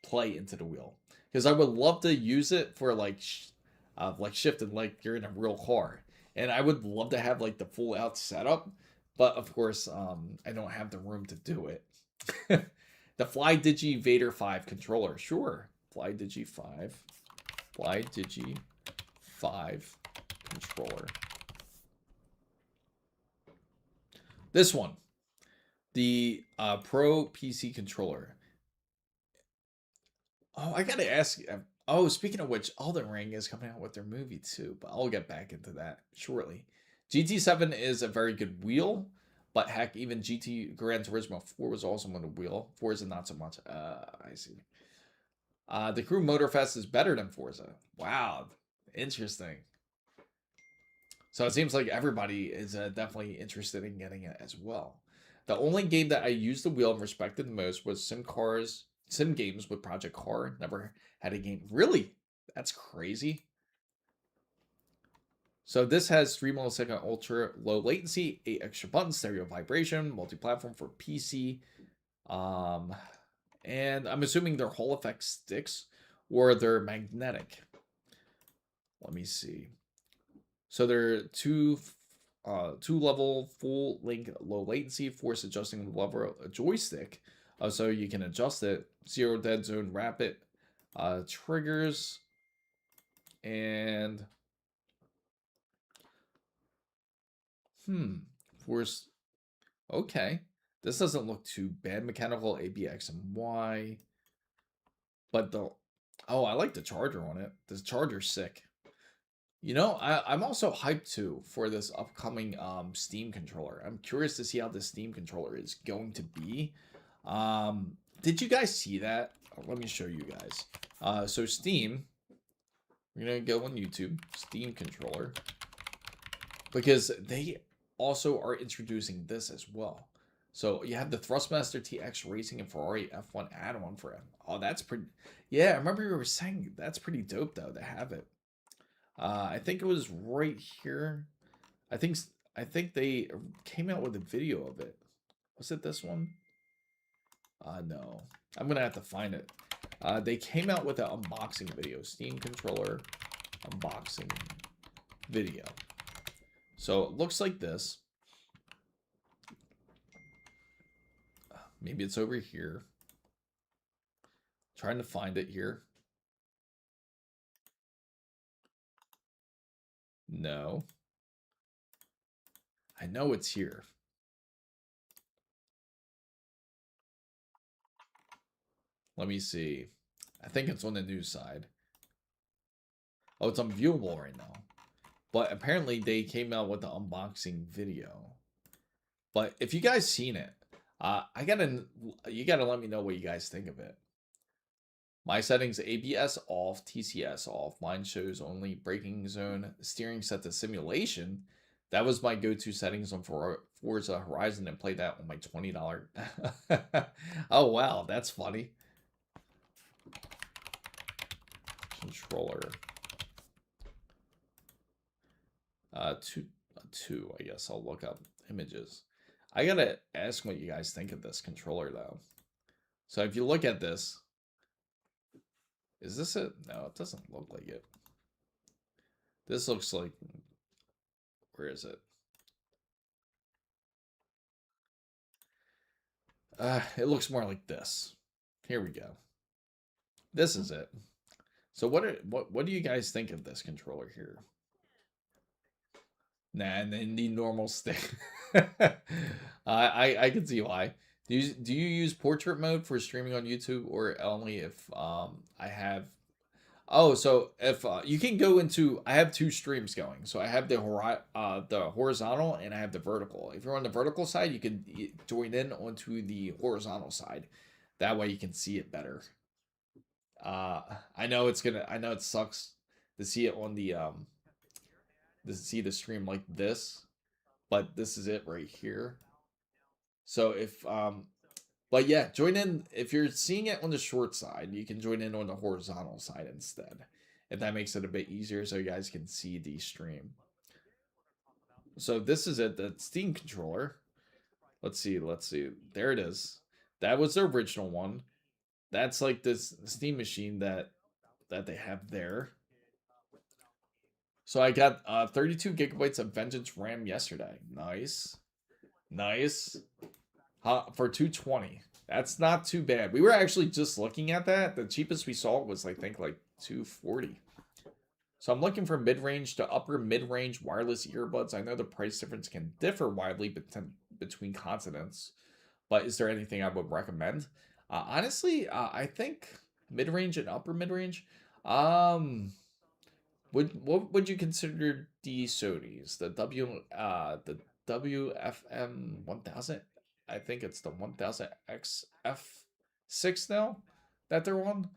play into the wheel. Because I would love to use it for like shifting like you're in a real car, and I would love to have like the full out setup, but of course I don't have the room to do it. The FlyDigi Vader 5 controller, sure. FlyDigi 5 controller. This one, the Pro PC controller. Oh, I gotta ask. Oh, speaking of which, Elden Ring is coming out with their movie too, but I'll get back into that shortly. GT7 is a very good wheel, But heck, even GT Gran Turismo 4 was also on the wheel. Forza not so much. I see. The Crew Motorfest is better than Forza. Wow, interesting. So it seems like everybody is definitely interested in getting it as well. The only game that I used the wheel and respected the most was Sim games with Project Car. Never had a game. Really? That's crazy. So this has 3 millisecond ultra low latency, 8 extra buttons, stereo vibration, multi-platform for PC. And I'm assuming they're Hall effect sticks or they're magnetic. Let me see. So they're two level full link low latency force adjusting level joystick. So you can adjust it. 0 dead zone rapid triggers and force. Okay, this doesn't look too bad. Mechanical ABX and Y, but I like the charger on it. This charger's sick. You know, I'm also hyped too for this upcoming Steam controller. I'm curious to see how this Steam controller is going to be. Did you guys see that? Let me show you guys. So Steam, we're gonna go on YouTube, Steam controller, because they also are introducing this as well. So you have the Thrustmaster TX Racing and Ferrari F1 add-on for it. Oh, that's pretty. Yeah, I remember you were saying that's pretty dope though to have it. I think it was right here. I think they came out with a video of it. Was it this one? No. I'm gonna have to find it. They came out with an unboxing video, Steam controller unboxing video. So it looks like this. Maybe it's over here. Trying to find it here. No. I know it's here. Let me see. I think it's on the news side. Oh, it's unviewable right now. But apparently they came out with the unboxing video. But if you guys seen it, you gotta let me know what you guys think of it. My settings: ABS off, TCS off. Mine shows only braking zone, steering set to simulation. That was my go-to settings on Forza Horizon and played that on my $20. Oh wow, that's funny. Controller. Two. I guess I'll look up images. I gotta ask what you guys think of this controller though. So if you look at this, is this it? No, it doesn't look like it. This looks like, where is it? It looks more like this. Here we go. This is it. So what do you guys think of this controller here? Nah, and then the normal stick. I can see why. Do you use portrait mode for streaming on YouTube or only if I have? Oh, so if you can go into, I have 2 streams going. So I have the horizontal and I have the vertical. If you're on the vertical side, you can join in onto the horizontal side. That way you can see it better. I know it sucks to see it on the to see the stream like this, but this is it right here. So if but yeah, join in if you're seeing it on the short side, you can join in on the horizontal side instead. If that makes it a bit easier so you guys can see the stream. So this is it, the Steam controller. Let's see. There it is. That was the original one. That's like this Steam machine that they have there. So I got 32 gigabytes of Vengeance RAM yesterday. Nice. For 220. That's not too bad. We were actually just looking at that. The cheapest we saw was I think like 240. So I'm looking for mid-range to upper mid-range wireless earbuds. I know the price difference can differ widely between continents, but is there anything I would recommend? Honestly, I think mid-range and upper mid-range. What would you consider the Sony's? The WFM 1000. I think it's the 1000XF6 now that they're on.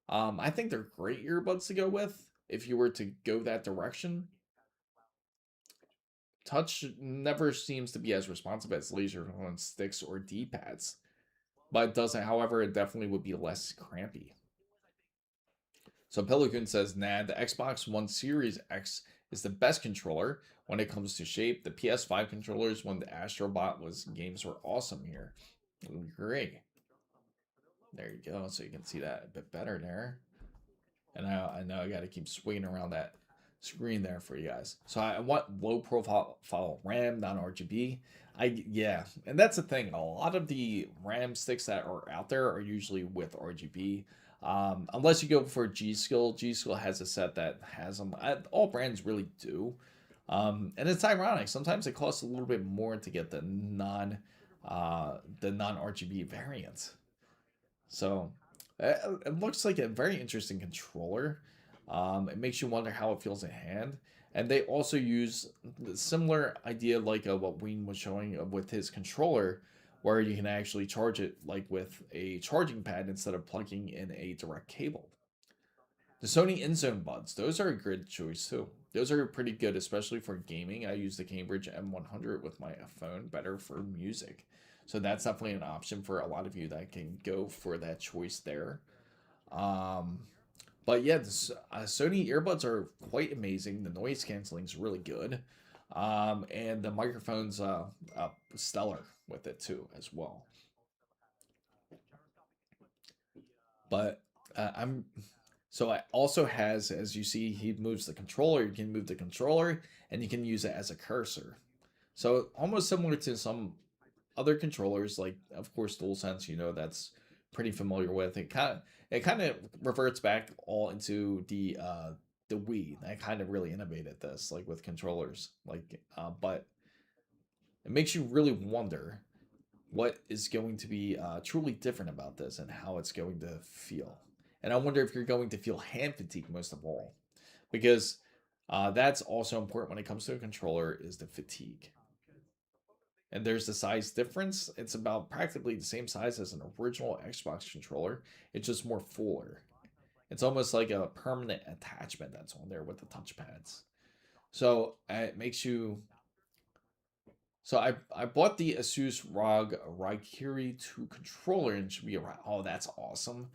I think they're great earbuds to go with if you were to go that direction. Touch never seems to be as responsive as laser on sticks or D-pads, but however, it definitely would be less crampy. So Pelican says, nah, the Xbox One Series X is the best controller when it comes to shape. The PS5 controllers when the Astrobot games were awesome here. Great. There you go. So you can see that a bit better there. And I know I got to keep swinging around that screen there for you guys. So I want low profile RAM, non-RGB. Yeah, and that's the thing. A lot of the RAM sticks that are out there are usually with RGB. Unless you go for G-Skill. G-Skill has a set that has them. All brands really do. And it's ironic. Sometimes it costs a little bit more to get the non-RGB variant. So it looks like a very interesting controller. It makes you wonder how it feels in hand. And they also use the similar idea like what Wayne was showing with his controller, where you can actually charge it like with a charging pad instead of plugging in a direct cable. The Sony InZone buds, those are a good choice too. Those are pretty good, especially for gaming. I use the Cambridge M100 with my phone, better for music. So that's definitely an option for a lot of you that can go for that choice there. But yeah, Sony earbuds are quite amazing. The noise canceling is really good. And the microphone's stellar with it too as well. But so it also has, as you see, he moves the controller. You can move the controller and you can use it as a cursor. So almost similar to some other controllers, like of course DualSense, that's pretty familiar with. It kind of reverts back all into the Wii. That kind of really innovated this, like with controllers. But it makes you really wonder what is going to be truly different about this and how it's going to feel. And I wonder if you're going to feel hand fatigue most of all, because that's also important when it comes to a controller is the fatigue. And there's the size difference. It's about practically the same size as an original Xbox controller. It's just more fuller. It's almost like a permanent attachment that's on there with the touchpads. So it makes you. So I bought the Asus ROG Raikiri 2 controller and should be around. Oh, that's awesome.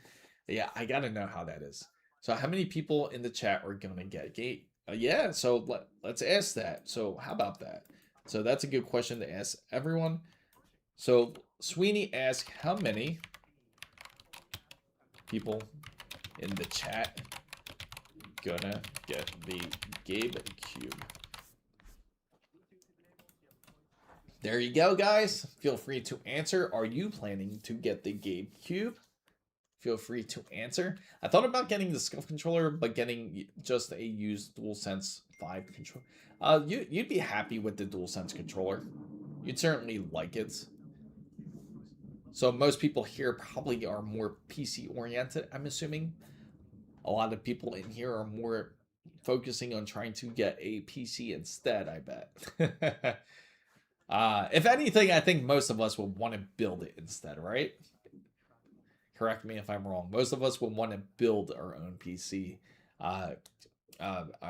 Yeah, I gotta know how that is. So how many people in the chat are gonna get Gate? Yeah, so let's ask that. So how about that? So that's a good question to ask everyone. So Sweeney asked how many people in the chat gonna get the Gabe Cube. There you go, guys. Feel free to answer. Are you planning to get the Gabe Cube? Feel free to answer. I thought about getting the Scuff controller, but getting just a used DualSense 5 controller. You'd be happy with the DualSense controller. You'd certainly like it. So most people here probably are more PC oriented, I'm assuming. A lot of people in here are more focusing on trying to get a PC instead, I bet. If anything, I think most of us would want to build it instead, right? Correct me if I'm wrong. Most of us would want to build our own PC, a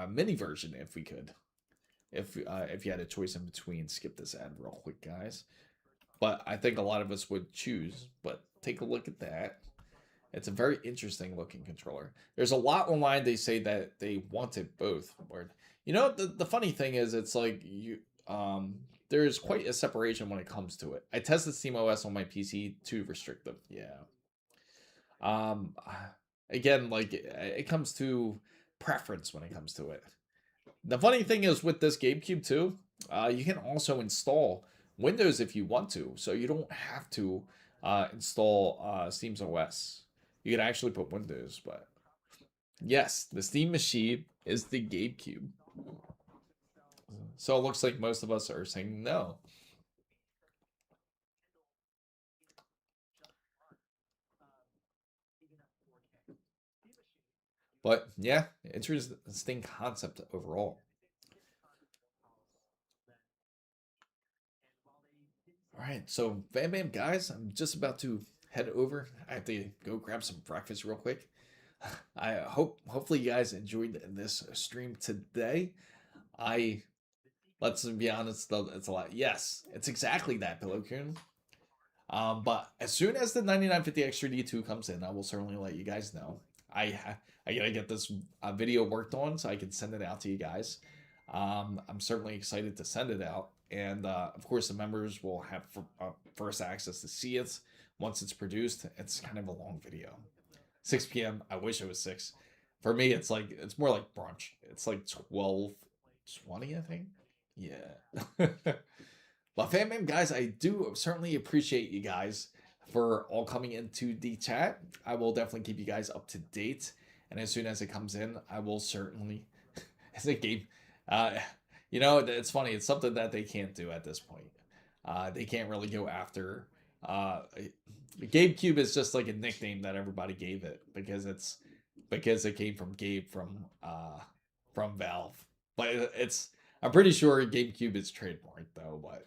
mini version if we could. If you had a choice in between, skip this ad real quick, guys. But I think a lot of us would choose. But take a look at that. It's a very interesting looking controller. There's a lot online. They say that they wanted both. The funny thing is, it's like there's quite a separation when it comes to it. I tested SteamOS on my PC, too restrictive. Yeah. Again, like it comes to preference when it comes to it. The funny thing is with this GameCube too, you can also install Windows if you want to, so you don't have to install Steam's OS. You can actually put Windows, but yes, the Steam machine is the GameCube. So it looks like most of us are saying no. But yeah, interesting concept overall. right, so bam guys, I'm just about to head over. I have to go grab some breakfast real quick. Hopefully you guys enjoyed this stream today. I Let's be honest though, it's a lot. Yes, it's exactly that, Pillow Coon. But as soon as the 9950 Extra D2 comes in, I will certainly let you guys know. I gotta get this video worked on so I can send it out to you guys. I'm certainly excited to send it out, and of course the members will have first access to see it once it's produced. It's kind of a long video. 6 p.m. I wish it was 6. For me, it's more like brunch. It's like 12:20, I think. Yeah. But fam guys, I do certainly appreciate you guys for all coming into the chat. I will definitely keep you guys up to date. And as soon as it comes in, I will certainly as a game. Uh it's funny, it's something that they can't do at this point. They can't really go after GabeCube is just like a nickname that everybody gave it because it came from Gabe from Valve. But it's I'm pretty sure GameCube is trademarked though, but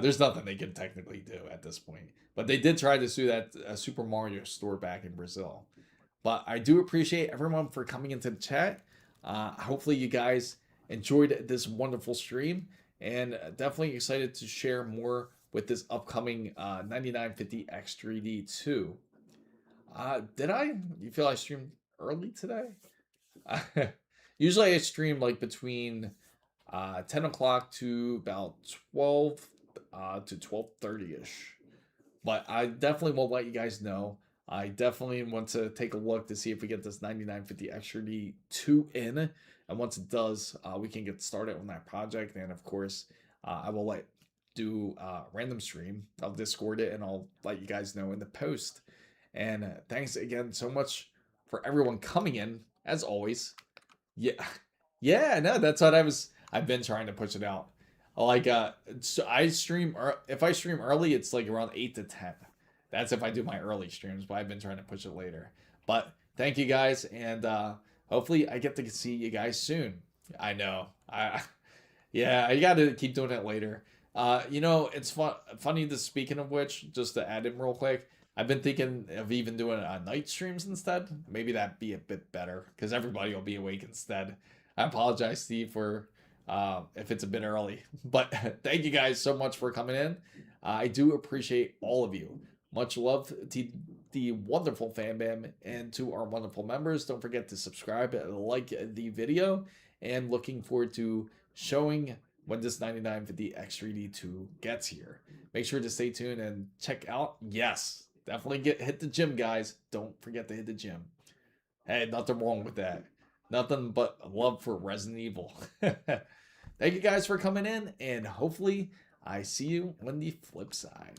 there's nothing they can technically do at this point. But they did try to sue that Super Mario store back in Brazil. But I do appreciate everyone for coming into the chat. Hopefully you guys enjoyed this wonderful stream, and definitely excited to share more with this upcoming 9950X3D2. Did I? You feel I streamed early today? Usually I stream like between 10 o'clock to about 12 to 12:30ish. But I definitely will let you guys know. I definitely want to take a look to see if we get this 9950 Extra D2 in. And once it does, we can get started on that project. And of course, I will do random stream. I'll Discord it and I'll let you guys know in the post. And thanks again so much for everyone coming in, as always. Yeah, no, that's what I've been trying to push it out. Like, so if I stream early, it's like around 8 to 10. That's if I do my early streams, but I've been trying to push it later. But thank you guys, and hopefully I get to see you guys soon. I know. Yeah, I got to keep doing it later. It's funny to speaking of which, just to add in real quick, I've been thinking of even doing night streams instead. Maybe that'd be a bit better because everybody will be awake instead. I apologize, Steve, for if it's a bit early. But thank you guys so much for coming in. I do appreciate all of you. Much love to the wonderful fan bam and to our wonderful members. Don't forget to subscribe, like the video, and looking forward to showing when this 9950 X3D2 gets here. Make sure to stay tuned and check out. Yes, definitely hit the gym, guys. Don't forget to hit the gym. Hey, nothing wrong with that. Nothing but love for Resident Evil. Thank you guys for coming in, and hopefully I see you on the flip side.